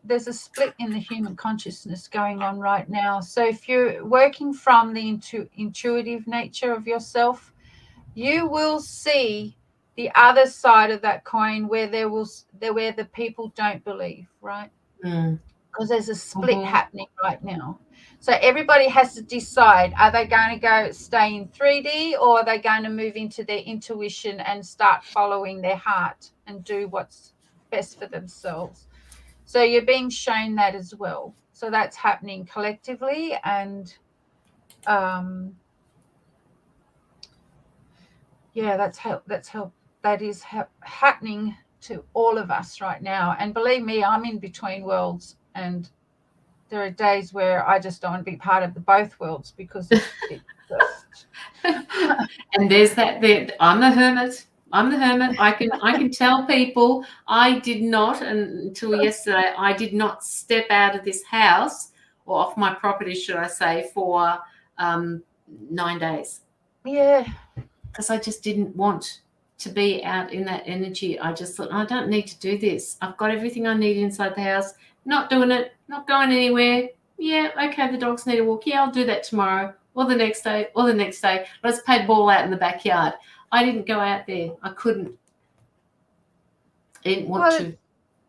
There's a split in the human consciousness going on right now. So if you're working from the intuitive nature of yourself, you will see the other side of that coin where where the people don't believe, right? Because there's a split happening right now. So everybody has to decide, are they going to stay in 3D, or are they going to move into their intuition and start following their heart and do what's best for themselves? So you're being shown that as well. So that's happening collectively, and that is happening to all of us right now. And believe me, I'm in between worlds, and there are days where I just don't want to be part of both worlds, because it just and there's that I'm the hermit. I can tell people I did not, until yesterday, I did not step out of this house, or off my property, should I say, for 9 days. Yeah. Because I just didn't want to be out in that energy. I just thought, I don't need to do this. I've got everything I need inside the house. Not doing it, not going anywhere. Yeah, okay, the dogs need a walk. Yeah, I'll do that tomorrow, or the next day, or the next day. Let's play ball out in the backyard. I didn't go out there. I couldn't. I didn't want to.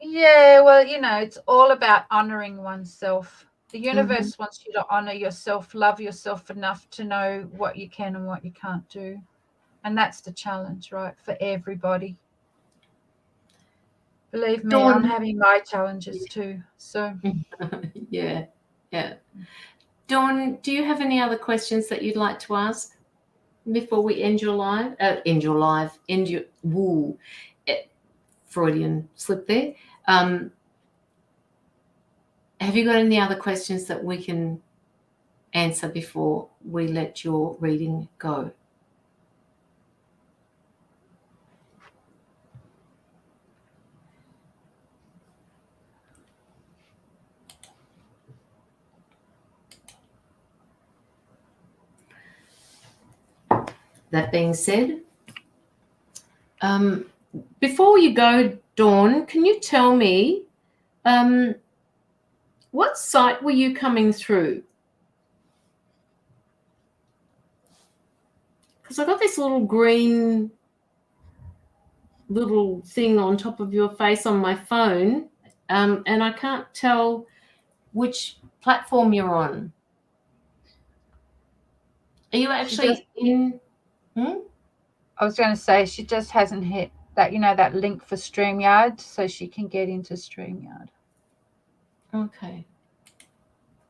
Yeah, well, it's all about honoring oneself. The universe wants you to honor yourself, love yourself enough to know what you can and what you can't do. And that's the challenge, right, for everybody. Believe me, Dawn. I'm having my challenges too. So yeah. Dawn, do you have any other questions that you'd like to ask before we end your live? Freudian slip there. Have you got any other questions that we can answer before we let your reading go? That being said, before you go, Dawn, can you tell me what site were you coming through? Because I got this little green little thing on top of your face on my phone, and I can't tell which platform you're on. Are you actually in? I was going to say she just hasn't hit that, that link for StreamYard, so she can get into StreamYard. Okay.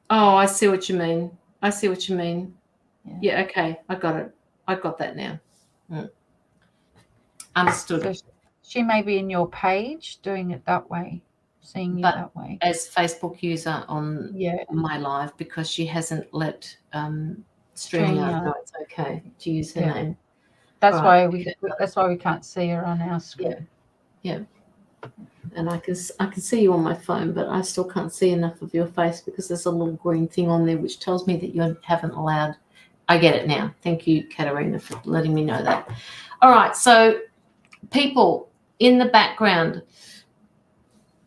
Oh, I see what you mean. Yeah, okay. I got it. I got that now. Understood. So she may be in your page doing it that way, seeing you that way. As Facebook user on my live, because she hasn't let StreamYard know it's okay to use her name. That's why we can't see her on our screen. Yeah. And I can see you on my phone, but I still can't see enough of your face because there's a little green thing on there which tells me that you haven't allowed. I get it now. Thank you, Katerina, for letting me know that. All right, so people in the background,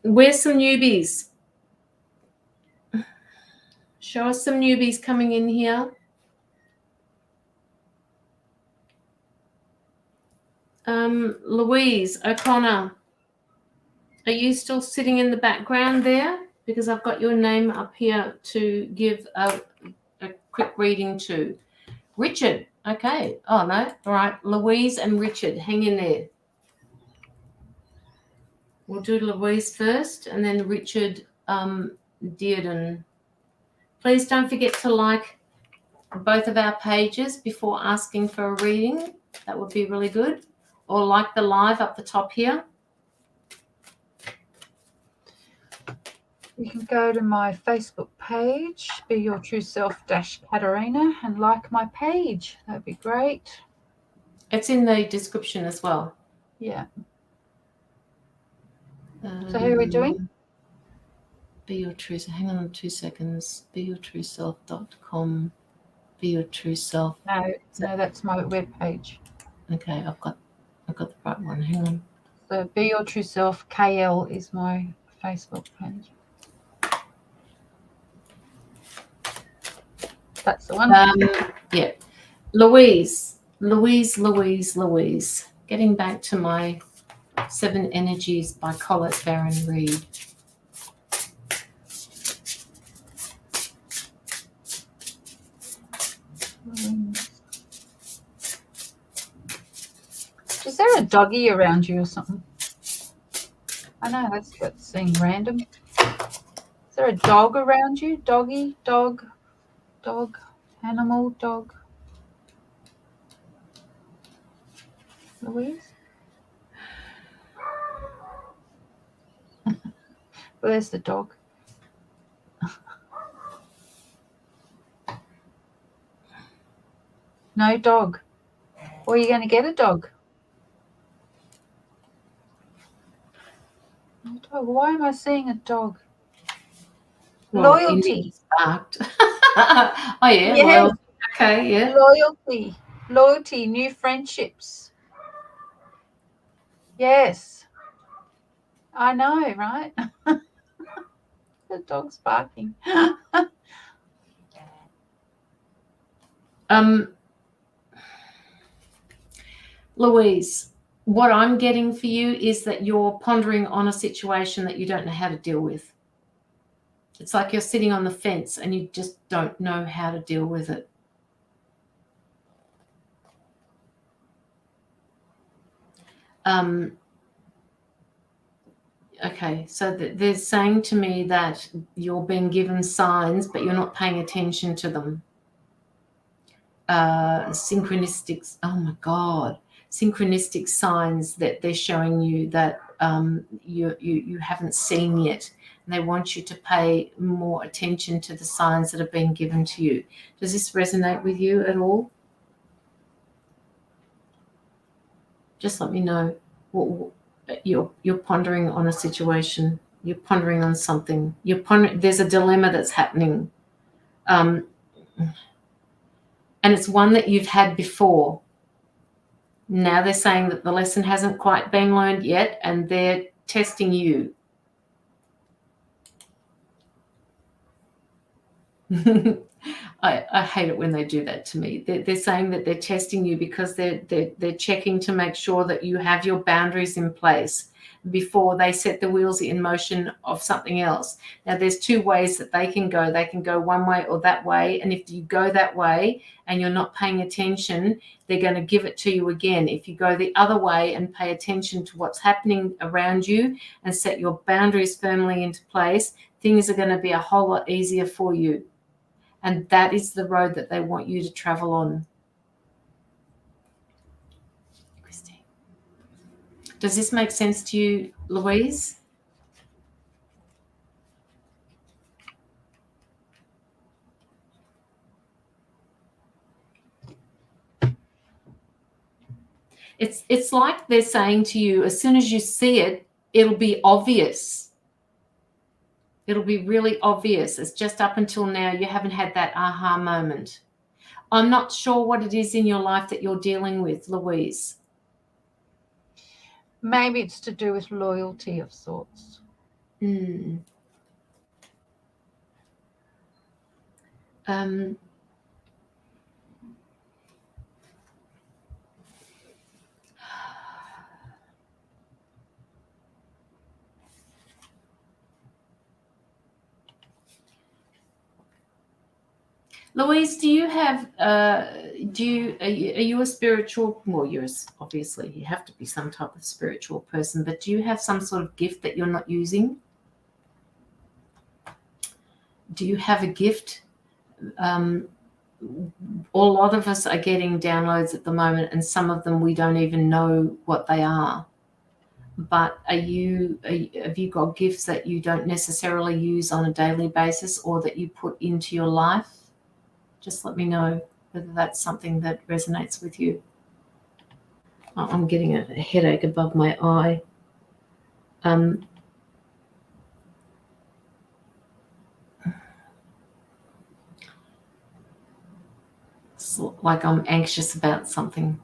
where's some newbies? Show us some newbies coming in here. Louise O'Connor, are you still sitting in the background there? Because I've got your name up here to give a quick reading to. Richard, okay. Oh, no. All right. Louise and Richard, hang in there. We'll do Louise first and then Richard Dearden. Please don't forget to like both of our pages before asking for a reading. That would be really good. Or like the live up the top here. You can go to my Facebook page, Be Your True Self Katerina, and like my page. That'd be great. It's in the description as well. Yeah. So who are we doing? Be Your True Self. Hang on 2 seconds. beyourtrueself.com. Be Your True Self. No, that's my web page. Okay, I've got the right one. Hang on. So Be Your True Self KL is my Facebook page. That's the one. Yeah. Louise. Getting back to my 7 Energies by Colette Baron Reid. Is there a doggy around you or something? I know that's what seems random. Is there a dog around you? Doggy, dog, animal, dog. Louise? Where's the dog? No dog. Or are you going to get a dog? No dog. Why am I seeing a dog? Well, loyalty. Sparked. Oh, yeah. Yes. Loyalty. Okay, yeah. Loyalty, new friendships. Yes. I know, right? The dog's barking. Louise, what I'm getting for you is that you're pondering on a situation that you don't know how to deal with. It's like you're sitting on the fence and you just don't know how to deal with it. Okay, so they're saying to me that you're being given signs, but you're not paying attention to them. Synchronistic, oh my God, synchronistic signs that they're showing you that you haven't seen yet. And they want you to pay more attention to the signs that are being given to you. Does this resonate with you at all? Just let me know. You're pondering on a situation. You're pondering on something. There's a dilemma that's happening. And it's one that you've had before. Now they're saying that the lesson hasn't quite been learned yet, and they're testing you. I hate it when they do that to me. They're saying that they're testing you because they're checking to make sure that you have your boundaries in place before they set the wheels in motion of something else. Now, there's two ways that they can go. They can go one way or that way, and if you go that way and you're not paying attention, they're going to give it to you again. If you go the other way and pay attention to what's happening around you and set your boundaries firmly into place, things are going to be a whole lot easier for you. And that is the road that they want you to travel on. Christine. Does this make sense to you, Louise? It's like they're saying to you, as soon as you see it, it'll be obvious. It'll be really obvious. It's just up until now you haven't had that aha moment. I'm not sure what it is in your life that you're dealing with, Louise. Maybe it's to do with loyalty of sorts. Louise, do you have, are you a spiritual, well, obviously you have to be some type of spiritual person, but do you have some sort of gift that you're not using? Do you have a gift? A lot of us are getting downloads at the moment, and some of them we don't even know what they are. But have you got gifts that you don't necessarily use on a daily basis or that you put into your life? Just let me know whether that's something that resonates with you. I'm getting a headache above my eye. It's like I'm anxious about something.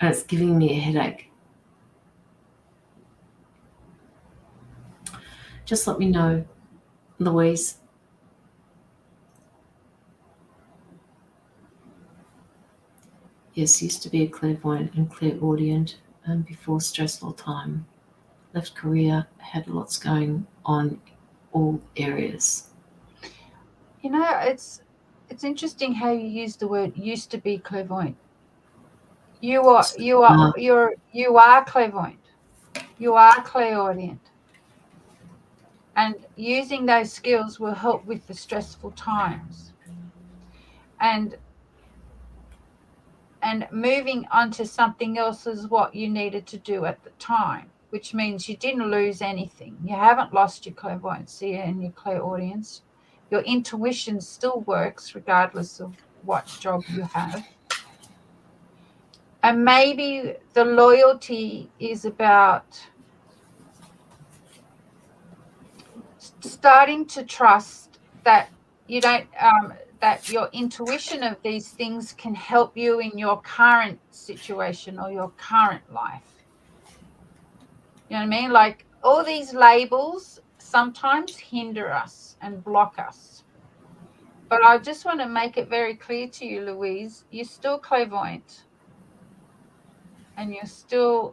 And it's giving me a headache. Just let me know, Louise. Yes, used to be a clairvoyant and clairaudient before stressful time. Left career, had lots going on, all areas. You know, it's interesting how you use the word used to be clairvoyant. You are clairvoyant. You are clairaudient. And using those skills will help with the stressful times. And moving on to something else is what you needed to do at the time, which means you didn't lose anything. You haven't lost your clairvoyancy and your clairaudience. Your intuition still works regardless of what job you have. And maybe the loyalty is about starting to trust that you don't that your intuition of these things can help you in your current situation or your current life. You know what I mean? Like all these labels sometimes hinder us and block us. But I just want to make it very clear to you, Louise, you're still clairvoyant. And you're still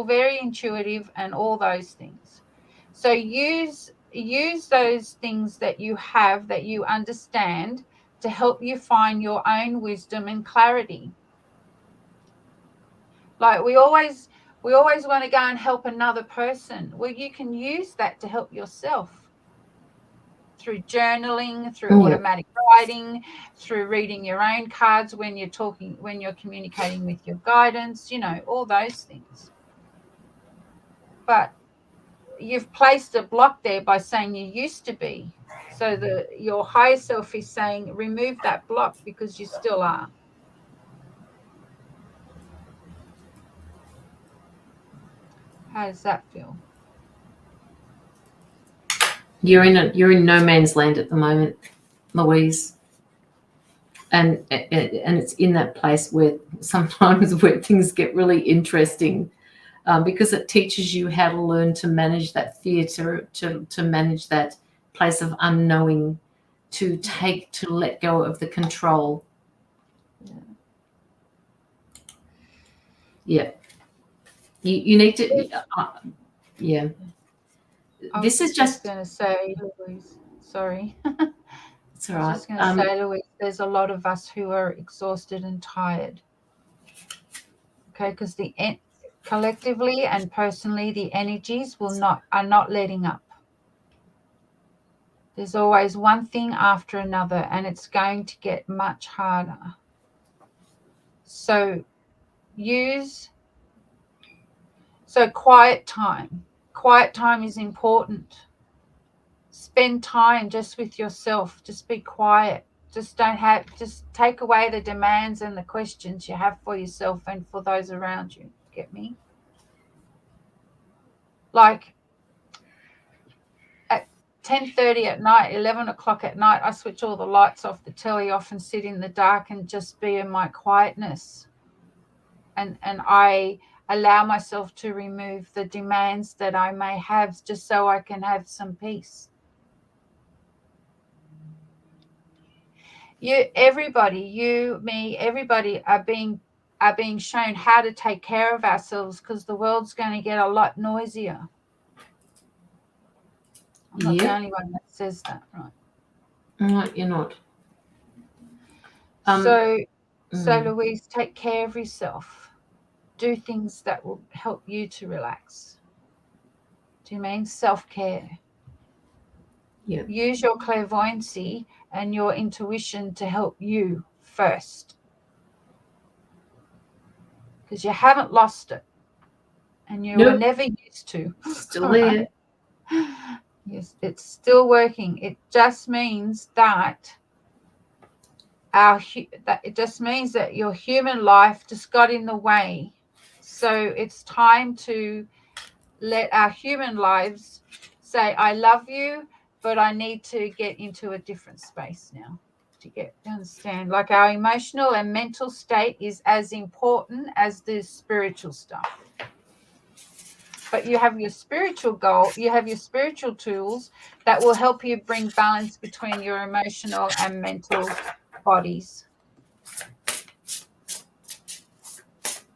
very intuitive and all those things. So use those things that you have, that you understand, to help you find your own wisdom and clarity. Like we always We always want to go and help another person. Well, you can use that to help yourself through journaling, through automatic writing, through reading your own cards when you're communicating with your guidance, all those things. But you've placed a block there by saying you used to be. So your higher self is saying, remove that block because you still are. How does that feel? You're in no man's land at the moment, Louise. And it's in that place where sometimes where things get really interesting, because it teaches you how to learn to manage that fear, to manage that place of unknowing, to let go of the control. Yeah. You need to, yeah. This is just going to say, Louise, sorry. It's all right. I was just going to say, Louise, there's a lot of us who are exhausted and tired. Okay, because collectively and personally, the energies are not letting up. There's always one thing after another, and it's going to get much harder. So quiet time. Quiet time is important. Spend time just with yourself. Just be quiet. Just take away the demands and the questions you have for yourself and for those around you. Get me? Like at 10:30 at night, 11 o'clock at night, I switch all the lights off, the telly off, and sit in the dark and just be in my quietness. And I allow myself to remove the demands that I may have just so I can have some peace. Everybody, you, me, everybody are being shown how to take care of ourselves because the world's going to get a lot noisier. I'm not the only one that says that, right? No, you're not. So Louise, take care of yourself. Do things that will help you to relax. Do you mean self-care? Yeah. Use your clairvoyancy and your intuition to help you first. Because you haven't lost it. And you were never used to. Still there. Yes, it's still working. It just means that your human life just got in the way. So it's time to let our human lives say, I love you, but I need to get into a different space now. To understand, like our emotional and mental state is as important as the spiritual stuff. But you have your spiritual goal, you have your spiritual tools that will help you bring balance between your emotional and mental bodies.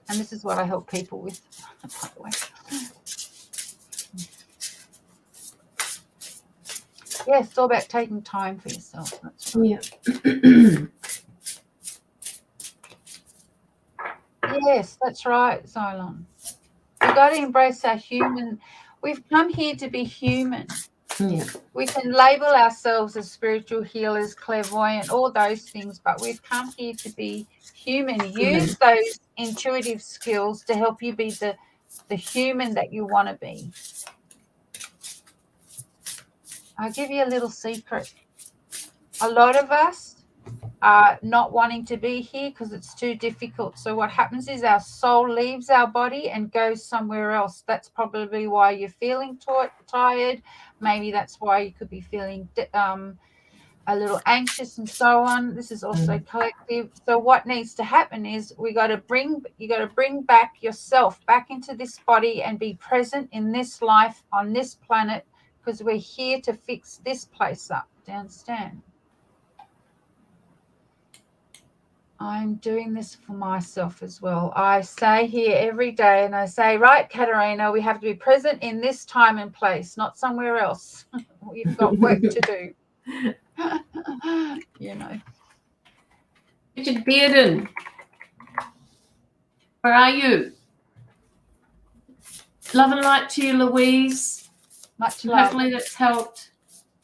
And this is what I help people with, by the way. Yeah, it's all about taking time for yourself. That's right. Yeah. Yes, that's right, Xylon. We've got to embrace our human. We've come here to be human. Yeah. We can label ourselves as spiritual healers, clairvoyant, all those things, but we've come here to be human. Use those intuitive skills to help you be the human that you want to be. I'll give you a little secret. A lot of us are not wanting to be here because it's too difficult. So what happens is our soul leaves our body and goes somewhere else. That's probably why you're feeling tired. Maybe that's why you could be feeling a little anxious and so on. This is also collective. So what needs to happen is you got to bring back yourself back into this body and be present in this life on this planet, because we're here to fix this place up. Do you understand? I'm doing this for myself as well. I say here every day, and I say, right, Katerina, we have to be present in this time and place, not somewhere else. We've got work to do. Richard Bearden, where are you? Love and light to you, Louise. Much love. Hopefully that's helped.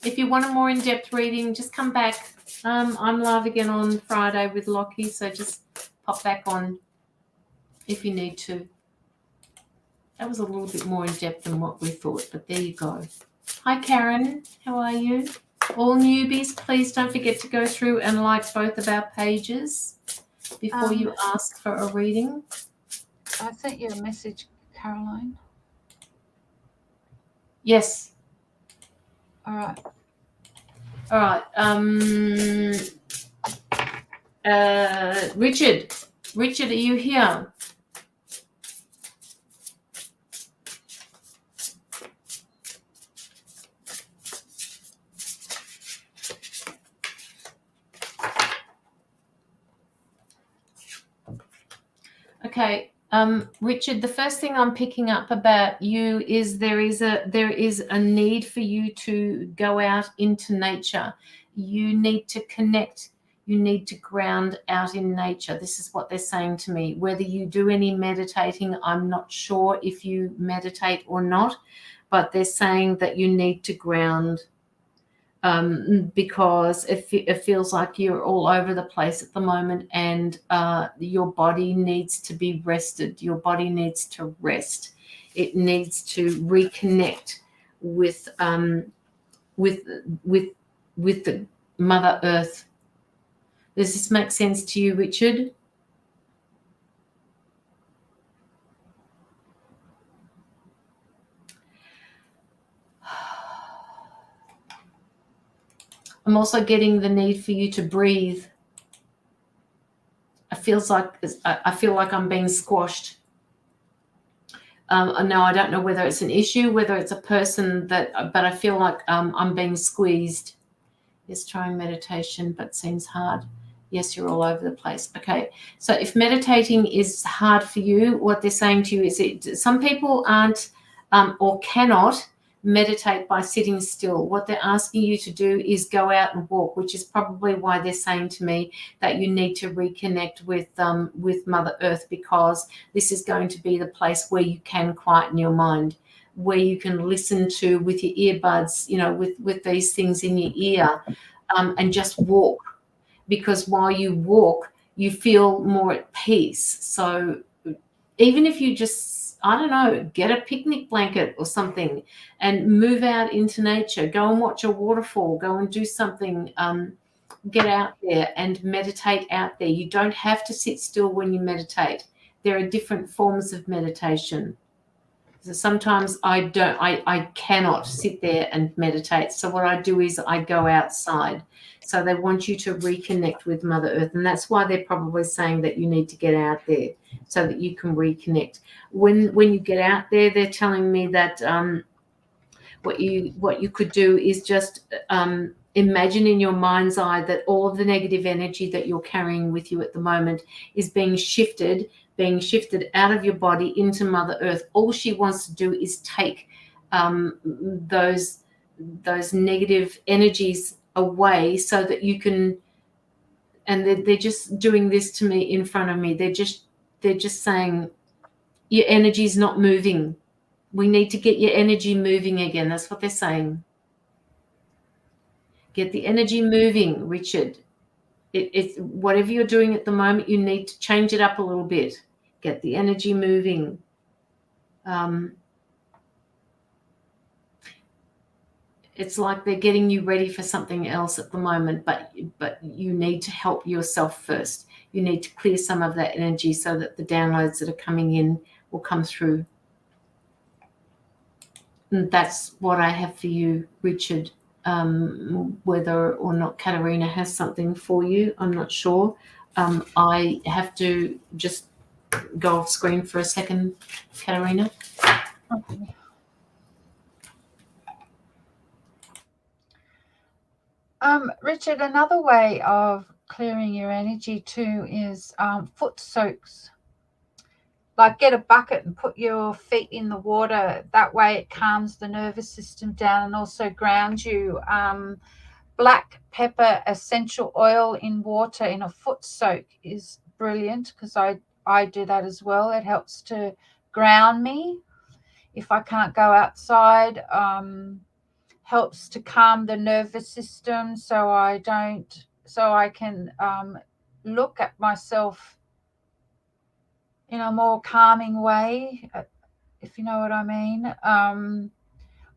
If you want a more in-depth reading, just come back. I'm live again on Friday with Lockie, so just pop back on if you need to. That was a little bit more in-depth than what we thought, but there you go. Hi, Karen. How are you? All newbies, please don't forget to go through and like both of our pages before you ask for a reading. I sent you a message, Caroline. Yes. All right. All right. Richard, are you here? Okay, Richard, the first thing I'm picking up about you is there is a need for you to go out into nature. You need to connect. You need to ground out in nature. This is what they're saying to me. Whether you do any meditating, I'm not sure if you meditate or not, but they're saying that you need to ground. Because it feels like you're all over the place at the moment, and your body needs to be rested. Your body needs to rest. It needs to reconnect with the Mother Earth. Does this make sense to you, Richard? I'm also getting the need for you to breathe. I feel like I'm being squashed. No, I don't know whether it's an issue, whether it's a person but I feel like I'm being squeezed. Yes, trying meditation, but seems hard. Yes, you're all over the place. Okay, so if meditating is hard for you, what they're saying to you is some people aren't or cannot meditate by sitting still. What they're asking you to do is go out and walk, which is probably why they're saying to me that you need to reconnect with Mother Earth, because this is going to be the place where you can quieten your mind, where you can listen to with your earbuds, with these things in your ear, and just walk. Because while you walk, you feel more at peace. So even if you just, I don't know, get a picnic blanket or something and move out into nature, go and watch a waterfall, go and do something, get out there and meditate out there. You don't have to sit still when you meditate. There are different forms of meditation. So sometimes I cannot sit there and meditate. So what I do is I go outside. So they want you to reconnect with Mother Earth. And that's why they're probably saying that you need to get out there so that you can reconnect. When you get out there, they're telling me that what you could do is just imagine in your mind's eye that all of the negative energy that you're carrying with you at the moment is being shifted out of your body into Mother Earth. All she wants to do is take those negative energies away so that you can, and they're just doing this to me in front of me. They're just saying your energy's not moving. We need to get your energy moving again. That's what they're saying. Get the energy moving, Richard. It's whatever you're doing at the moment, you need to change it up a little bit. Get the energy moving. It's like they're getting you ready for something else at the moment, but you need to help yourself first. You need to clear some of that energy so that the downloads that are coming in will come through. And that's what I have for you, Richard. Whether or not Katerina has something for you, I'm not sure. I have to just go off screen for a second, Katerina. Okay. Richard, another way of clearing your energy too is foot soaks. Like get a bucket and put your feet in the water. That way it calms the nervous system down and also grounds you. Black pepper essential oil in water in a foot soak is brilliant because I do that as well. It helps to ground me. if I can't go outside, helps to calm the nervous system, so I can look at myself in a more calming way, if you know what I mean.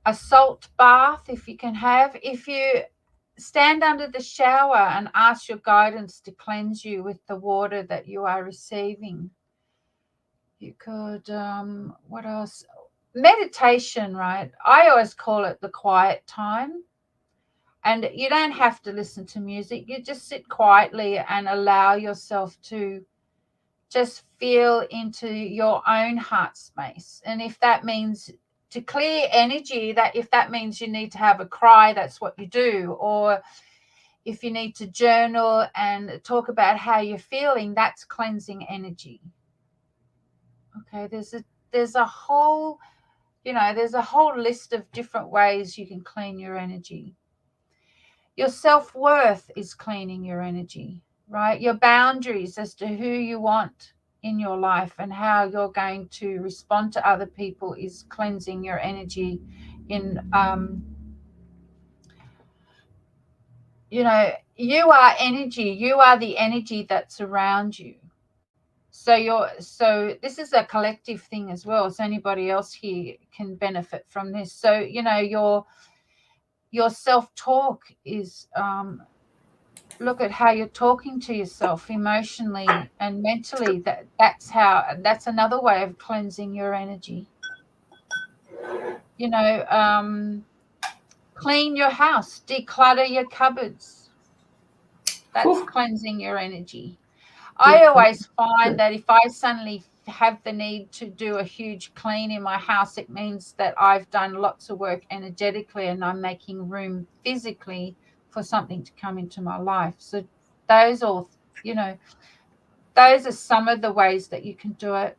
A salt bath, if you can have. If you stand under the shower and ask your guidance to cleanse you with the water that you are receiving. You could, what else? Meditation, right? I always call it the quiet time. And you don't have to listen to music. You just sit quietly and allow yourself to just feel into your own heart space. And if that means to clear energy, that if that means you need to have a cry, that's what you do. Or if you need to journal and talk about how you're feeling, that's cleansing energy. Okay, there's a whole list of different ways you can clean your energy. Your self-worth is cleaning your energy, right? Your boundaries as to who you want in your life and how you're going to respond to other people is cleansing your energy. You are energy. You are the energy that's around you. So this is a collective thing as well. So anybody else here can benefit from this. So, your self-talk is look at how you're talking to yourself emotionally and mentally. That's another way of cleansing your energy. Clean your house, declutter your cupboards. That's cleansing your energy. I always find that if I suddenly have the need to do a huge clean in my house, it means that I've done lots of work energetically and I'm making room physically for something to come into my life. So those are some of the ways that you can do it.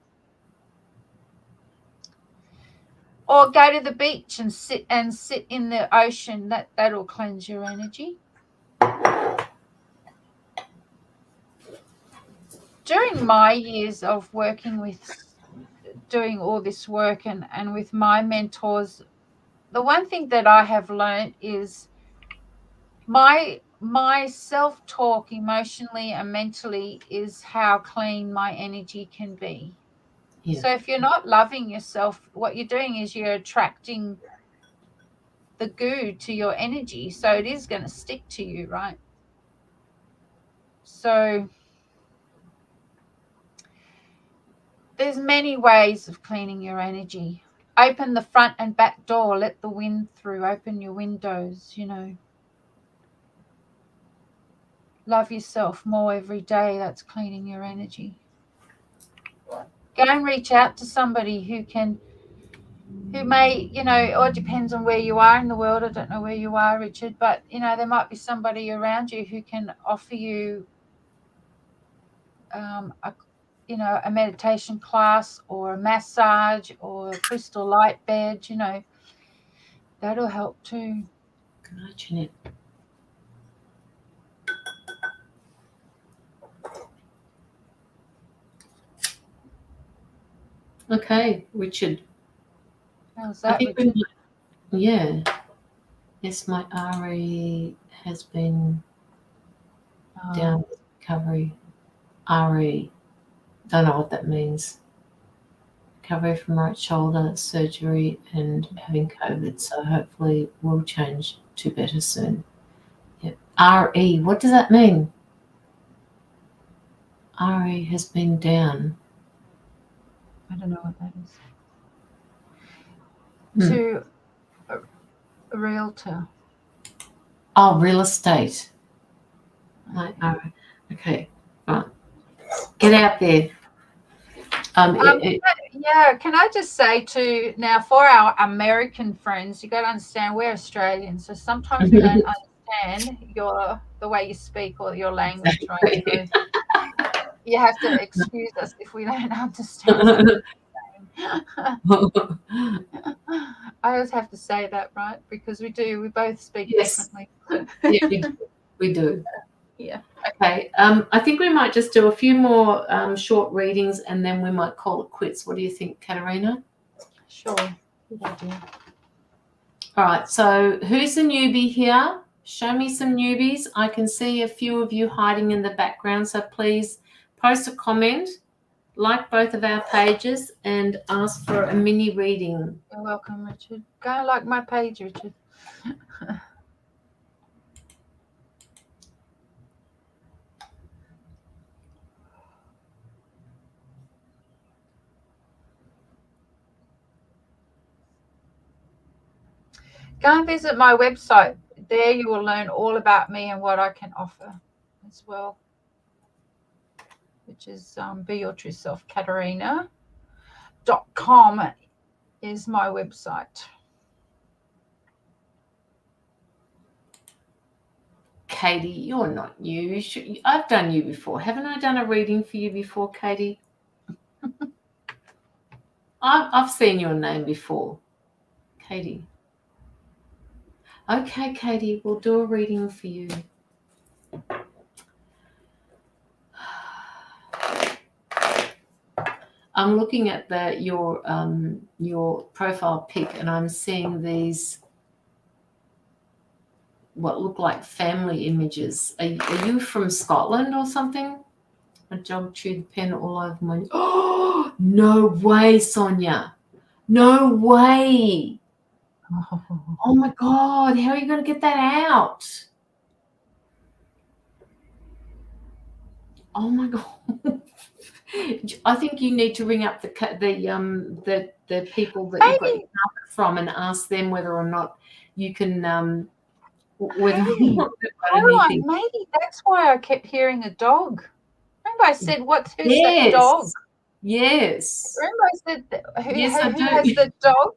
Or go to the beach and sit in the ocean. That'll cleanse your energy. During my years of doing all this work and with my mentors, the one thing that I have learned is my self-talk emotionally and mentally is how clean my energy can be. Yeah. So if you're not loving yourself, what you're doing is you're attracting the goo to your energy. So it is going to stick to you, right? So there's many ways of cleaning your energy. Open the front and back door, let the wind through, open your windows, Love yourself more every day, that's cleaning your energy. Go and reach out to somebody who may, or it depends on where you are in the world. I don't know where you are, Richard, but, there might be somebody around you who can offer you a meditation class or a massage or a crystal light bed, that'll help too. Good night, Jeanette. Okay, Richard. How's that, Richard? Yeah. Yes, my RE has been down with recovery. RE. Don't know what that means. Recovery from right shoulder, surgery, and having COVID. So hopefully we'll change to better soon. Yeah. RE. What does that mean? RE has been down. I don't know what that is. To a realtor. Oh, real estate. Okay. Right. Get out there. Can I just say too, now for our American friends, you got to understand we're Australians, so sometimes we don't understand the way you speak or your language, right? So you have to excuse us if we don't understand. I always have to say that, right? Because we both speak differently. Yeah, we do. Yeah. Okay. I think we might just do a few more short readings and then we might call it quits. What do you think, Katerina? Sure. Good idea. All right, so who's the newbie here? Show me some newbies. I can see a few of you hiding in the background, so please post a comment, like both of our pages, and ask for a mini reading. You're welcome, Richard. Go like my page, Richard. Go and visit my website. There you will learn all about me and what I can offer as well, which is beyourtrueselfkaterina.com is my website. Katie, you're not new. I've done you before. Haven't I done a reading for you before, Katie? I've seen your name before. Katie. Okay, Katie, we'll do a reading for you. I'm looking at your profile pic, and I'm seeing these what look like family images. Are you from Scotland or something? A dog chewed the pen all over my... Oh, no way, Sonia. No way. Oh, my God. How are you going to get that out? Oh, my God. I think you need to ring up the people that you got your carpet from and ask them whether or not you can... whether or not Caroline, maybe that's why I kept hearing a dog. Remember I said, who's that dog? Yes. Remember I said, who has the dog?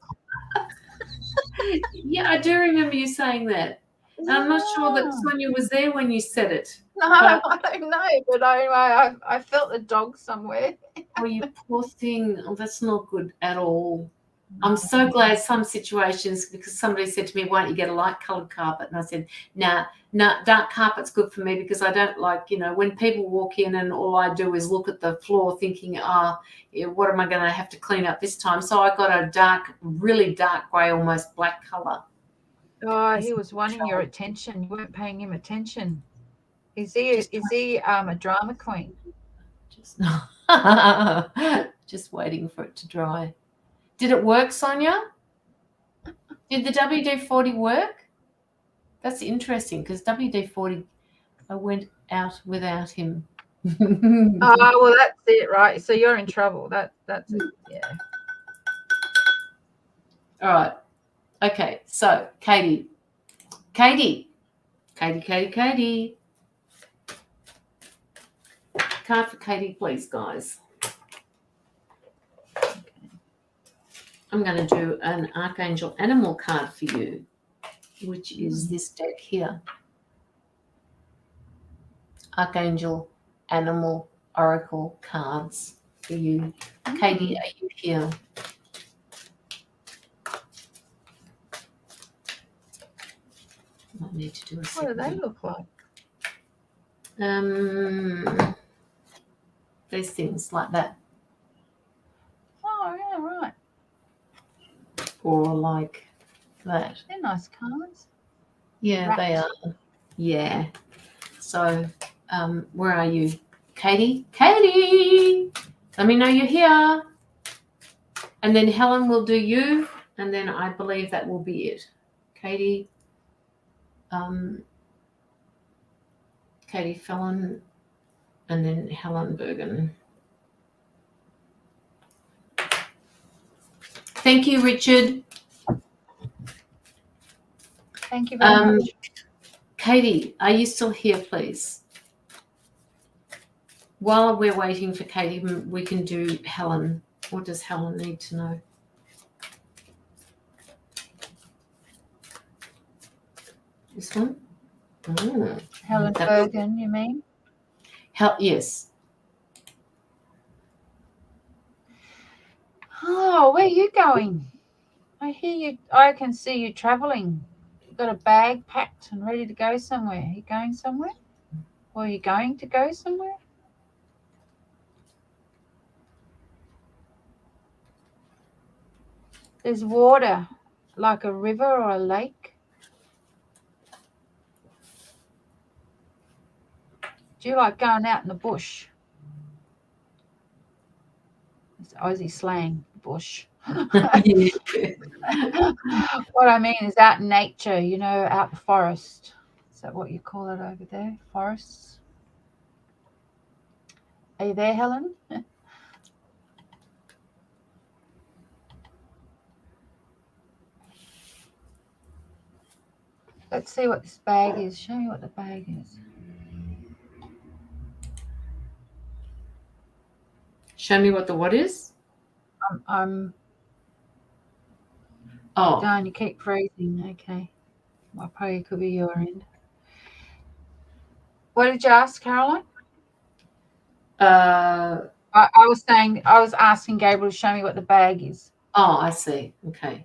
Yeah, I do remember you saying that. And I'm not sure that Sonia was there when you said it. No, I don't know, but I felt the dog somewhere. Oh, you poor thing. Oh, that's not good at all. I'm so glad some situations, because somebody said to me, why don't you get a light coloured carpet? And I said, nah, dark carpet's good for me because I don't like, when people walk in and all I do is look at the floor thinking, what am I going to have to clean up this time? So I got a really dark grey, almost black colour. Oh, he was wanting your attention. You weren't paying him attention. Is he a drama queen? Just waiting for it to dry. Did it work, Sonia? Did the WD-40 work? That's interesting because WD-40, I went out without him. Oh, well, that's it, right? So you're in trouble. That's it, yeah. All right. Okay, so Katie. Card for Katie, please, guys. I'm going to do an Archangel Animal card for you, which is this deck here. Archangel Animal Oracle cards for you. Katie, are you here? Might need to do a second. What do they look like? These things like that. Oh, yeah, right. Or like that. They're nice cards. Yeah, they are. Yeah. So, where are you? Katie? Katie! Let me know you're here. And then Helen will do you. And then I believe that will be it. Katie. Katie Fallon. And then Helen Bergen. Thank you, Richard. Thank you very much. Katie, are you still here, please? While we're waiting for Katie, we can do Helen. What does Helen need to know? This one? Helen Bergen, you mean? Yes. Oh, where are you going? I hear you. I can see you traveling. You've got a bag packed and ready to go somewhere. Are you going somewhere? Or are you going to go somewhere? There's water, like a river or a lake. Do you like going out in the bush? It's Aussie slang, bush. What I mean is out in nature, you know, out the forest. Is that what you call it over there? Forests? Are you there, Helen? Let's see what this bag is. Show me what the bag is. Show me what the what is? Oh. Darn, you keep freezing. Okay. Well, probably could be your end. What did you ask, Caroline? I was asking Gabriel to show me what the bag is. Oh, I see. Okay.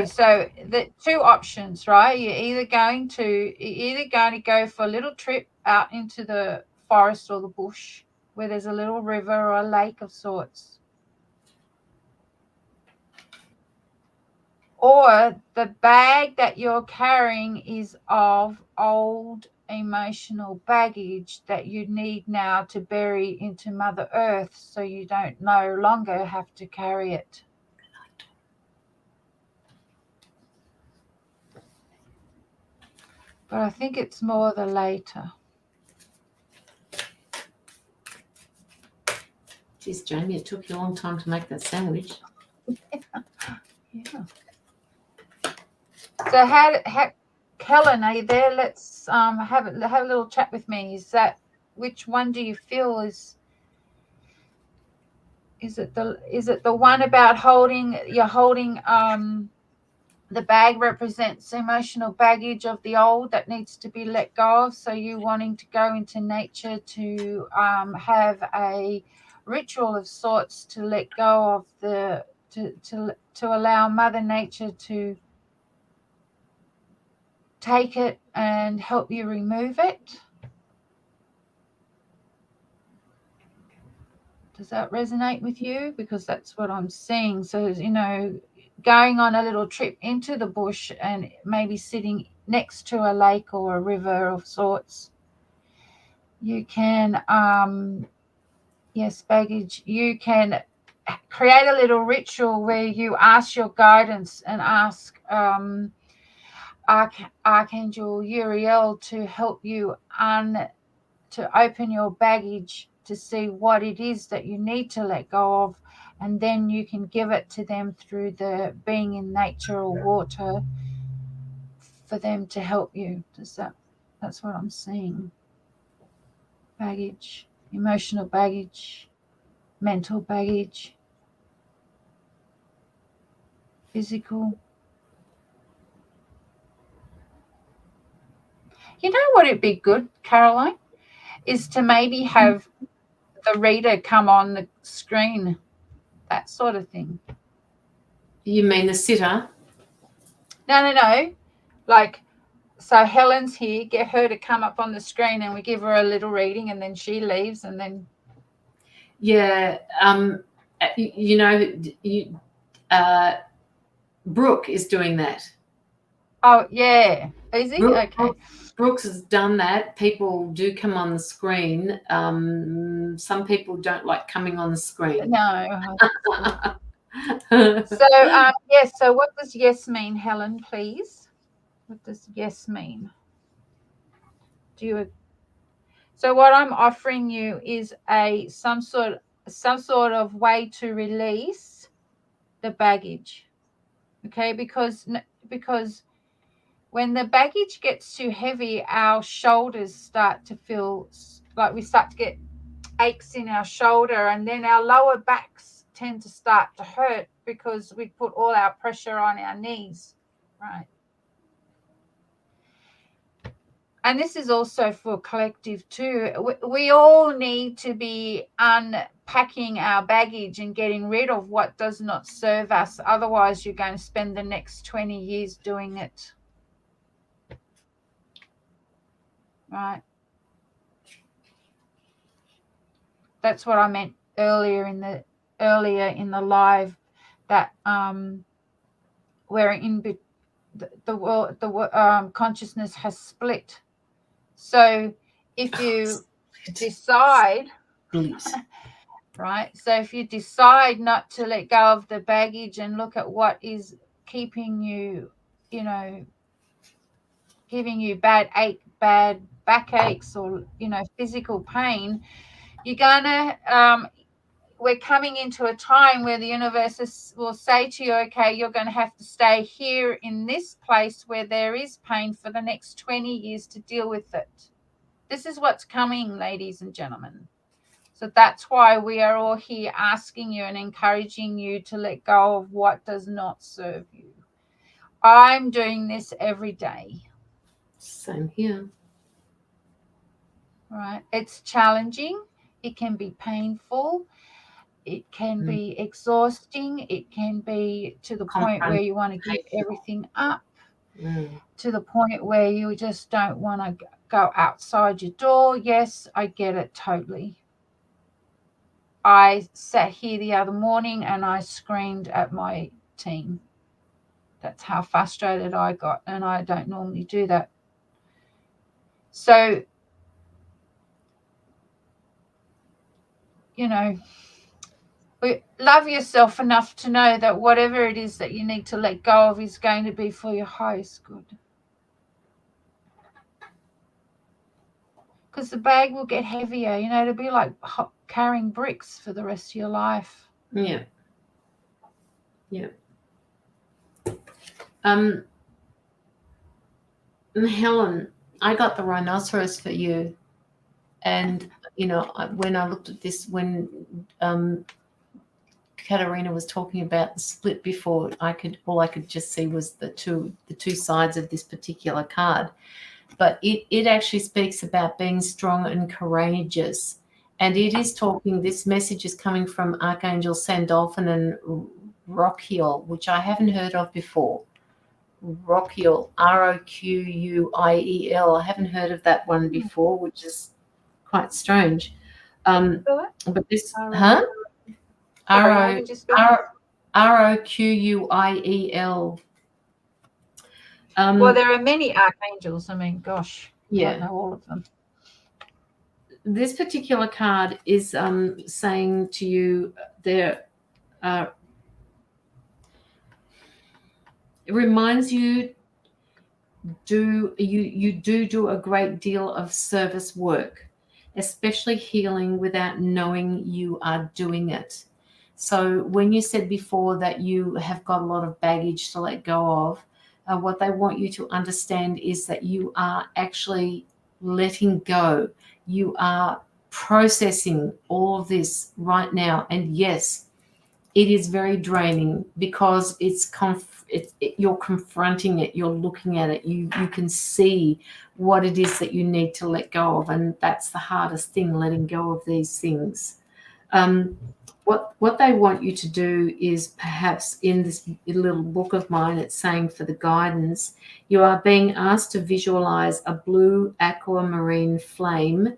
So the two options, right? You're either going to go for a little trip out into the forest or the bush where there's a little river or a lake of sorts. Or the bag that you're carrying is of old emotional baggage that you need now to bury into Mother Earth so you don't no longer have to carry it. But I think it's more the later. Geez, Jamie, it took you a long time to make that sandwich. Yeah. So Helen, are you there? Let's have a little chat with me. Which one do you feel is it the one about holding the bag represents emotional baggage of the old that needs to be let go of, so you wanting to go into nature to have a ritual of sorts to let go of to allow Mother Nature to take it and help you remove it. Does that resonate with you? Because that's what I'm seeing. So, you know, going on a little trip into the bush and maybe sitting next to a lake or a river of sorts, you can, baggage, you can create a little ritual where you ask your guidance and ask Archangel Uriel to help you to open your baggage to see what it is that you need to let go of, and then you can give it to them through the being in nature or water for them to help you. That's what I'm seeing. Baggage, emotional baggage, mental baggage, physical. You know what would be good, Caroline, is to maybe have the reader come on the screen, that sort of thing. You mean the sitter? No. Like, so Helen's here, get her to come up on the screen and we give her a little reading and then she leaves and then. Yeah. Brooke is doing that. Oh, yeah. Is he? Okay. Brooks has done that. People do come on the screen. Some people don't like coming on the screen. No. So what does yes mean, Helen, please? What does yes mean? So what I'm offering you is some sort of way to release the baggage. Okay, because when the baggage gets too heavy, our shoulders start to feel like we start to get aches in our shoulder, and then our lower backs tend to start to hurt because we put all our pressure on our knees, right? And this is also for collective too. We all need to be unpacking our baggage and getting rid of what does not serve us. Otherwise, you're going to spend the next 20 years doing it. Right? that's what I meant earlier in the live, that we're in the world, consciousness has split. So if you decide, right, so if you decide not to let go of the baggage and look at what is keeping you, giving you bad backaches or physical pain, you're gonna we're coming into a time where the universe will say to you, okay, you're going to have to stay here in this place where there is pain for the next 20 years to deal with it. This is what's coming, ladies and gentlemen. So that's why we are all here asking you and encouraging you to let go of what does not serve you. I'm doing this every day. Same here. Right? It's challenging. It can be painful. It can be exhausting. It can be to the point where you want to give everything up, to the point where you just don't want to go outside your door. Yes, I get it totally. I sat here the other morning and I screamed at my team. That's how frustrated I got, and I don't normally do that. So, love yourself enough to know that whatever it is that you need to let go of is going to be for your highest good. Because the bag will get heavier, it'll be like carrying bricks for the rest of your life. Yeah. Helen, I got the rhinoceros for you. And, when I looked at this, when Katerina was talking about the split before, all I could just see was the two sides of this particular card. But it actually speaks about being strong and courageous. And it is talking, this message is coming from Archangel Sandalphon and Roquiel, which I haven't heard of before. Roquiel, Roquiel. I haven't heard of that one before, which is quite strange. But this, Roquiel. Well, there are many archangels. I mean, gosh, I don't know all of them. This particular card is saying to you it reminds you you do a great deal of service work, especially healing without knowing you are doing it. So when you said before that you have got a lot of baggage to let go of, what they want you to understand is that you are actually letting go. You are processing all of this right now. And yes, it is very draining because you're confronting it, you're looking at it, you can see what it is that you need to let go of, and that's the hardest thing, letting go of these things. What they want you to do is, perhaps in this little book of mine, it's saying for the guidance, you are being asked to visualize a blue aquamarine flame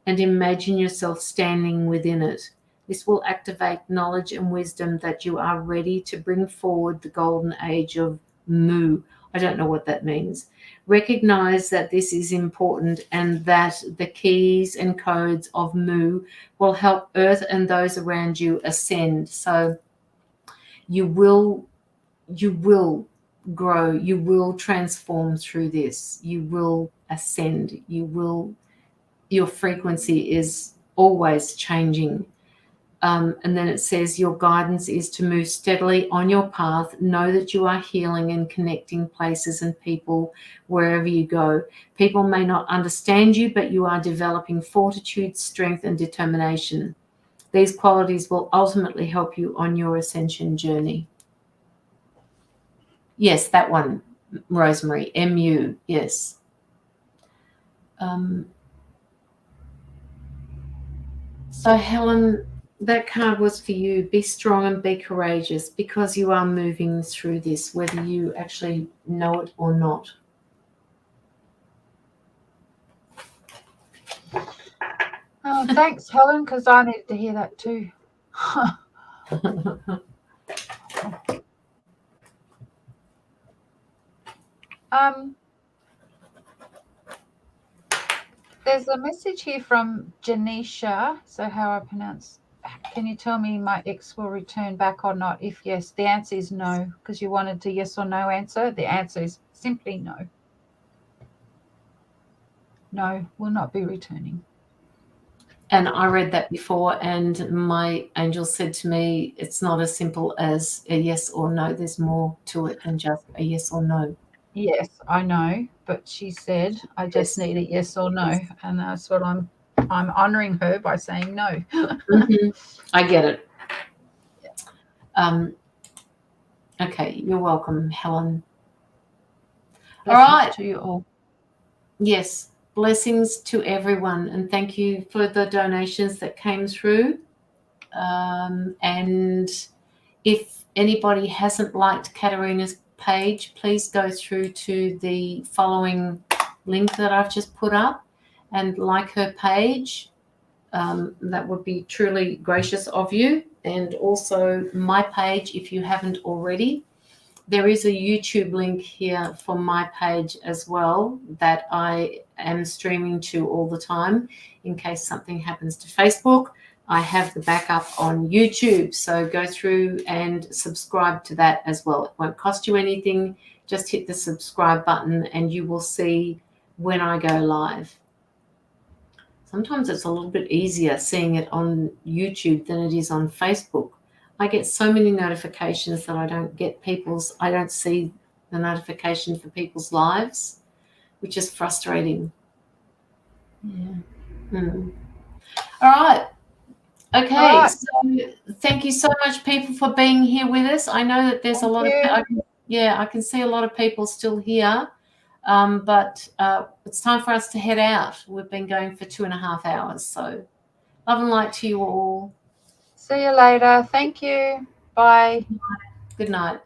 and imagine yourself standing within it. This will activate knowledge and wisdom that you are ready to bring forward the golden age of Mu. I don't know what that means. Recognize that this is important and that the keys and codes of Mu will help Earth and those around you ascend. So you will grow, you will transform through this, you will ascend, your frequency is always changing. And then it says your guidance is to move steadily on your path. Know that you are healing and connecting places and people wherever you go. People may not understand you, but you are developing fortitude, strength, and determination. These qualities will ultimately help you on your ascension journey. Yes, that one, Rosemary, MU, yes. So Helen, that card was for you. Be strong and be courageous because you are moving through this, whether you actually know it or not. Oh, thanks, Helen, because I needed to hear that too. There's a message here from Janisha. So how I pronounce, can you tell me my ex will return back or not? If yes, the answer is no, because you wanted a yes or no answer. The answer is simply no. No, will not be returning. And I read that before, and my angel said to me, it's not as simple as a yes or no. There's more to it than just a yes or no. Yes, I know, but she said I just need a yes or no, and that's what I'm honoring her by saying no. I get it. Okay, you're welcome, Helen. Blessings all right. To you all. Yes, blessings to everyone, and thank you for the donations that came through. And if anybody hasn't liked Katerina's page, please go through to the following link that I've just put up and like her page. That would be truly gracious of you. And also my page, if you haven't already. There is a YouTube link here for my page as well that I am streaming to all the time in case something happens to Facebook. I have the backup on YouTube, so go through and subscribe to that as well. It won't cost you anything. Just hit the subscribe button and you will see when I go live. Sometimes it's a little bit easier seeing it on YouTube than it is on Facebook. I get so many notifications that I don't see the notification for people's lives, which is frustrating. Yeah. All right. Okay. All right. So thank you so much, people, for being here with us. I know that there's a lot of I can see a lot of people still here. But it's time for us to head out. We've been going for 2.5 hours. So love and light to you all. See you later. Thank you. Bye. Good night.